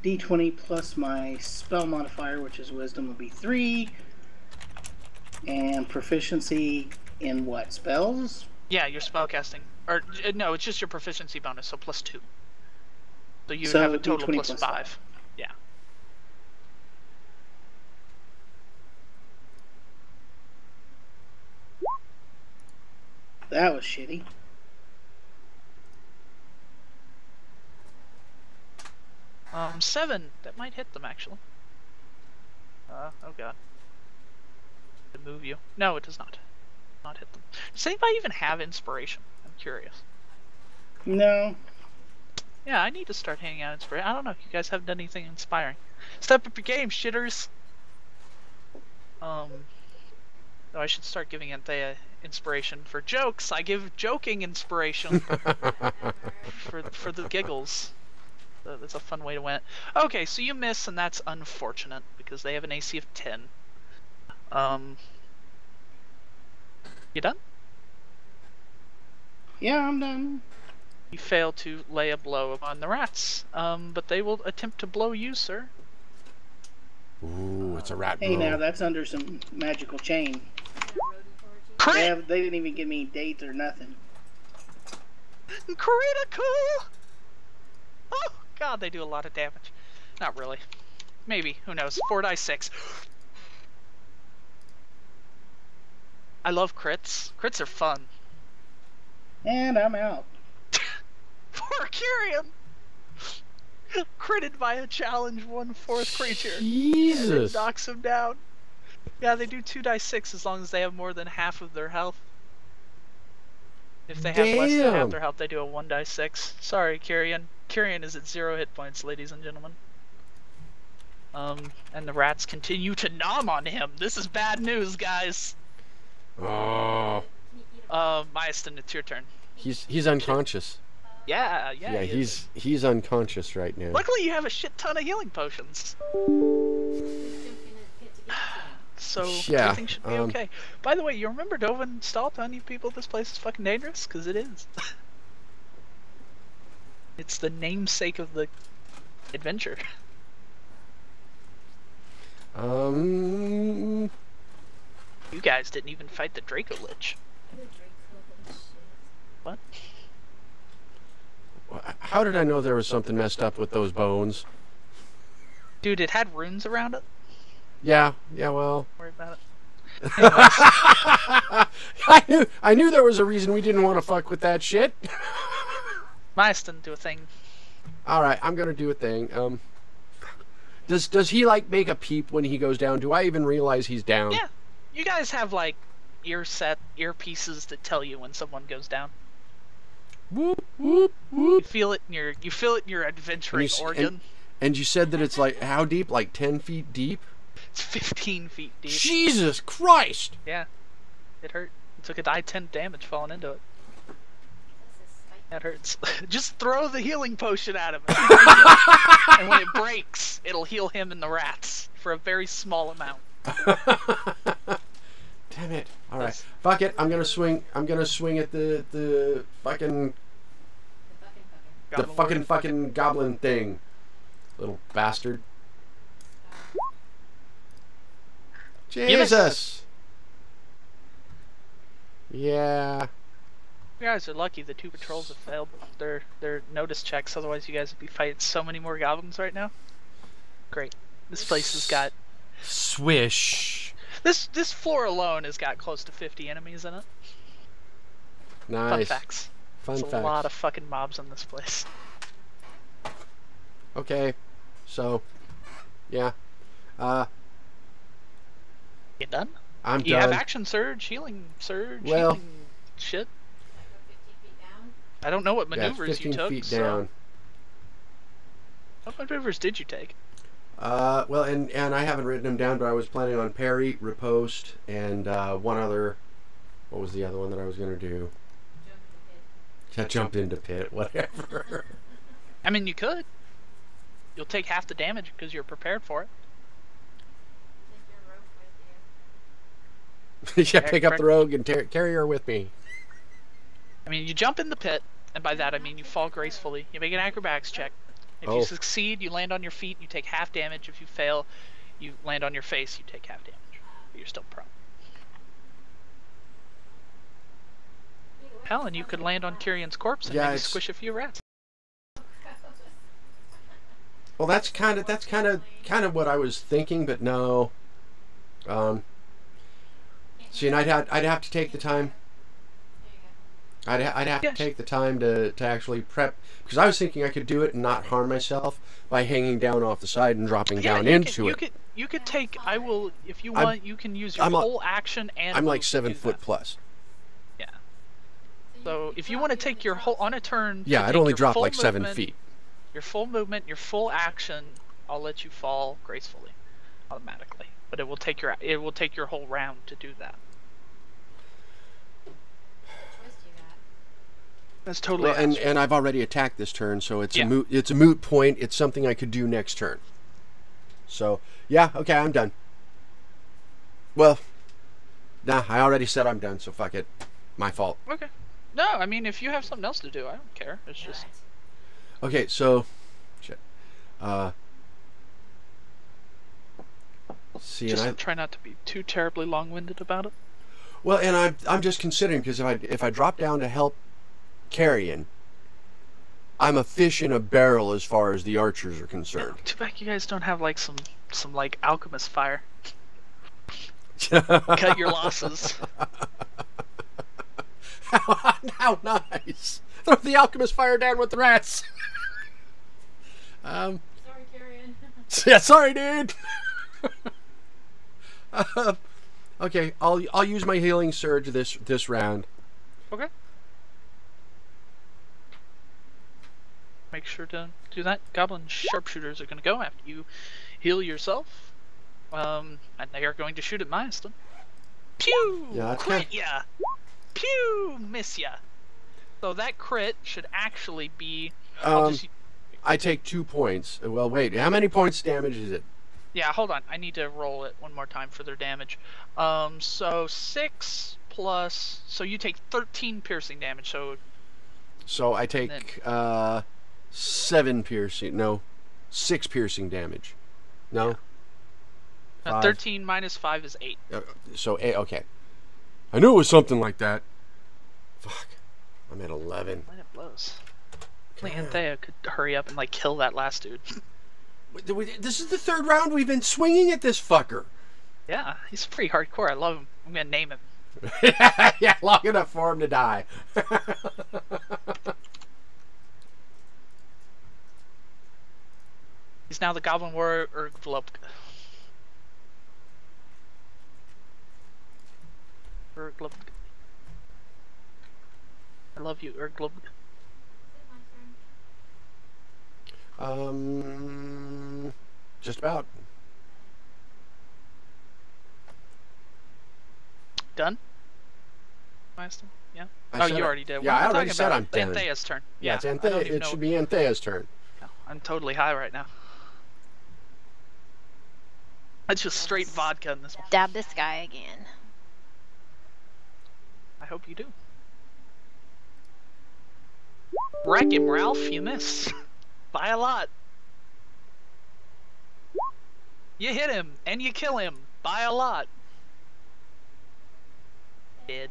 d20 plus my spell modifier, which is wisdom, would be 3. And proficiency in what? Spells? Yeah, your spellcasting. Or no, it's just your proficiency bonus, so plus 2. So you So have a total D20 plus plus 5. Yeah. That was shitty. Um, 7. That might hit them, actually. Oh god. To move you. No, it does not. Not hit them. Does anybody even have inspiration? I'm curious. No. Yeah, I need to start handing out inspiration. I don't know if you guys haven't done anything inspiring. Step up your game, shitters! No, I should start giving Anthea inspiration for jokes. I give joking inspiration for the giggles. That's a fun way to win it. Okay, so you miss, and that's unfortunate because they have an AC of 10. You done? Yeah, I'm done. You fail to lay a blow upon the rats, but they will attempt to blow you, sir. Ooh, it's a rat Hey, blow. now that's under some magical chain. Is that a rodent orgy? Crit! They didn't even give me dates or nothing. Critical! Oh, god, they do a lot of damage. Not really. Maybe, who knows. 4 die 6. I love crits. Crits are fun. And I'm out. Poor Kyrian! Critted by a challenge 1/4 creature. And it Jesus. knocks him down. Yeah, they do 2 die 6 as long as they have more than half of their health. If they have less than half Damn. their health, they do a 1 die 6. Sorry, Kyrian. Kyrian is at 0 hit points, ladies and gentlemen. And the rats continue to nom on him. This is bad news, guys. Oh, Can you eat a Myastin, it's your turn. he's unconscious. Yeah, Yeah, he is. he's unconscious right now. Luckily, you have a shit ton of healing potions, who's gonna get together? so Yeah, everything should be okay. By the way, you remember Dovin Stahl telling you people this place is fucking dangerous? Because it is. It's the namesake of the adventure. Um, You guys didn't even fight the Draco Lich. The Draco and shit. What? how did I know there was something messed up with those bones? Dude, it had runes around it. Yeah, well, Don't worry about it. Anyways, I knew there was a reason we didn't want to fuck with that shit. Myastin, do a thing. All right, I'm gonna do a thing. Does he like make a peep when he goes down? Do I even realize he's down? Yeah. You guys have like earpieces that tell you when someone goes down. Whoop whoop whoop. You feel it in your adventuring organ. And you said that it's like how deep? Like 10 feet deep? It's 15 feet deep. Jesus Christ! Yeah. It hurt. It took a die 10 damage falling into it. That hurts. Just throw the healing potion at him. And when it breaks, it'll heal him and the rats for a very small amount. Damn it! All right, fuck it. I'm gonna swing at the fucking goblin thing, little bastard. Jesus. Yeah. You guys are lucky the 2 patrols have failed their notice checks, otherwise you guys would be fighting so many more goblins right now. Great. This place has got... Swish. This floor alone has got close to 50 enemies in it. Nice. Fun facts. Fun There's facts. a lot of fucking mobs in this place. Okay. So, yeah. You done? I'm You done. have action surge, healing surge, Well- healing shit. I don't know what Yeah, maneuvers 15 you took. feet so- down. What maneuvers did you take? Well, and I haven't written them down, but I was planning on parry, riposte, and one other. What was the other one that I was gonna do? Jump into pit, whatever. I mean, you could. You'll take half the damage because you're prepared for it. Yeah, pick up the rogue and carry her with me. I mean, you jump in the pit, and by that I mean you fall gracefully. You make an acrobatics check. If Oh. you succeed, you land on your feet, you take half damage. If you fail, you land on your face, you take half damage. But you're still prone. Hell, and you could land on Tyrion's corpse and Yeah, maybe it's- squish a few rats. Well, that's kind of what I was thinking, but no. See, and I'd have to take the time. I'd have to Yes. take the time to actually prep, because I was thinking I could do it and not harm myself by hanging down off the side and dropping down into it. You could take. I will, if you I'm- want. You can use your I'm whole action and. I'm move like to 7 do foot that. plus. Yeah. So if you want to take your whole on a turn. to Yeah, I'd take only your drop full like 7 movement, feet. Your full movement, your full action, I'll let you fall gracefully, automatically. But it will take your whole round to do that. That's totally. Well, and I've already attacked this turn, so it's Yeah. a moot point. It's something I could do next turn. So yeah, okay, I'm done. Well, nah, I already said I'm done, so fuck it. My fault. Okay. No, I mean if you have something else to do, I don't care. It's just. Okay, so shit. See, Just and try not to be too terribly long-winded about it. well, and I'm just considering, because if I drop down to help Carrion, I'm a fish in a barrel as far as the archers are concerned. Too bad you guys don't have like some like alchemist fire. Cut your losses. How nice! Throw the alchemist fire down with the rats. Sorry, Carrion. Yeah, sorry, dude. Okay, I'll use my healing surge this round. Okay. Make sure to do that. Goblin sharpshooters are going to go after you heal yourself. And they are going to shoot at Myaston. Pew! Yeah, that's Crit ya! Pew! Miss ya! So that crit should actually be... I take 2 points. Well, wait, how many points damage is it? Yeah, hold on. I need to roll it one more time for their damage. So 6 plus... So you take 13 piercing damage, so... So I take 7 piercing. No, 6 piercing damage. No. 13 minus 5 is 8. So okay. I knew it was something like that. Fuck. I'm at 11. When it blows. Anthea could hurry up and like kill that last dude. This is the 3rd round we've been swinging at this fucker. Yeah, he's pretty hardcore. I love him. I'm gonna name him. Yeah, long enough for him to die. He's now the Goblin Warrior Urglubg. Urglubg. I love you, Urglubg. Just about. Done? Maeston? Yeah? I Oh, said you I- already did. yeah, What am I already talking said about? I'm done. Anthea's turn. Yeah, it's I don't Anthea. even It know. should be Anthea's turn. No, I'm totally high right now. That's just straight vodka in this one. Dab this guy again. I hope you do. Wreck him, Ralph. You miss. By a lot. You hit him, and you kill him. By a lot. Dead.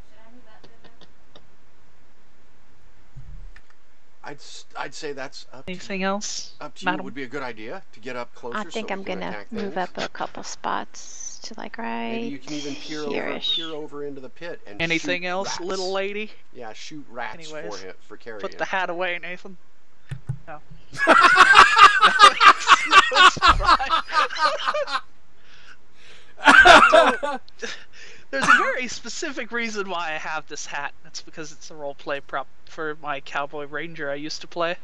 Should I move up, Vivian? I'd say that's up Anything else? to you. Madam? Would be a good idea to get up closer. I think so I'm we can gonna attack move things. up a couple spots to like right Maybe you can even peer here-ish. over into the pit and Anything shoot else, rats. little lady? Yeah, shoot rats Anyways, for carrying. Put the hat away, Nathan. No. There's a very specific reason why I have this hat. That's because it's a roleplay prop for my Cowboy Ranger I used to play.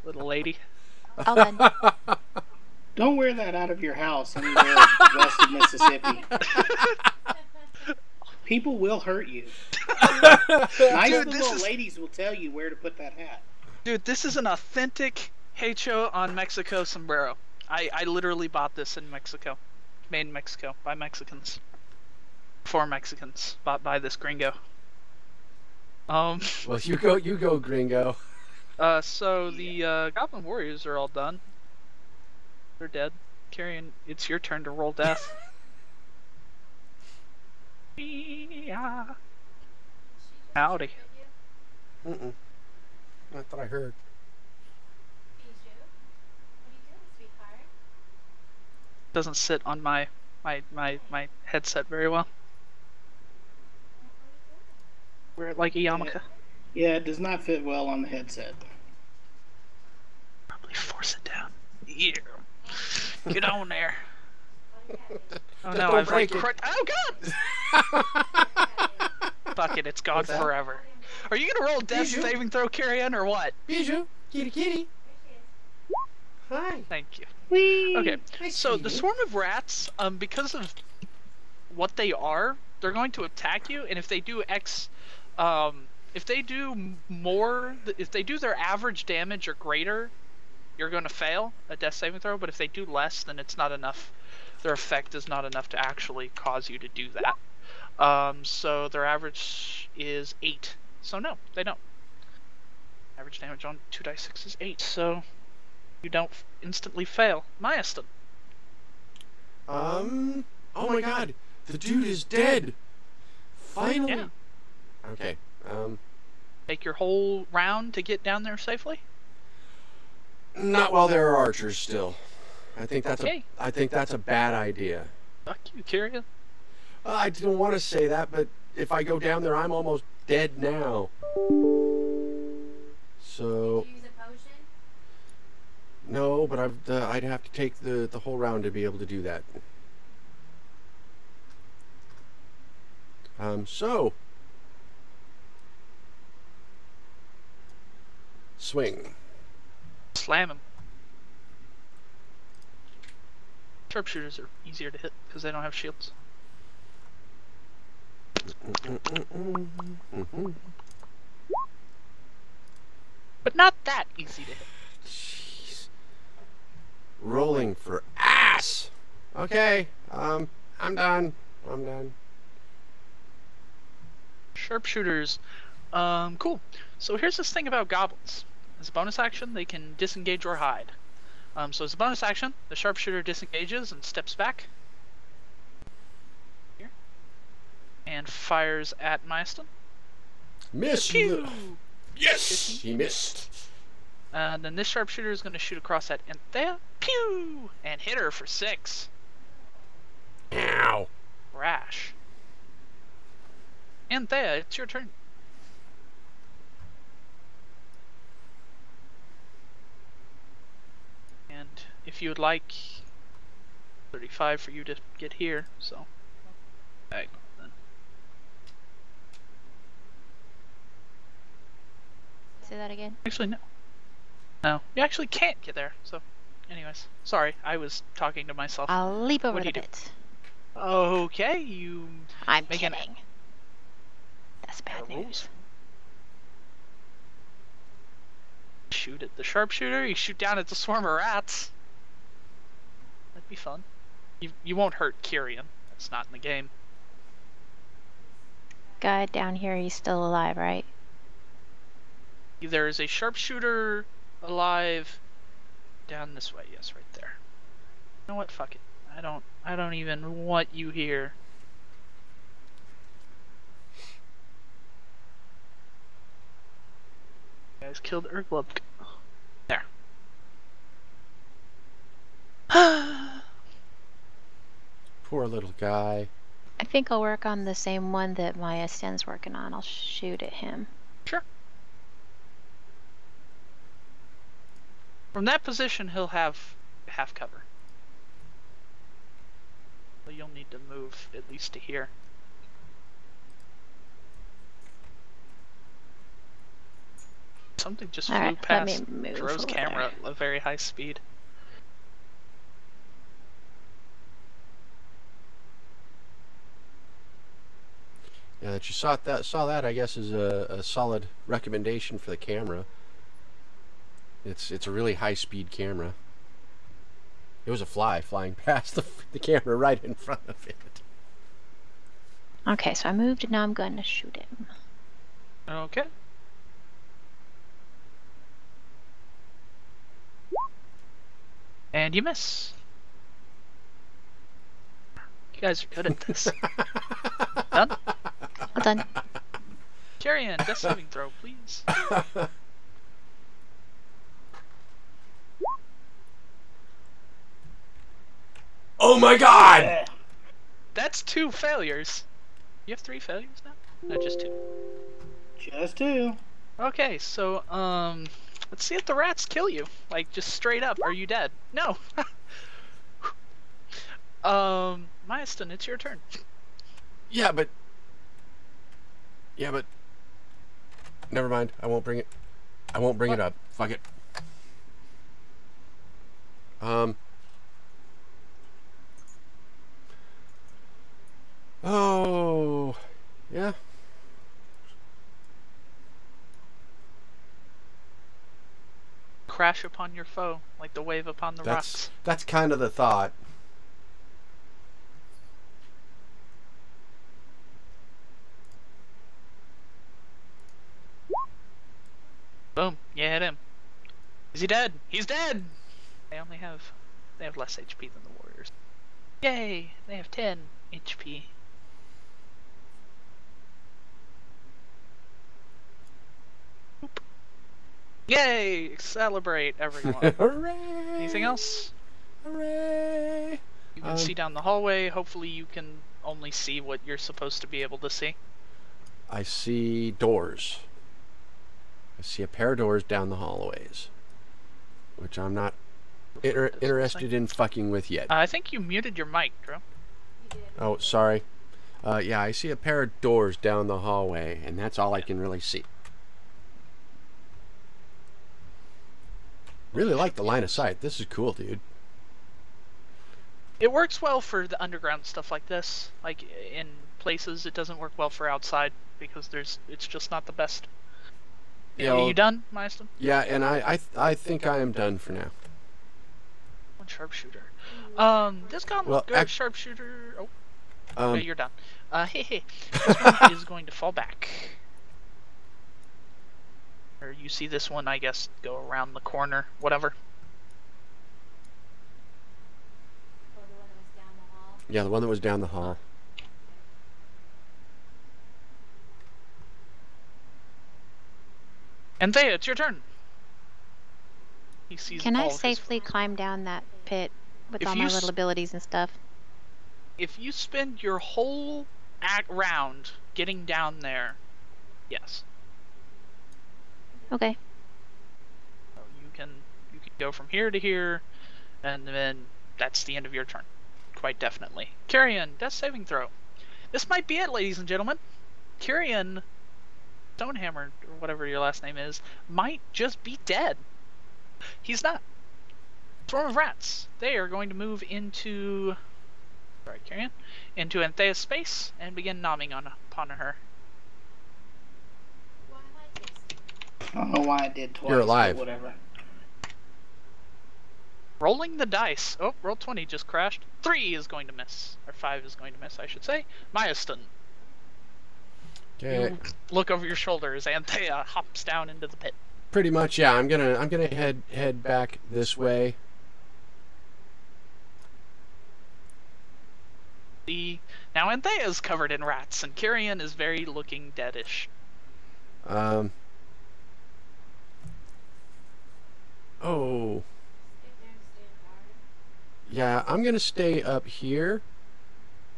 Little lady. All done. Don't wear that out of your house anywhere west of Mississippi. People will hurt you. Nice Dude, this little is- ladies will tell you where to put that hat. Dude, this is an authentic Hecho on Mexico sombrero. I literally bought this in Mexico. Made in Mexico by Mexicans. For Mexicans. Bought by this gringo. Well, you go, Gringo. So the Goblin Warriors are all done. They're dead. Carrion, it's your turn to roll death. Yeah. Howdy. Mm-mm. That's what I heard. Bijou? What are you doing, sweetheart? Doesn't sit on my headset very well. Wear it like a yarmulke. Yeah, it does not fit well on the headset. Probably force it down. Yeah. Get on there. Oh no, don't I've like break it. Oh god! Fuck it, it's gone What's that? forever. Are you gonna roll death Bijou? saving throw, Carrion, or what? Bijou, kitty. Hi. Thank you. Whee! Okay, Hi, so the sweetie. swarm of rats, because of what they are, they're going to attack you, and if they do if they do more, if they do their average damage or greater, you're going to fail a death saving throw, but if they do less, then it's not enough. Their effect is not enough to actually cause you to do that. So their average is 8. So no, they don't. Average damage on 2d6 is 8, so you don't instantly fail. Maeston. Oh my God, the dude is dead. Finally. Yeah. Okay. Take your whole round to get down there safely? Not while there are archers still. I think that's Okay. a bad idea. Fuck you, Kyria. I don't want to say that, but if I go down there, I'm almost dead now. So Did you use a potion? no, but I'd have to take the whole round to be able to do that. So swing. Slam him. Sharpshooters are easier to hit because they don't have shields. But not that easy to hit. Jeez. Rolling for ass. Okay. I'm done. Sharpshooters. Cool. So here's this thing about goblins. As a bonus action, they can disengage or hide. So as a bonus action, the sharpshooter disengages and steps back. Here. And fires at Maeston. Miss you. Pew! Yes, he missed. And then this sharpshooter is going to shoot across at Anthea. Pew! And hit her for 6. Ow. Rash. And Thea, it's your turn. And if you would like 35 for you to get here, so then. Say that again. Actually, no. No, you actually can't get there. So, anyways, sorry, I was talking to myself. I'll leap over What'd the you do? bit. Okay, you I'm Make an- kidding. That's bad rules. news. Shoot at the sharpshooter. You shoot down at the swarm of rats. That'd be fun. You won't hurt Kyrian. That's not in the game. Guy down here, he's still alive, right? There is a sharpshooter alive down this way. Yes, right there. You know what? Fuck it. I don't even want you here. You guys killed Urglub. There. Poor little guy. I think I'll work on the same one that Maya Sten's working on. I'll shoot at him. Sure. From that position, he'll have half cover. So you'll need to move at least to here. Something just flew Alright, let me past move Dro's over camera at a very high speed. Yeah, that you saw that I guess is a solid recommendation for the camera. It's a really high speed camera. It was a fly flying past the camera right in front of it. Okay, so I moved and now I'm going to shoot him. Okay. And you miss. You guys are good at this. Done? Well done. Carry-in, death saving throw, please. Oh my god! That's 2 failures. You have 3 failures now? No, just 2. Just 2. Okay, so, let's see if the rats kill you. Like, just straight up, are you dead? No! Myaston, it's your turn. Yeah, but never mind. I won't bring it. I won't bring it up. Fuck it. Oh, yeah. Crash upon your foe, like the wave upon the rocks. That's kind of the thought. Boom, you hit him. Is he dead? He's dead! They have less HP than the warriors. Yay! They have 10 HP. Boop. Yay! Celebrate, everyone. Hooray! Anything else? Hooray! You can see down the hallway. Hopefully you can only see what you're supposed to be able to see. I see doors. I see a pair of doors down the hallways, which I'm not interested in fucking with yet. I think you muted your mic, Drew. Oh, sorry. Yeah, I see a pair of doors down the hallway, and that's all I can really see. Really like the line of sight. This is cool, dude. It works well for the underground stuff like this. Like in places, it doesn't work well for outside because it's just not the best. Yeah, Are you done, Maeston? Yeah, and I think I am done for now. One sharpshooter. This gauntlet Well, good sharpshooter. Oh, okay, you're done. Hey, this one is going to fall back. Or you see this one, I guess, go around the corner, whatever. Yeah, the one that was down the hall. And Thea, it's your turn. He sees Can all I of his- safely climb down that pit with If all you my s- little abilities and stuff? If you spend your whole round getting down there, yes. Okay. So you can go from here to here, and then that's the end of your turn. Quite definitely. Kyrian, death saving throw. This might be it, ladies and gentlemen. Kyrian Stonehammer, or whatever your last name is, might just be dead. He's not. Swarm of rats. They are going to move into... Sorry, Kyrian. Into Anthea's space and begin nomming upon her. Why am I this? I don't know why I did twice. You're alive. But whatever. Rolling the dice. Oh, roll 20 just crashed. 3 is going to miss. Or 5 is going to miss, I should say. Myaston. Okay. Look over your shoulder as Anthea hops down into the pit. Pretty much, yeah. I'm gonna head back this way. Now Anthea's covered in rats, and Kyrian is very looking deadish. Oh. Get down, stand guard. Yeah, I'm gonna stay up here.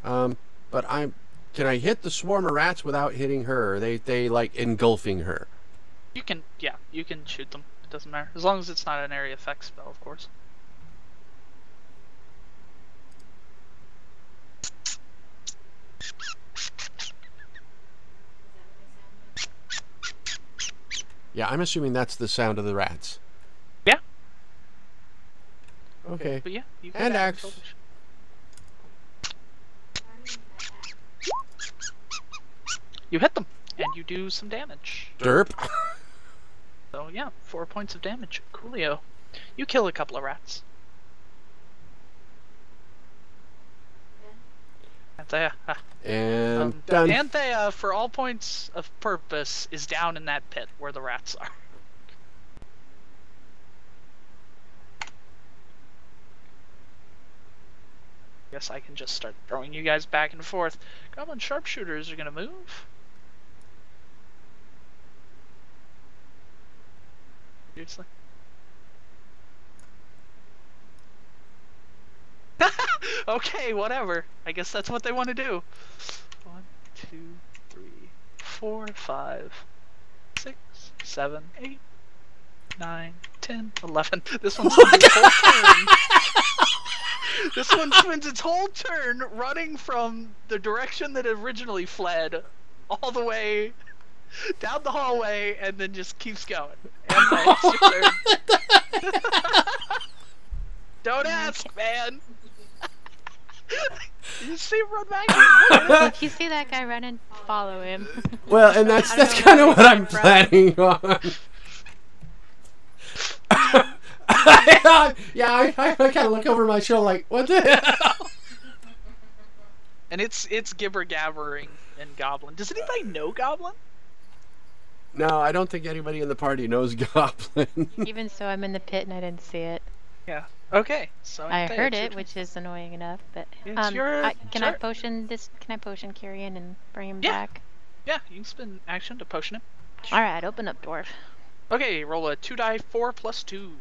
But can I hit the swarm of rats without hitting her? Are they like engulfing her? You can shoot them. It doesn't matter. As long as it's not an area effect spell, of course. Yeah, I'm assuming that's the sound of the rats. Yeah. Okay. But yeah, you can And add axe. control. You hit them, and you do some damage. Derp. So yeah, 4 points of damage. Coolio. You kill a couple of rats. Anthea. And done. Anthea, for all points of purpose, is down in that pit where the rats are. Guess I can just start throwing you guys back and forth. Goblin sharpshooters are gonna move. Seriously? Okay, whatever. I guess that's what they want to do. 1, 2, 3, 4, 5, 6, 7, 8, 9, 10, 11. This one spends its whole turn. This one spends its whole turn running from the direction that it originally fled all the way down the hallway and then just keeps going. And it's your turn. Don't ask, man. You see him run back? If you see that guy running, follow him. Well, and that's I don't know kind of where what I'm he's from. planning on. Yeah, I kind of look over my shoulder like, what the hell? And it's gibber gabbering and goblin. Does anybody know goblin? No, I don't think anybody in the party knows Goblin. Even so, I'm in the pit and I didn't see it. Yeah. Okay. So I Anthea, heard it's your it, turn. which is annoying enough. But It's your can I turn. potion this? Can I potion Kyrian and bring him Yeah. back? Yeah, you can spend action to potion him. All right, open up, dwarf. Okay, roll a 2 die 4 plus 2.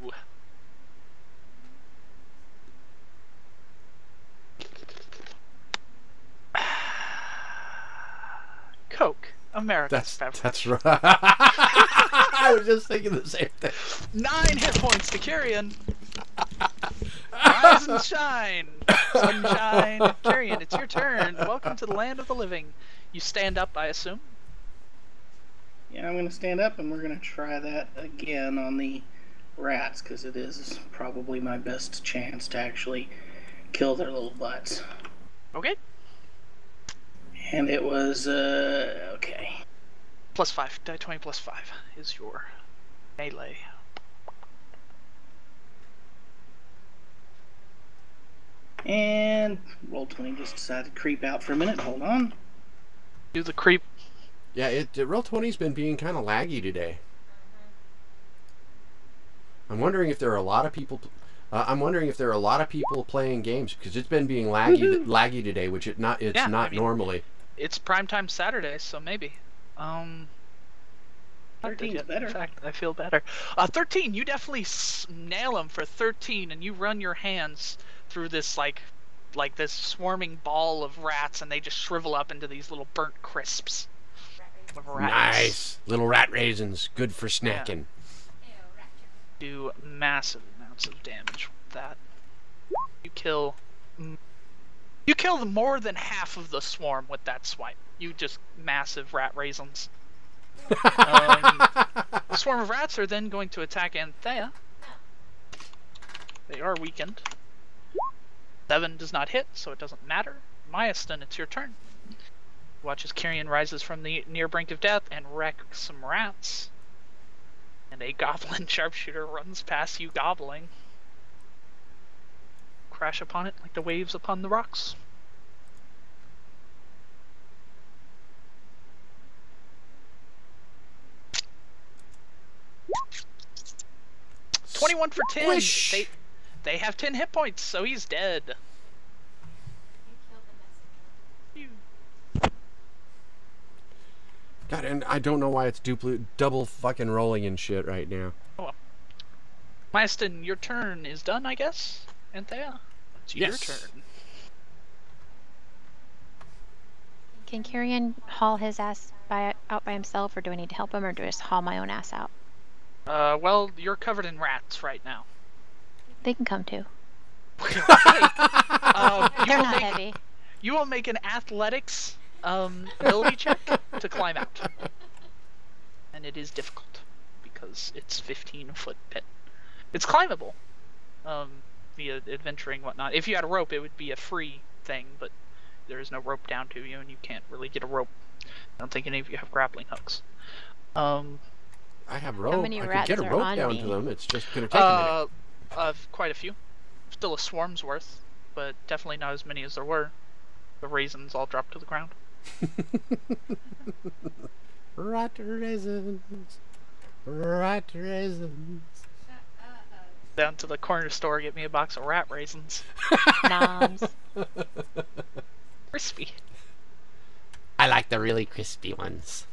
Coke, America's beverage. That's right. I was just thinking the same thing. 9 hit points to Kyrian. Rise and shine, sunshine. Kyrian, it's your turn. Welcome to the land of the living. You stand up, I assume. Yeah, I'm going to stand up and we're going to try that again on the rats because it is probably my best chance to actually kill their little butts. Okay. And it was, okay. Plus 5. Die 20 plus 5 is your melee. And roll 20 just decided to creep out for a minute. Hold on. Do the creep. Yeah, Roll20's been being kind of laggy today. I'm wondering if there are a lot of people. I'm wondering if there are a lot of people playing games because it's been being laggy today, which it's not Yeah, I mean, normally. It's primetime Saturday, so maybe. 13's better. In fact, I feel better. 13, you definitely nail him for 13, and you run your hands through this, like, like this swarming ball of rats, and they just shrivel up into these little burnt crisps of rats. Nice. Little rat raisins. Good for snacking. Do massive amounts of damage with that. You kill more than half of the swarm with that swipe. You just massive rat raisins. The swarm of rats are then going to attack Anthea. They are weakened. 7 does not hit, so it doesn't matter. Myaston, it's your turn. Watch as Kyrian rises from the near brink of death and wrecks some rats. And a goblin sharpshooter runs past you gobbling. Crash upon it like the waves upon the rocks. $21 for 10. Squish. They have 10 hit points, so he's dead. God, and I don't know why it's double fucking rolling and shit right now. Oh well. Myaston, your turn is done, I guess? Anthea? It's your turn. Can Kyrian haul his ass out by himself, or do I need to help him, or do I just haul my own ass out? Well, you're covered in rats right now. They can come too. Okay. They're not heavy. You will make an athletics ability check to climb out. And it is difficult, because it's 15-foot pit. It's climbable, via adventuring whatnot. If you had a rope, it would be a free thing, but there is no rope down to you, and you can't really get a rope. I don't think any of you have grappling hooks. I have rope. many I could rats get a are rope on down me? to them. It's just gonna take a minute. Quite a few. Still a swarm's worth, but definitely not as many as there were. The raisins all dropped to the ground. Rat raisins. Rat raisins. Down to the corner store, get me a box of rat raisins. Noms. Crispy. I like the really crispy ones.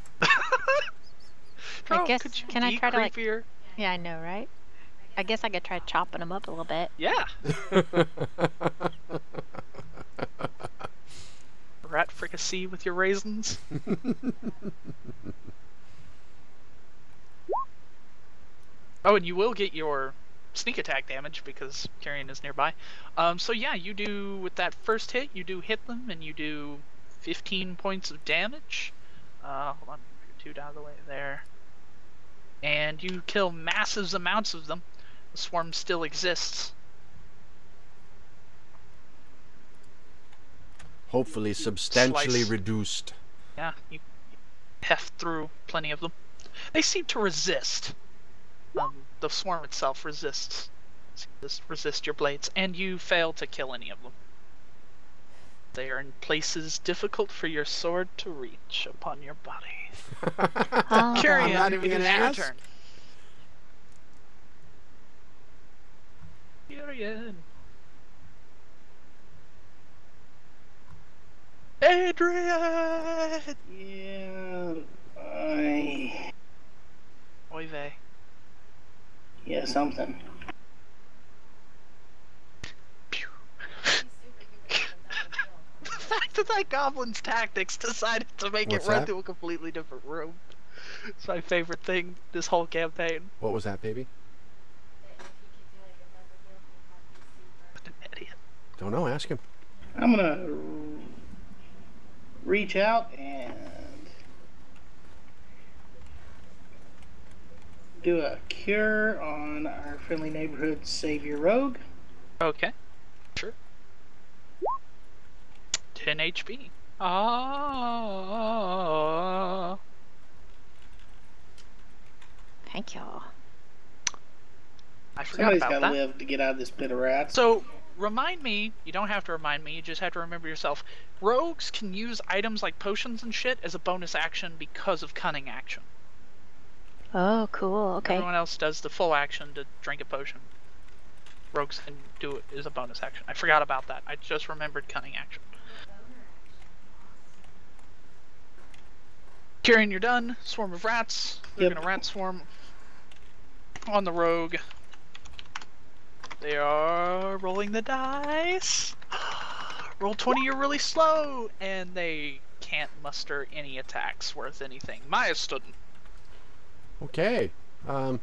I guess, could you can I be try to, like- creepier? Yeah, I know, right? I guess I could try chopping them up a little bit. Yeah. Rat fricassee with your raisins. Oh, and you will get your sneak attack damage because Kyrian is nearby. So yeah, you do, with that first hit, you do hit them and you do 15 points of damage. Hold on, get 2 down the way there. And you kill massive amounts of them. The swarm still exists. Hopefully substantially Slice. reduced. Yeah, you heft through plenty of them. They seem to resist. The swarm itself resists your blades, and you fail to kill any of them. They are in places difficult for your sword to reach upon your body. Oh, Kyrian, not it even is gonna your ask. turn. Kyrian. Adrian! Yeah, Oy vey. yeah, something. Pew. The fact that goblin's tactics decided to make What's it run that? to a completely different room. It's my favorite thing this whole campaign. What was that, baby? What an idiot. Don't know. Ask him. I'm gonna reach out and do a cure on our friendly neighborhood savior rogue. Okay. Sure. 10 HP. Ah. thank y'all. I forgot Somebody's about gotta that. live to get out of this pit of rats. So, remind me, you don't have to remind me, you just have to remember yourself. Rogues can use items like potions and shit as a bonus action because of cunning action. Oh, cool. Okay. Everyone else does the full action to drink a potion. Rogues can do it as a bonus action. I forgot about that. I just remembered cunning action. Kyrian, you're done. Swarm of rats. They're Yep. gonna rat swarm on the rogue. They are rolling the dice. roll 20, you're really slow, and they can't muster any attacks worth anything. Maya Studden. Okay. I'm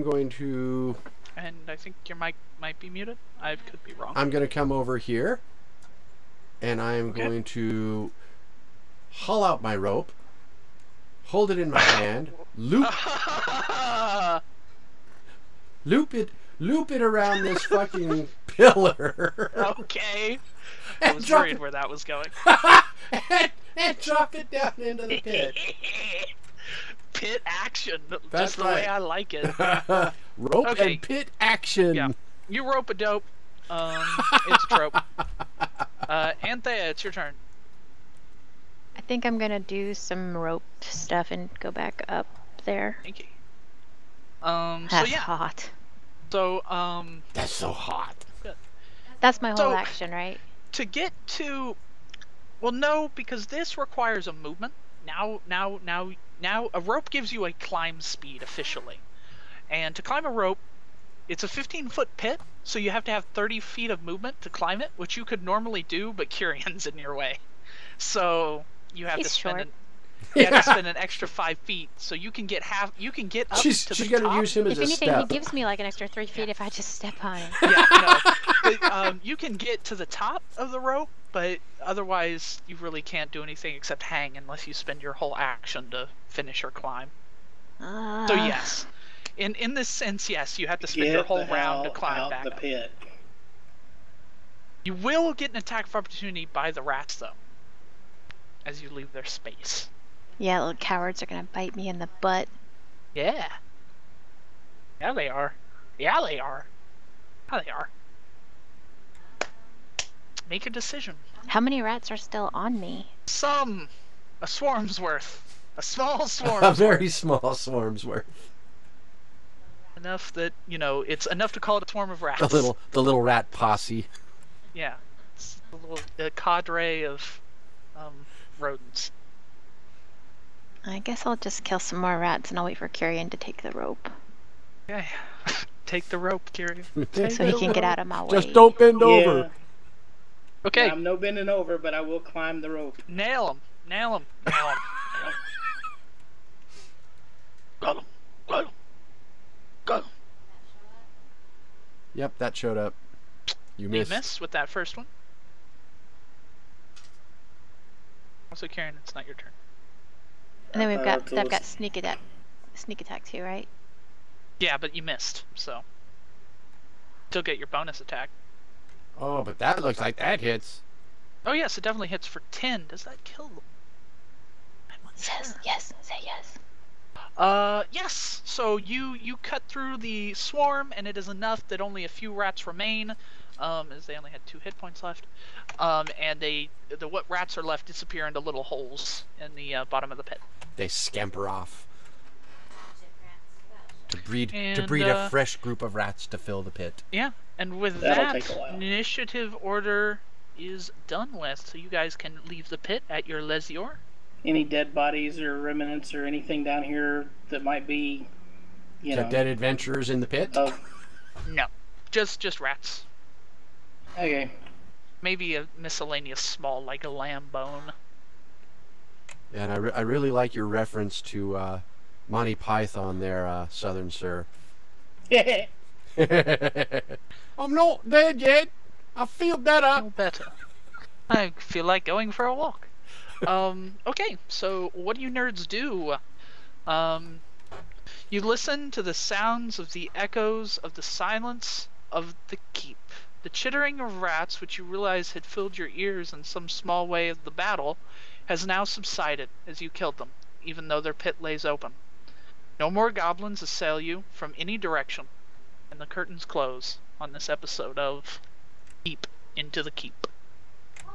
going to... And I think your mic might be muted. I could be wrong. I'm going to come over here, and I'm Okay. going to haul out my rope, hold it in my hand, loop it around this fucking pillar, Okay. I and was drop worried it, where that was going. and drop it down into the pit. Pit action. That's just the way right. I like it. Rope Okay. and pit action. Yeah. You rope a dope. It's a trope. Anthea, it's your turn. I think I'm gonna do some rope stuff and go back up there. Thank you. That's So yeah. hot. So That's so hot. That's my whole So- action, right? to get to, well, no, because this requires a movement. Now, a rope gives you a climb speed officially, and to climb a rope, it's a 15-foot pit, so you have to have 30 feet of movement to climb it, which you could normally do, but Kyrion's in your way, so you have He's to spend short. you have to spend an extra 5 feet, so you can get up She's to the gonna top. use him as If a anything, step. he gives me like an extra 3 feet if I just step on him. Yeah, no. But, you can get to the top of the rope, but otherwise you really can't do anything except hang unless you spend your whole action to finish your climb. So yes, in this sense, yes, you have to spend your Get whole the round to hell climb out back the up. pit. You will get an attack of opportunity by the rats though, as you leave their space. Yeah, little cowards are gonna bite me in the butt. Yeah. Yeah, they are. Yeah, they are. Yeah, they are. Make a decision. How many rats are still on me? Some. A swarm's worth. A small swarm's A worth. very small swarm's worth. Enough that, it's enough to call it a swarm of rats. The little rat posse. Yeah. It's a little cadre of rodents. I guess I'll just kill some more rats and I'll wait for Kyrian to take the rope. Okay. Take the rope, Kyrian. So he can get out of my way. Just don't bend over. Okay. I'm no bending over, but I will climb the rope. Nail him. Nail him. Nail him. Got him. Got him. Got him. Yep, that showed up. You You missed. miss with that first one. Also, Karen, it's not your turn. And then I've got tools. sneak attack too, right? Yeah, but you missed, so still get your bonus attack. Oh, but that looks like that hits. Oh yes, it definitely hits for 10. Does that kill them? Yes, say yes. Yes. So you cut through the swarm, and it is enough that only a few rats remain, as they only had 2 hit points left. And what rats are left disappear into little holes in the bottom of the pit. They scamper off to breed And, a fresh group of rats to fill the pit. Yeah, and with That'll that, take a while. initiative order is done with, so you guys can leave the pit at your leisure. Any dead bodies or remnants or anything down here that might be, Dead adventurers in the pit. of... No, just rats. Okay. Maybe a miscellaneous small, like a lamb bone. And I really like your reference to Monty Python there, Southern Sir. I'm not dead yet. I feel better. No better. I feel like going for a walk. Okay, so what do you nerds do? You listen to the sounds of the echoes of the silence of the keep. The chittering of rats, which you realize had filled your ears in some small way of the battle, has now subsided as you killed them, even though their pit lays open. No more goblins assail you from any direction, and the curtains close on this episode of Keep into the Keep.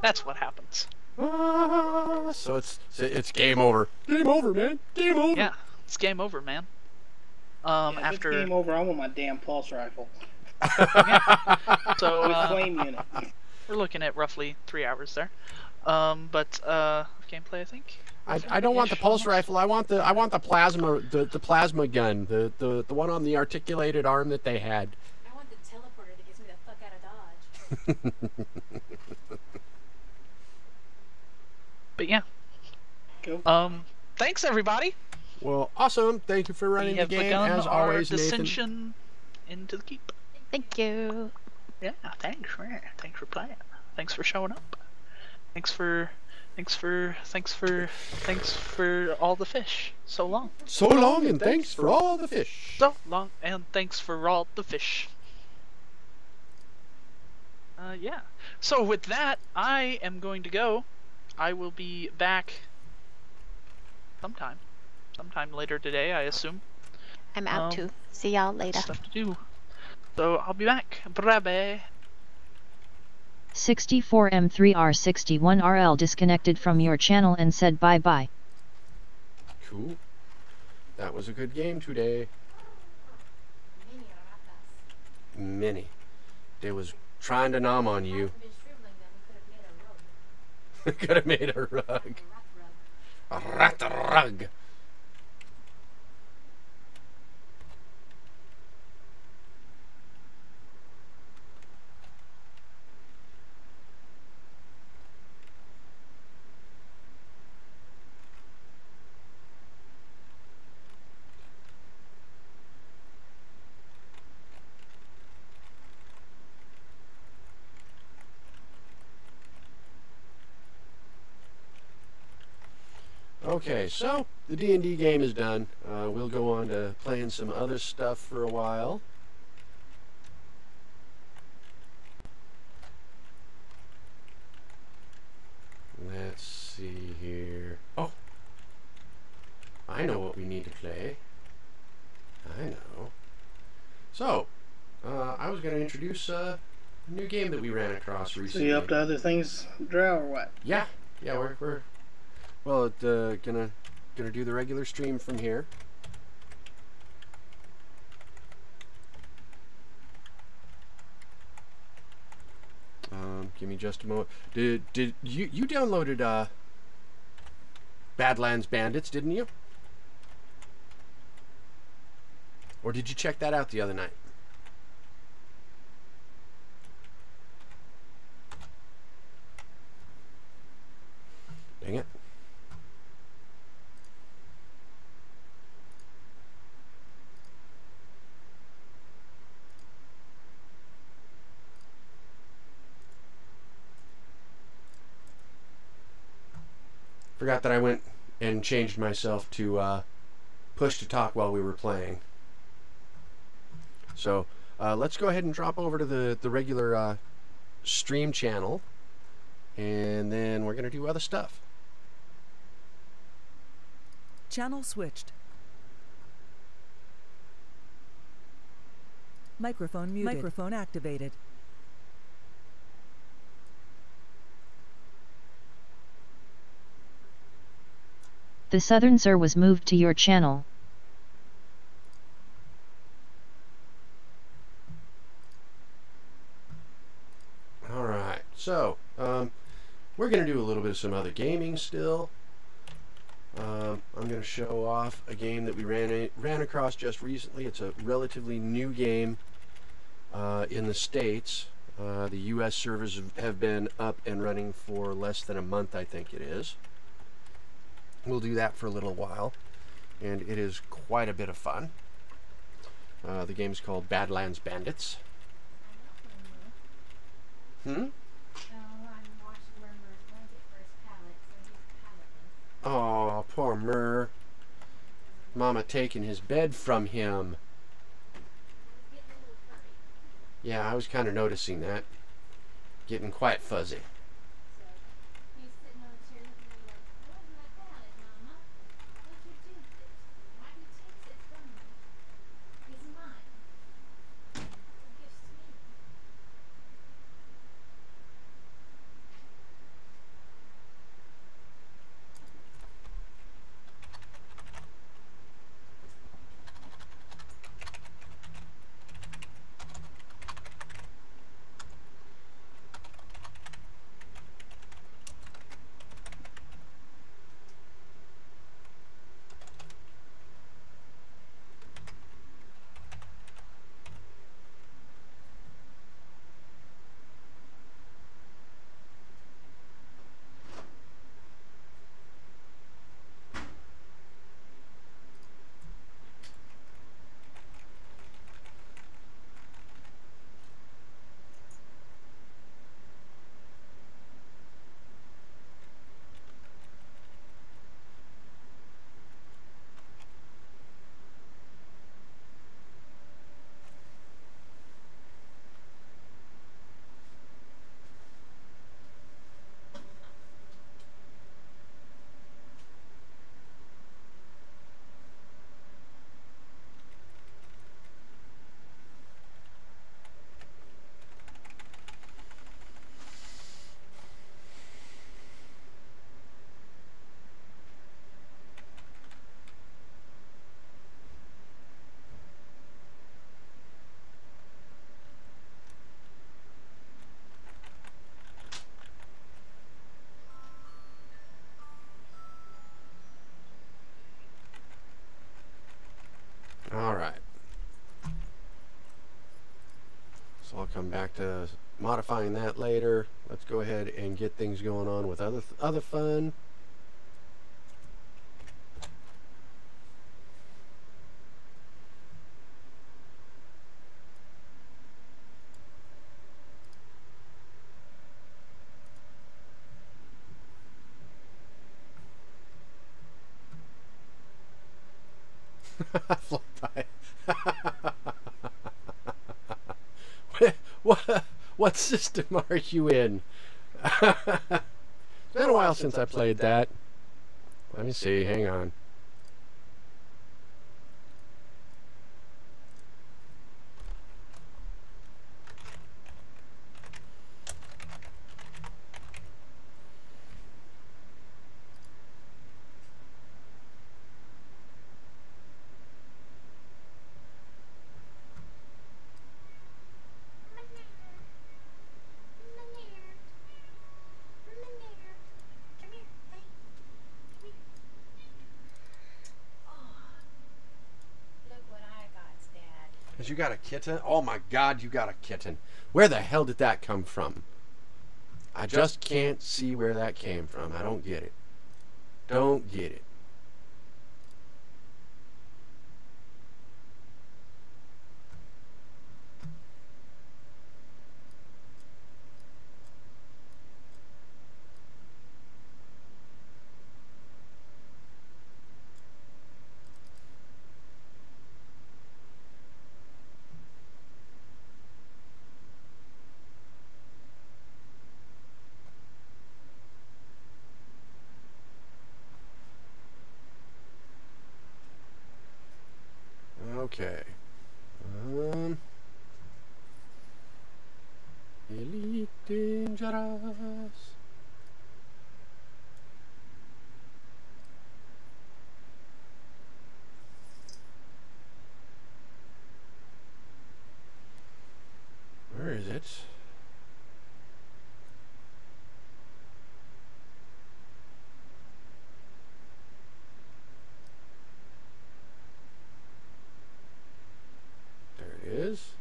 That's what happens. So it's game over. Game over, man. Game over. Yeah, it's game over, man. If it's After game over, I want my damn pulse rifle. so With flame unit. we're looking at roughly 3 hours there. But gameplay, I think. I don't want the pulse rifle. I want the plasma the plasma gun. The one on the articulated arm that they had. I want the teleporter that gets me the fuck out of Dodge. But yeah. Go. Thanks everybody. Well, awesome. Thank you for running We the have game begun as our always, Nathan. descension into the keep. Thank you. Yeah, thanks, man. Thanks for playing. Thanks for showing up. Thanks for all the fish. So long. So long, and thanks for all the fish. So long, and thanks for all the fish. Yeah. So with that, I am going to go. I will be back sometime later today, I assume. I'm out too. See y'all later. Stuff to do. So I'll be back. Bye-bye. 64M3R61RL disconnected from your channel and said bye bye. Cool. That was a good game today. Many. They was trying to nom on you. Could have made a rug. A rat rug. Okay, so the D&D game is done. We'll go on to playing some other stuff for a while. Let's see here. Oh! I know what we need to play. I know. So, I was going to introduce a new game that we ran across So recently. you up to other things, Drow, or what? Yeah, we're well, gonna do the regular stream from here. Give me just a moment. Did you downloaded Badlands Bandits, didn't you? Or did you check that out the other night? Dang it. Forgot that I went and changed myself to push to talk while we were playing. So let's go ahead and drop over to the regular stream channel, and then we're going to do other stuff. Channel switched. Microphone muted. Microphone activated. The Southern Sir was moved to your channel. Alright, so we're going to do a little bit of some other gaming still. I'm going to show off a game that we ran across just recently. It's a relatively new game in the States. The US servers have been up and running for less than a month, I think it is. We'll do that for a little while, and it is quite a bit of fun. The game is called Badlands Bandits. Oh, poor Murr. Mama taking his bed from him. Yeah, I was kind of noticing that. Getting quite fuzzy. Alright. So I'll come back to modifying that later. Let's go ahead and get things going on with other fun. Fly by. What system are you in? It's been a while since I played that. Let me see, hang on. You got a kitten? Oh my God, you got a kitten. Where the hell did that come from? I just can't see where that came from. I don't get it. Don't get it. Okay. Elite Dangerous. Where is it? Is.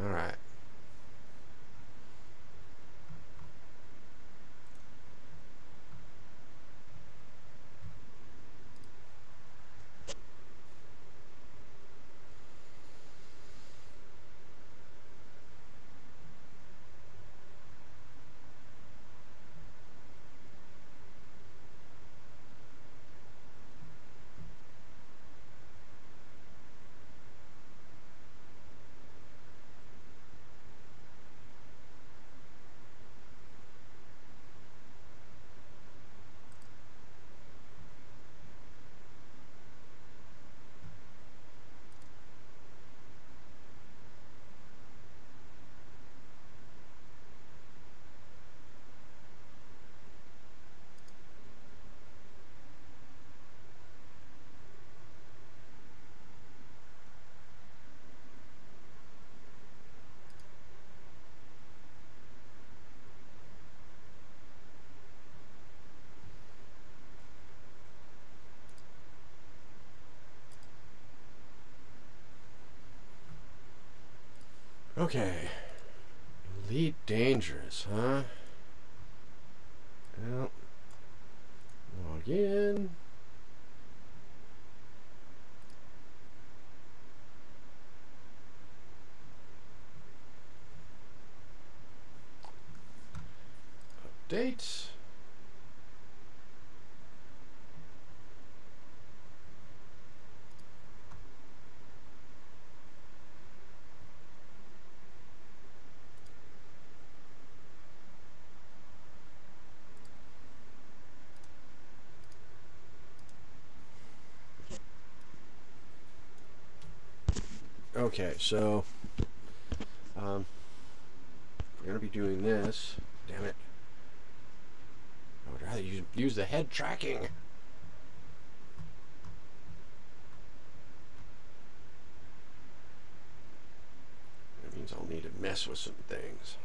All right. Okay. Elite Dangerous, huh? Well, log in. Update. Okay, so we're going to be doing this. Damn it. I would rather use the head tracking. That means I'll need to mess with some things.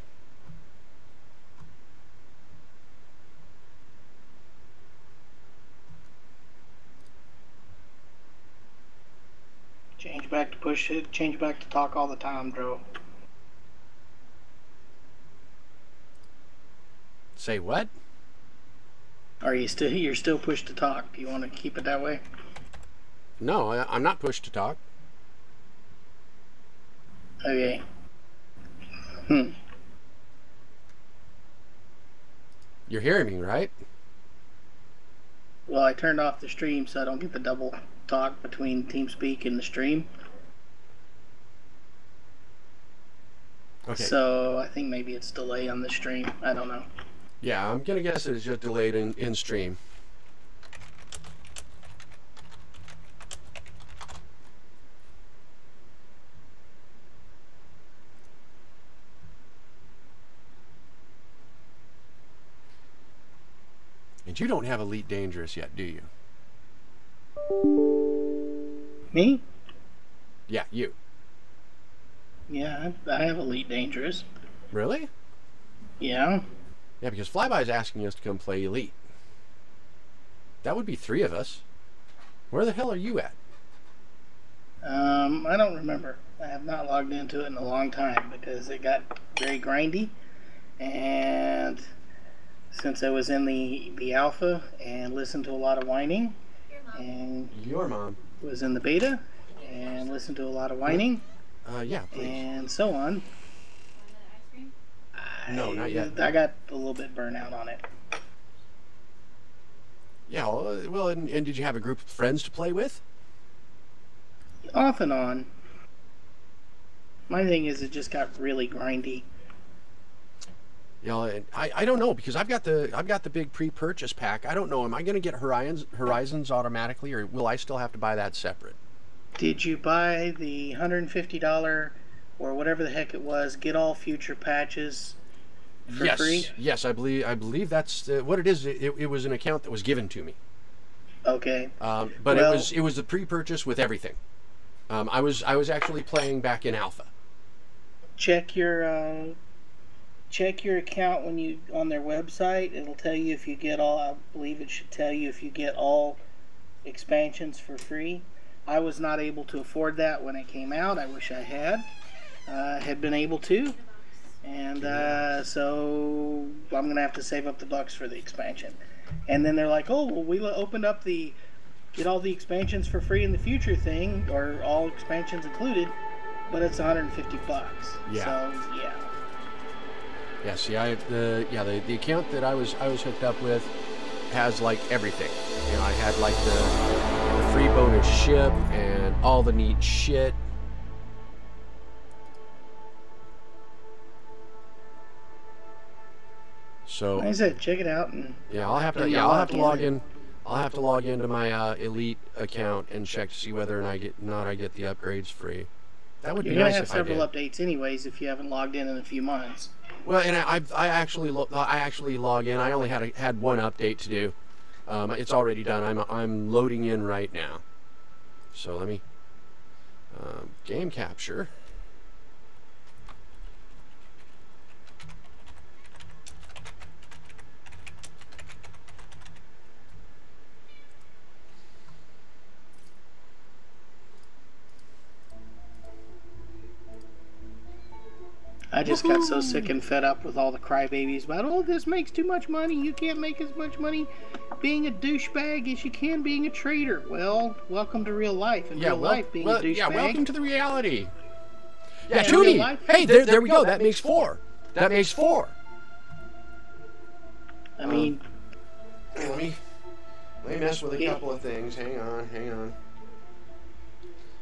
back to push it, change back to talk all the time, Dro. Say what? Are you still? You're still pushed to talk. Do you want to keep it that way? No, I'm not pushed to talk. Okay. You're hearing me, right? Well, I turned off the stream so I don't get the double talk between TeamSpeak and the stream. Okay. So I think maybe it's delay on the stream. I don't know. Yeah, I'm gonna guess it's just delayed in stream. And you don't have Elite Dangerous yet, do you? Me? Yeah, you. Yeah, I have Elite Dangerous. Really? Yeah. Yeah, because Flyby is asking us to come play Elite. That would be 3 of us. Where the hell are you at? I don't remember. I have not logged into it in a long time because it got very grindy. And since I was in the alpha and listened to a lot of whining, and Your mom. was in the beta and listened to a lot of whining, Yeah, please. and so on. No, not yet. I got a little bit burnt out on it. Yeah, well, and did you have a group of friends to play with? Off and on. My thing is, it just got really grindy. You know, and I don't know, because I've got the big pre-purchase pack. I don't know. Am I going to get Horizons automatically, or will I still have to buy that separate? Did you buy the $150 or whatever the heck it was? Get all future patches for Yes, free. yes, I believe that's what it is. It was an account that was given to me. Okay. But Well- it was the pre-purchase with everything. I was actually playing back in alpha. Check your account when you on their website. It'll tell you if you get all. I believe it should tell you if you get all expansions for free. I was not able to afford that when it came out. I wish I had been able to, and so I'm gonna have to save up the bucks for the expansion. And then they're like, "Oh, well, we opened up the get all the expansions for free in the future thing, or all expansions included, but it's $150." Yeah. So yeah. Yeah, see, the account that I was hooked up with has like everything. You know, I had like the free bonus ship and all the neat shit. So Like I said, check it out, and yeah, I'll have to log in. I'll have to log into my Elite account and check to see whether or not I get the upgrades free. That would you're be gonna nice have if I several did. updates anyways if you haven't logged in a few months. Well, and I actually log in. I only had one update to do. It's already done. I'm loading in right now. So let me game capture. I just got so sick and fed up with all the crybabies about, oh, this makes too much money. You can't make as much money being a douchebag as you can being a trader. Well, welcome to real life. In real life, being a douchebag. Yeah, welcome to the reality. Yeah, in real Toonie. life- Hey, there we go. That makes 4. That makes 4. I mean, Let me mess with a couple of things. Hang on.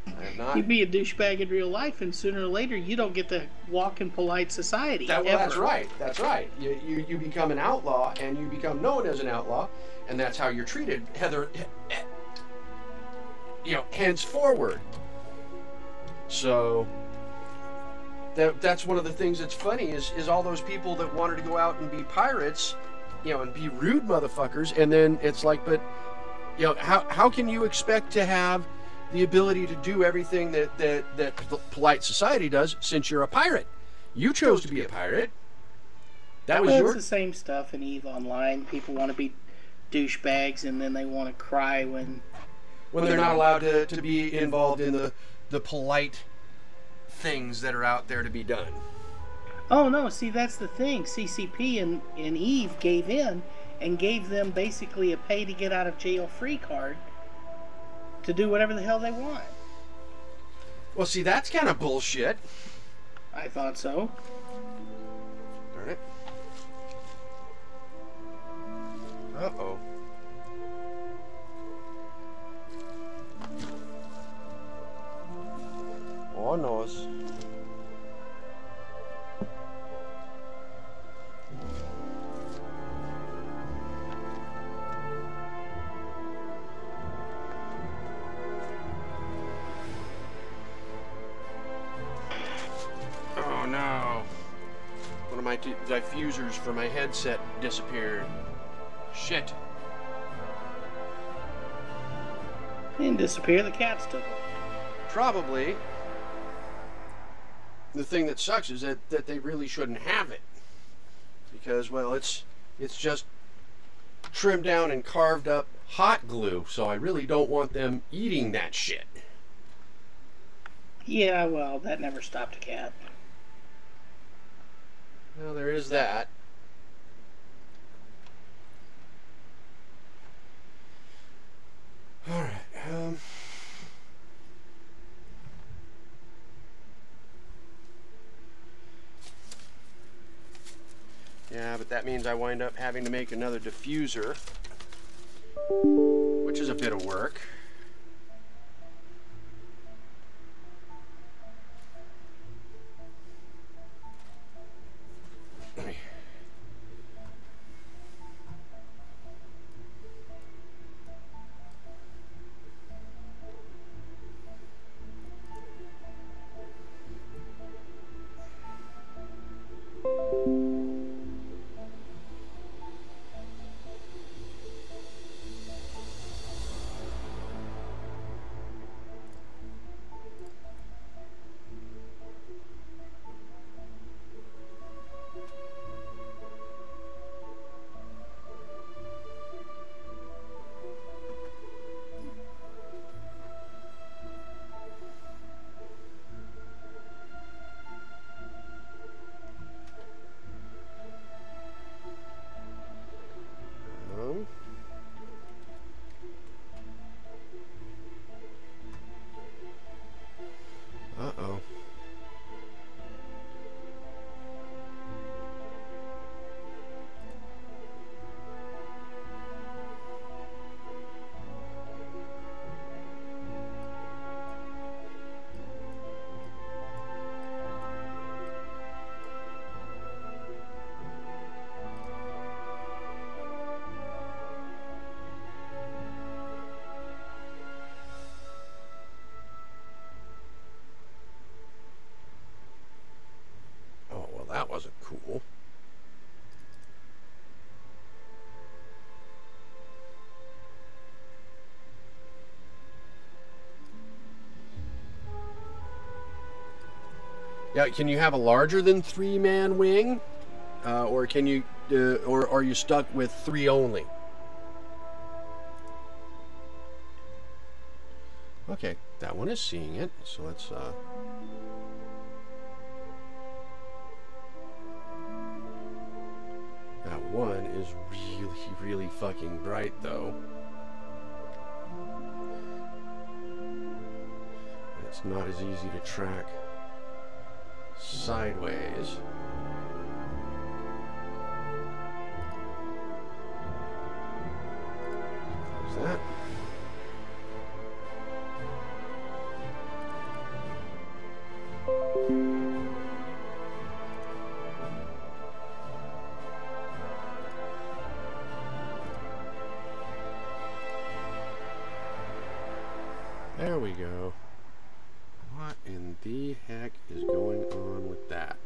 I have not. you be a douchebag in real life, and sooner or later, you don't get to walk in polite society. Well, ever. that's right. That's right. You become an outlaw, and you become known as an outlaw, and that's how you're treated, Heather. Henceforward. So that's one of the things that's funny is all those people that wanted to go out and be pirates, and be rude motherfuckers, and then it's like, but how can you expect to have the ability to do everything that polite society does since you're a pirate? You chose to be a pirate. That was Well, your... it's the same stuff in EVE Online. People want to be douchebags, and then they want to cry when when they're not allowed to be involved in the polite things that are out there to be done. Oh no, see that's the thing. CCP and Eve gave in and gave them basically a pay to get out of jail free card to do whatever the hell they want. Well, see, that's kind of bullshit. I thought so. Darn it. Uh-oh. Oh, noes. Oh no. One of my diffusers for my headset disappeared. Shit. It didn't disappear, the cats took it. Probably. The thing that sucks is that they really shouldn't have it. Because, well, it's just trimmed down and carved up hot glue, so I really don't want them eating that shit. Yeah, well, that never stopped a cat. Well, there is that. Alright, yeah, but that means I wind up having to make another diffuser, which is a bit of work. Uh-oh. That wasn't cool. Yeah, can you have a larger than 3-man wing? Or can you, or are you stuck with 3 only? Okay, that one is seeing it, so let's, that one is really, really fucking bright, though. And it's not as easy to track sideways. There's that. There we go. What in the heck is going on with that?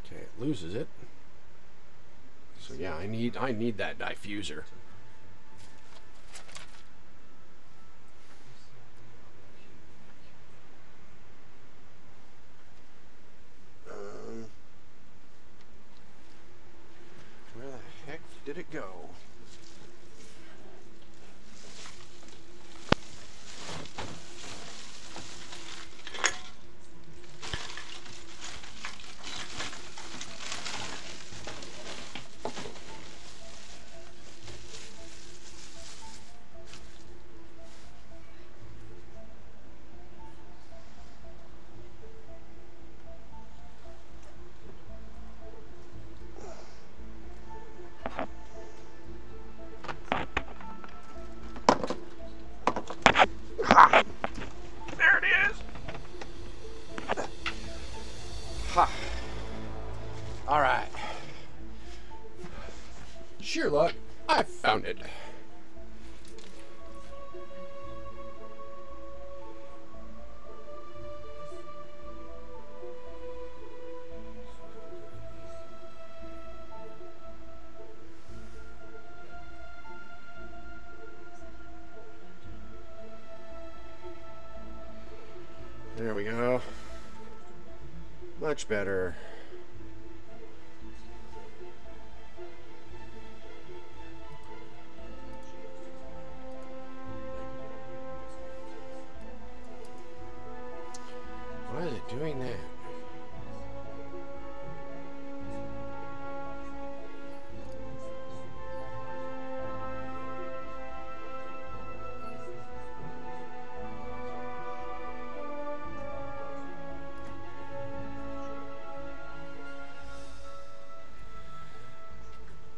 Okay, it loses it. So yeah, I need that diffuser. Where the heck did it go? sheer luck, I found it. There we go. Much better. Why is it doing that?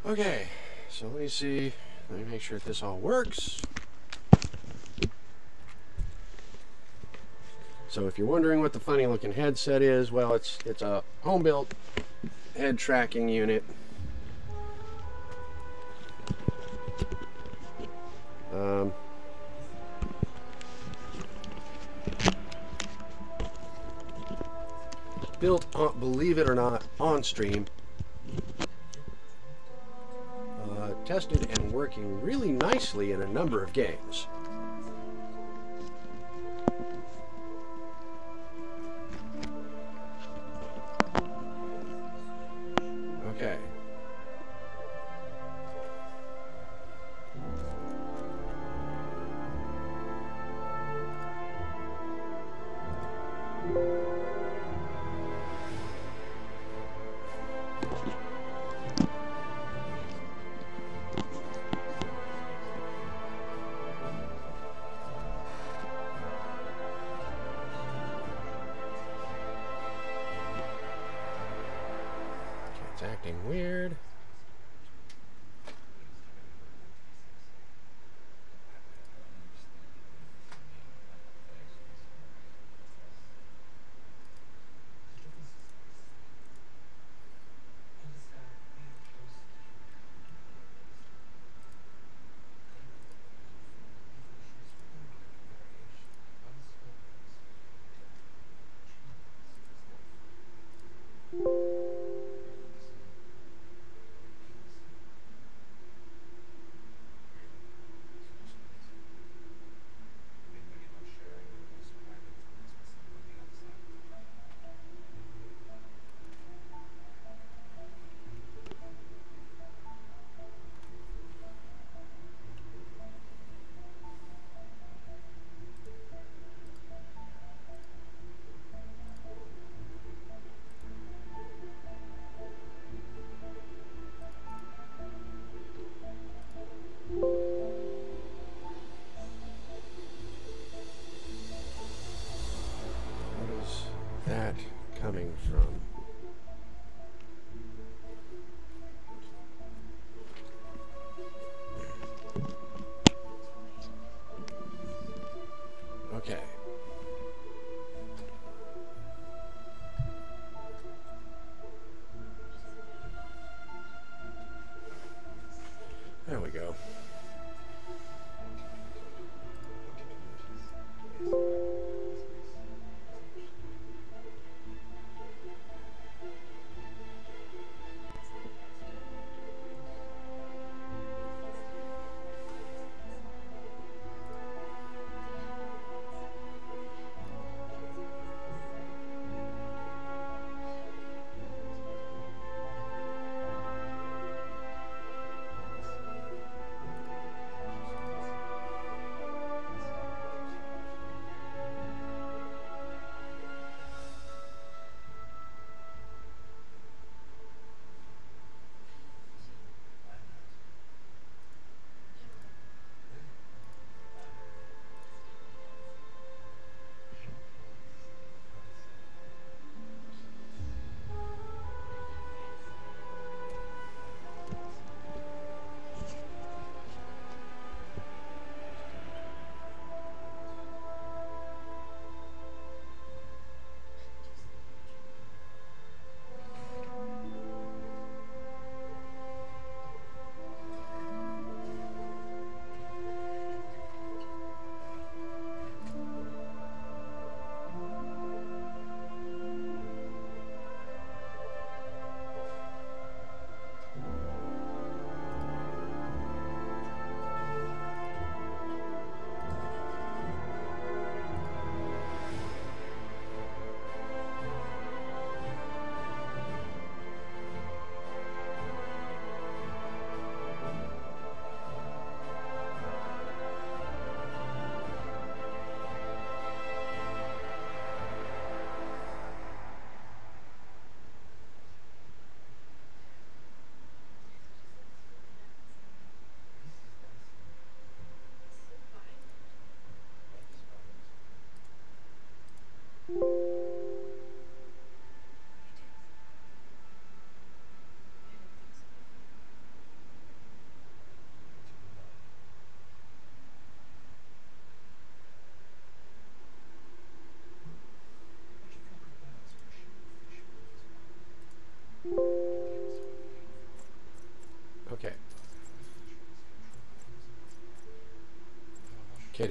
Okay, so let me see. Let me make sure that this all works. So if you're wondering what the funny looking headset is, well, it's a home-built head tracking unit. Built, believe it or not, on stream. Tested and working really nicely in a number of games. Okay. It's acting weird. That coming from? Okay. There we go.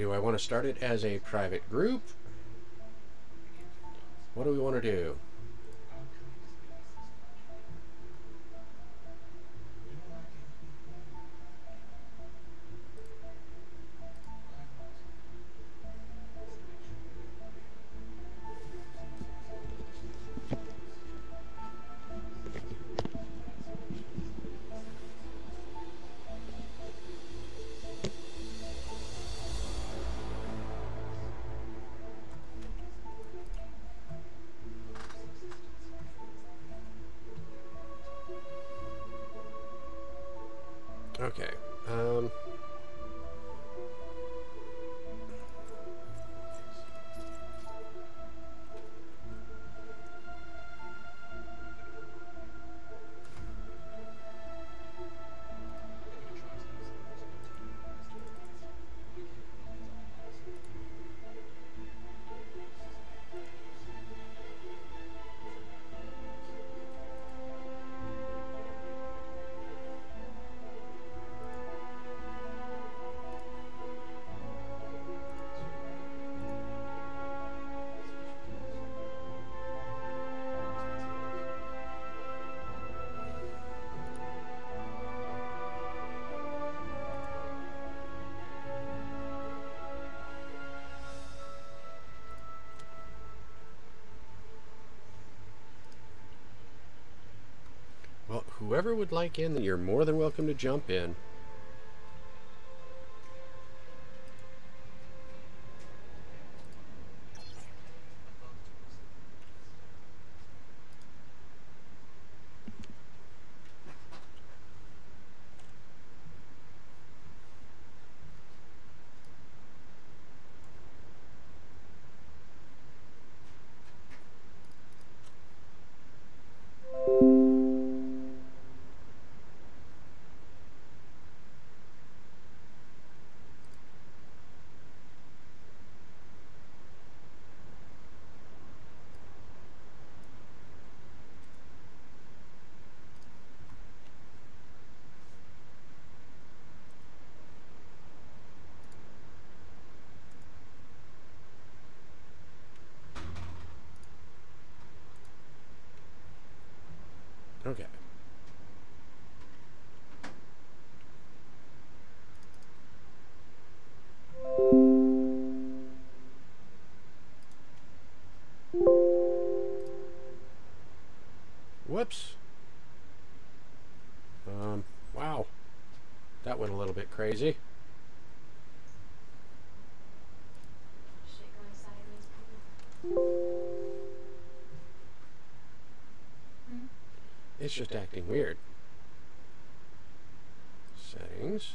do I want to start it as a private group? What do we want to do? Okay. Well, whoever would like in, you're more than welcome to jump in. Okay. Whoops. Wow. That went a little bit crazy. Shit going sideways, people. It's just acting weird. Settings.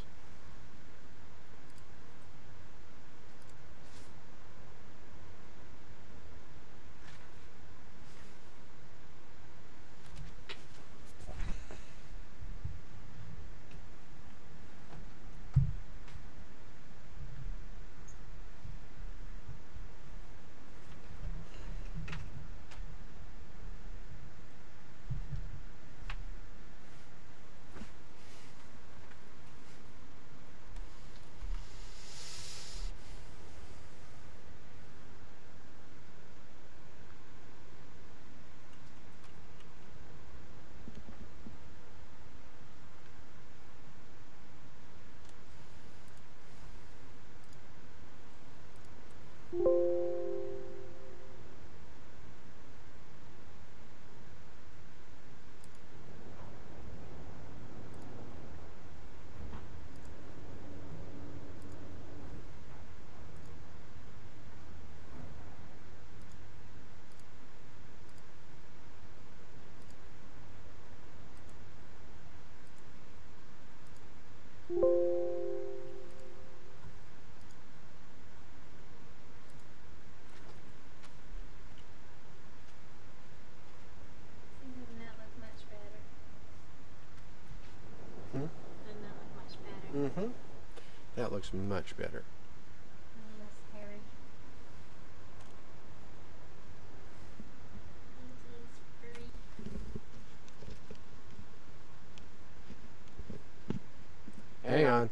Doesn't that look much better? Doesn't that look much better? Mm-hmm. That looks much better. Less hairy. Hang on.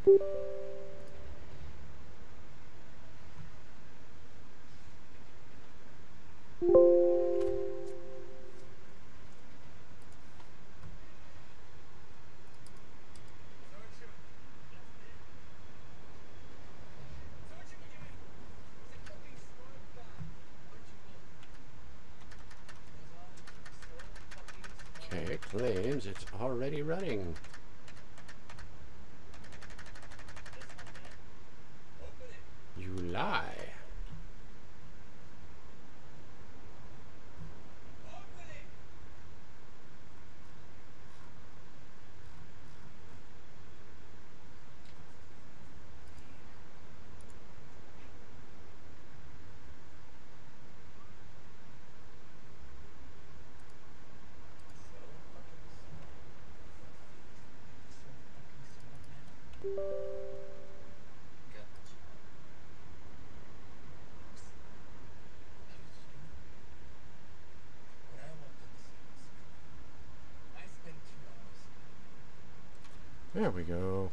Okay, it claims it's already running. You lie. There we go.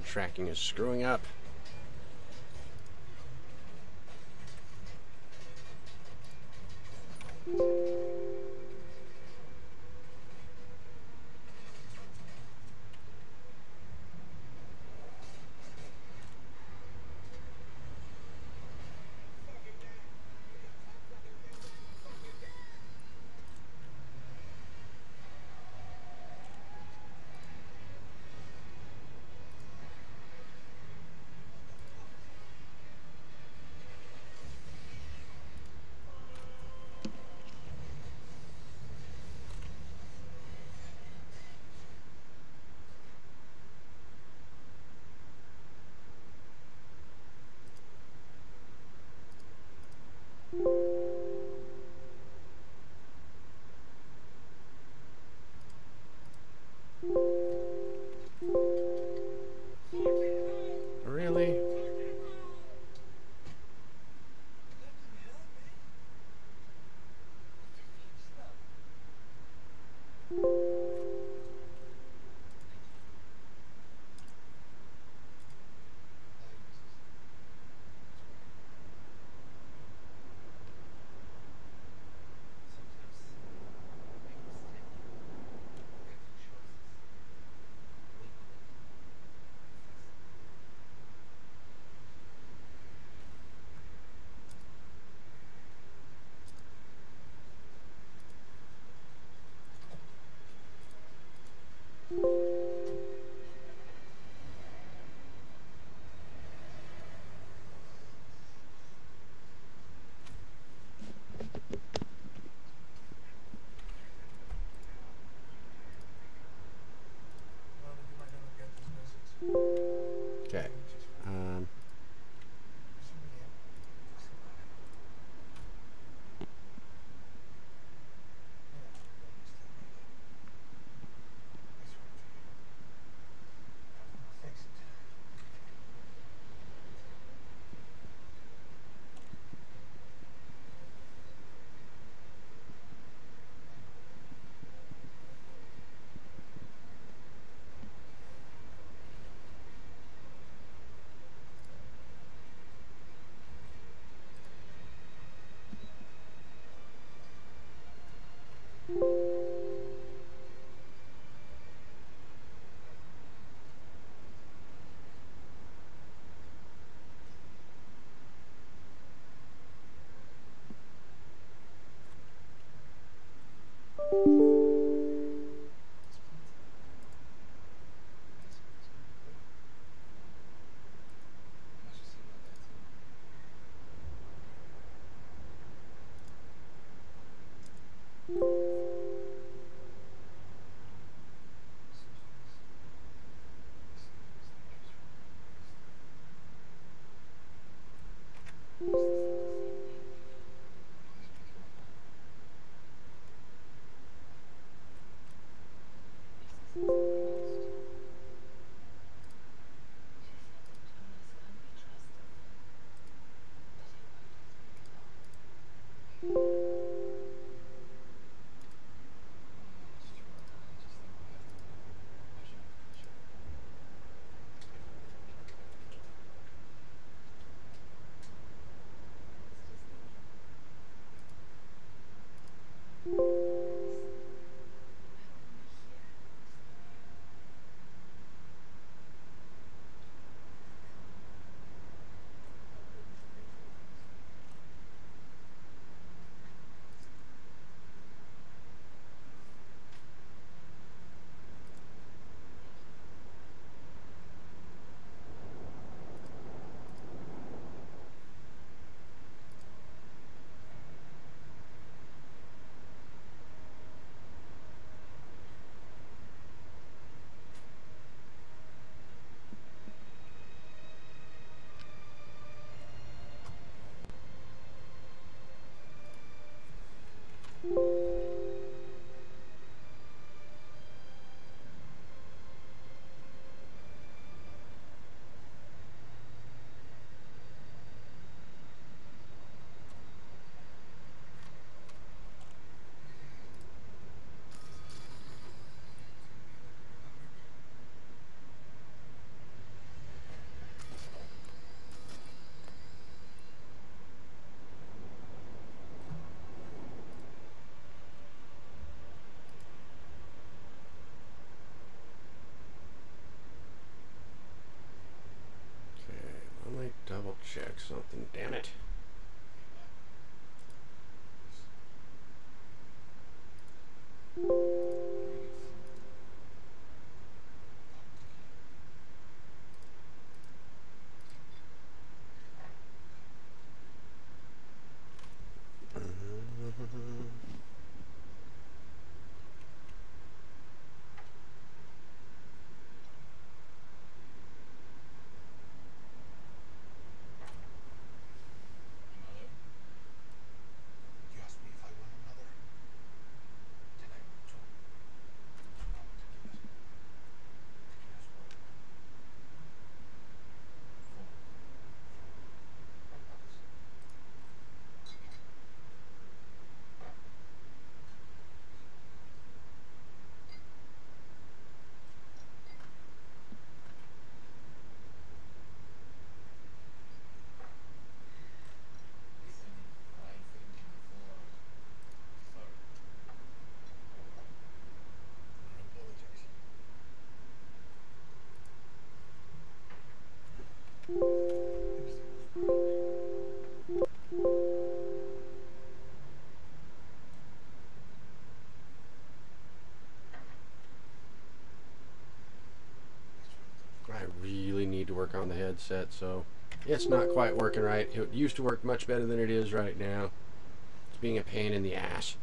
tracking is screwing up. check something, damn it. I really need to work on the headset, so it's not quite working right. It used to work much better than it is right now. It's being a pain in the ass.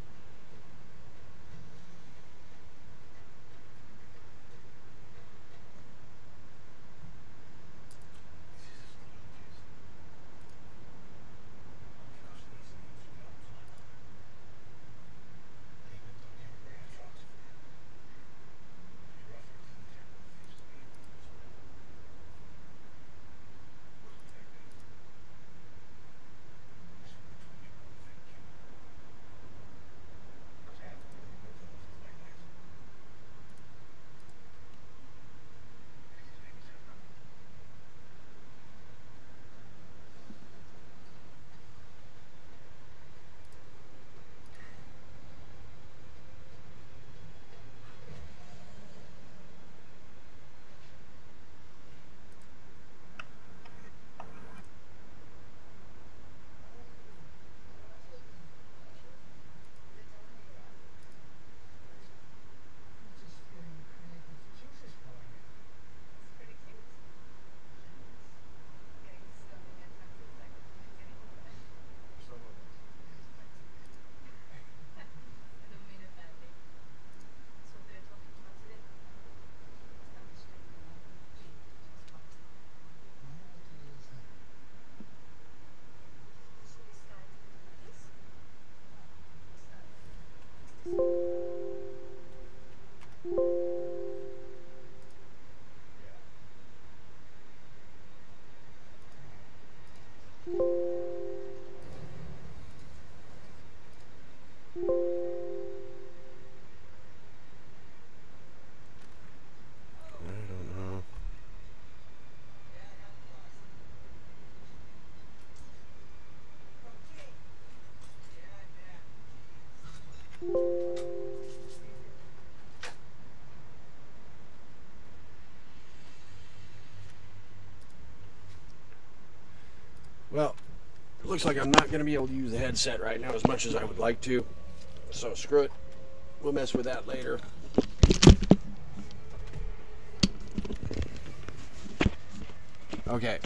Well, it looks like I'm not going to be able to use the headset right now as much as I would like to. So screw it. We'll mess with that later. Okay.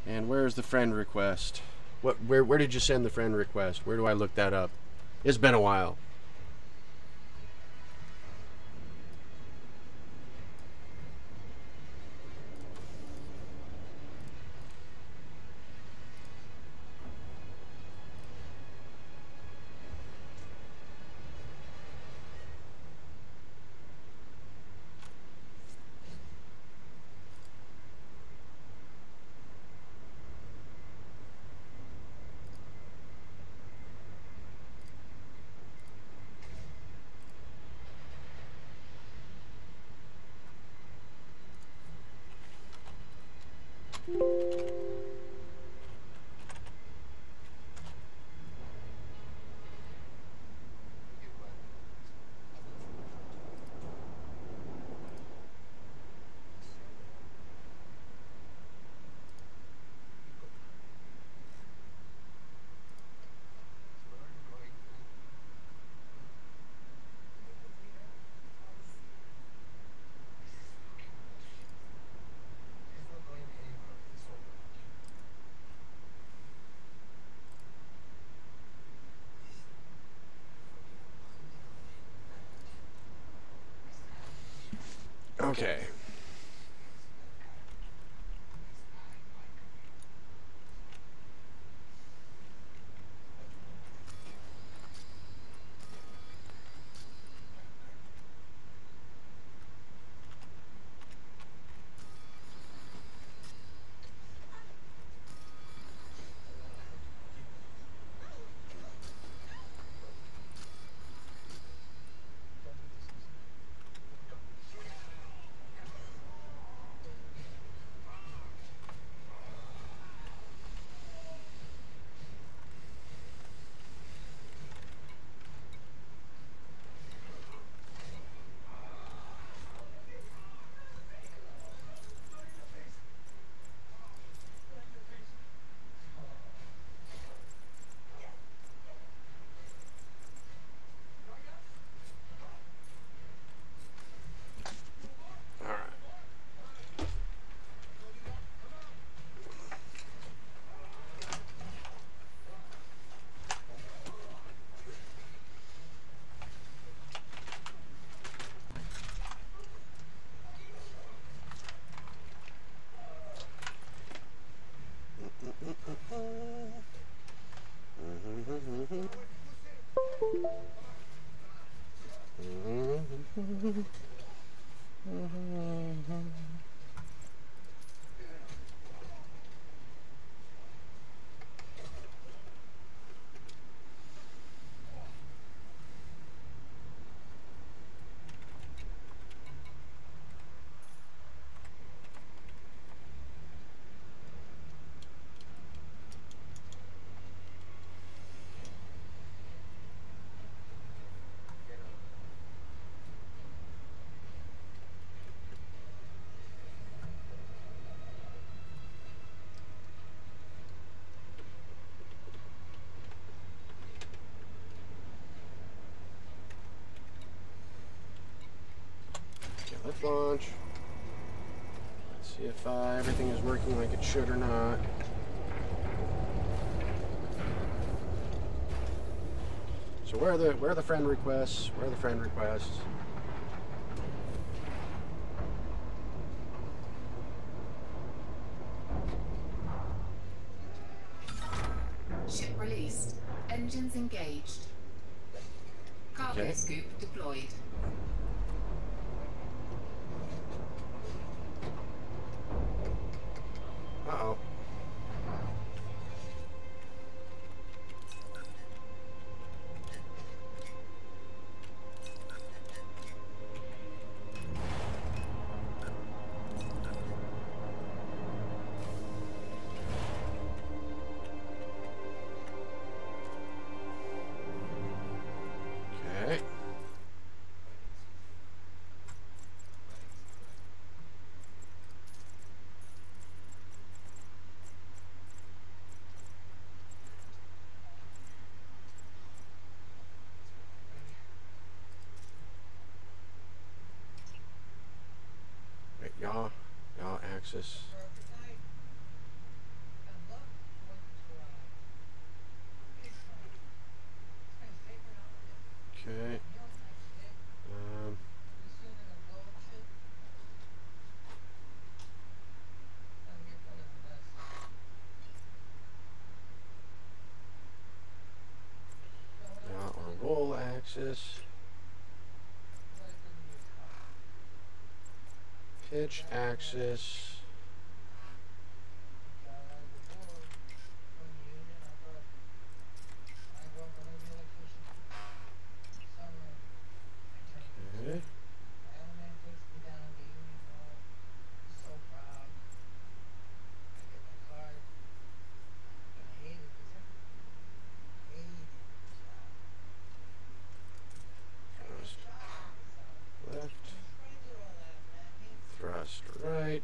And where's the friend request? Where did you send the friend request? Where do I look that up? It's been a while. Okay. Let's launch. Let's see if everything is working like it should or not. So where are the friend requests? Where are the friend requests? Ship released. Engines engaged. Cargo scoop deployed. Uh-oh. Okay. Wait, yaw axis. Okay. Yaw or roll axis. Pitch axis. Okay. Thrust left. Thrust right.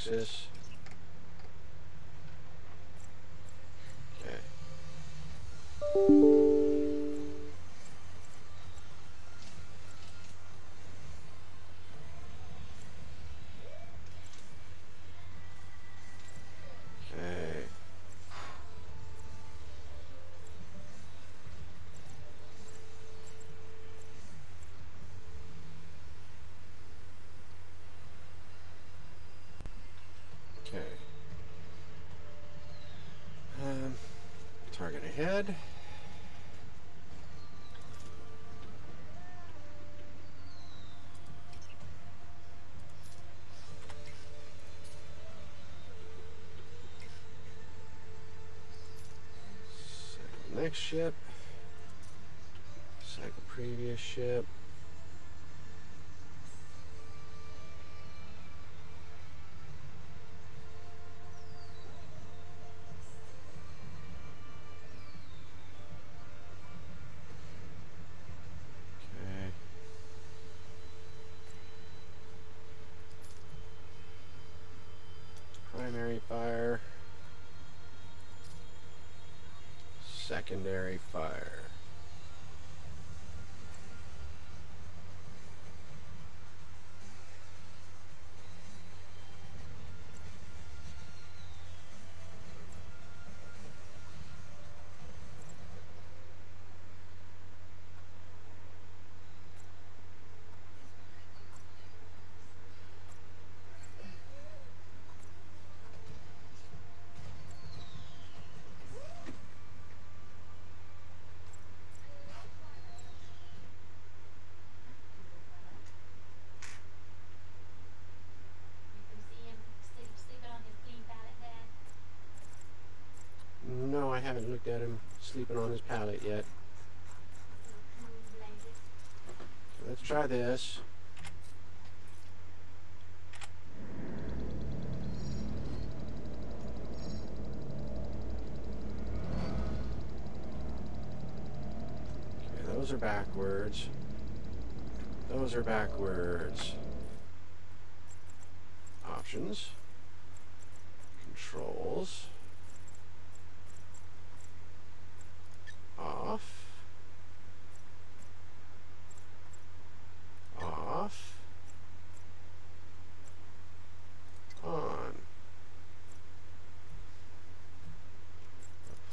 axis. Okay. Okay. Okay. Target ahead. Cycle next ship. Cycle previous ship. Primary fire, secondary fire. No, I haven't looked at him sleeping on his pallet yet. Let's try this. Okay, those are backwards. Those are backwards. Options. Controls. Off. Off. On.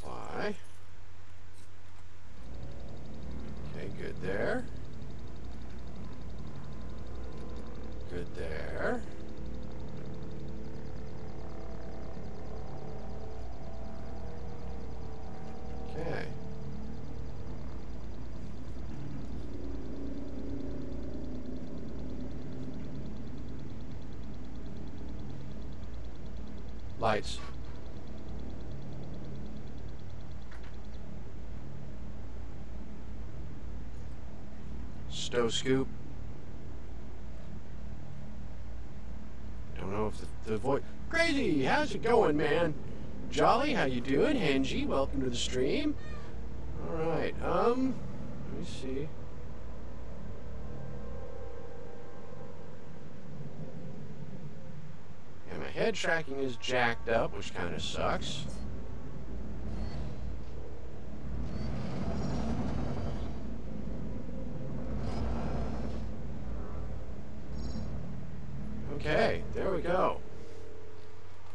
Apply. Okay, good there. Good there. Okay. Lights. Stow scoop. Don't know if the voice. Crazy, how's it going, man? Jolly, how you doing? Henji, welcome to the stream. All right. Let me see. Yeah, my head tracking is jacked up, which kind of sucks. Okay, there we go.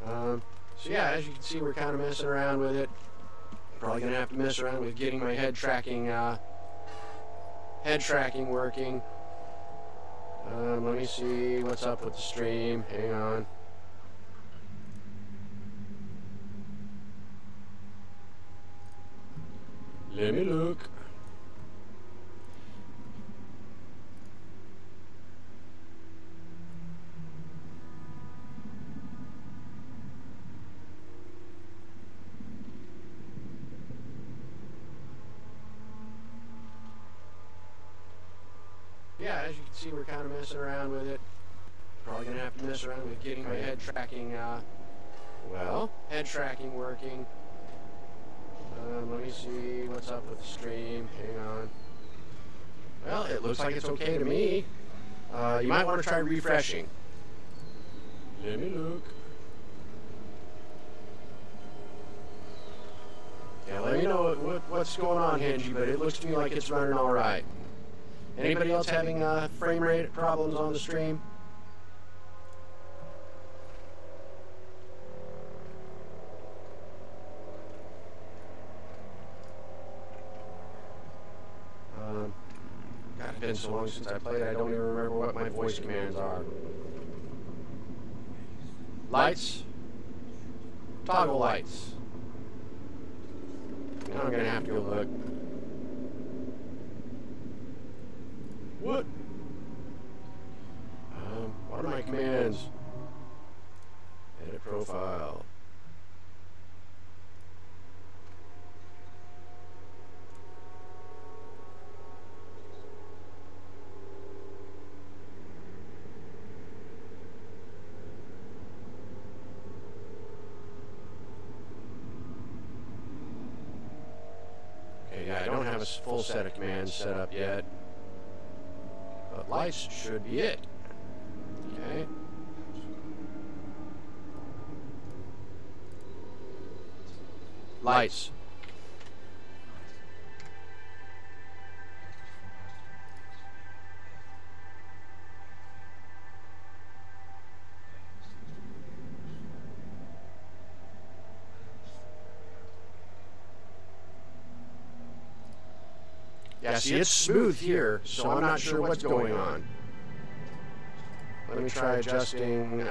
So yeah, as you can see, we're kind of messing around with it. Probably gonna have to mess around with getting my head tracking working. Let me see what's up with the stream. Hang on. Let me look. Yeah, as you can see, we're kind of messing around with it. Probably gonna have to mess around with getting my head tracking, head tracking working. Let me see what's up with the stream. Hang on. Well, it looks like it's okay to me. You might want to try refreshing. Let me look. Yeah, let me know what's going on, Henji, but it looks to me like it's running all right. Anybody else having frame rate problems on the stream? God, it's been so long since I played, I don't even remember what my voice commands are. Lights. Toggle lights. Now I'm gonna have to go look. What? What are my commands? Edit profile. I don't have a full set of commands set up yet, but lights should be it. Okay. Lights. Yeah, see, it's smooth here, so I'm not sure what's going on. Let me try adjusting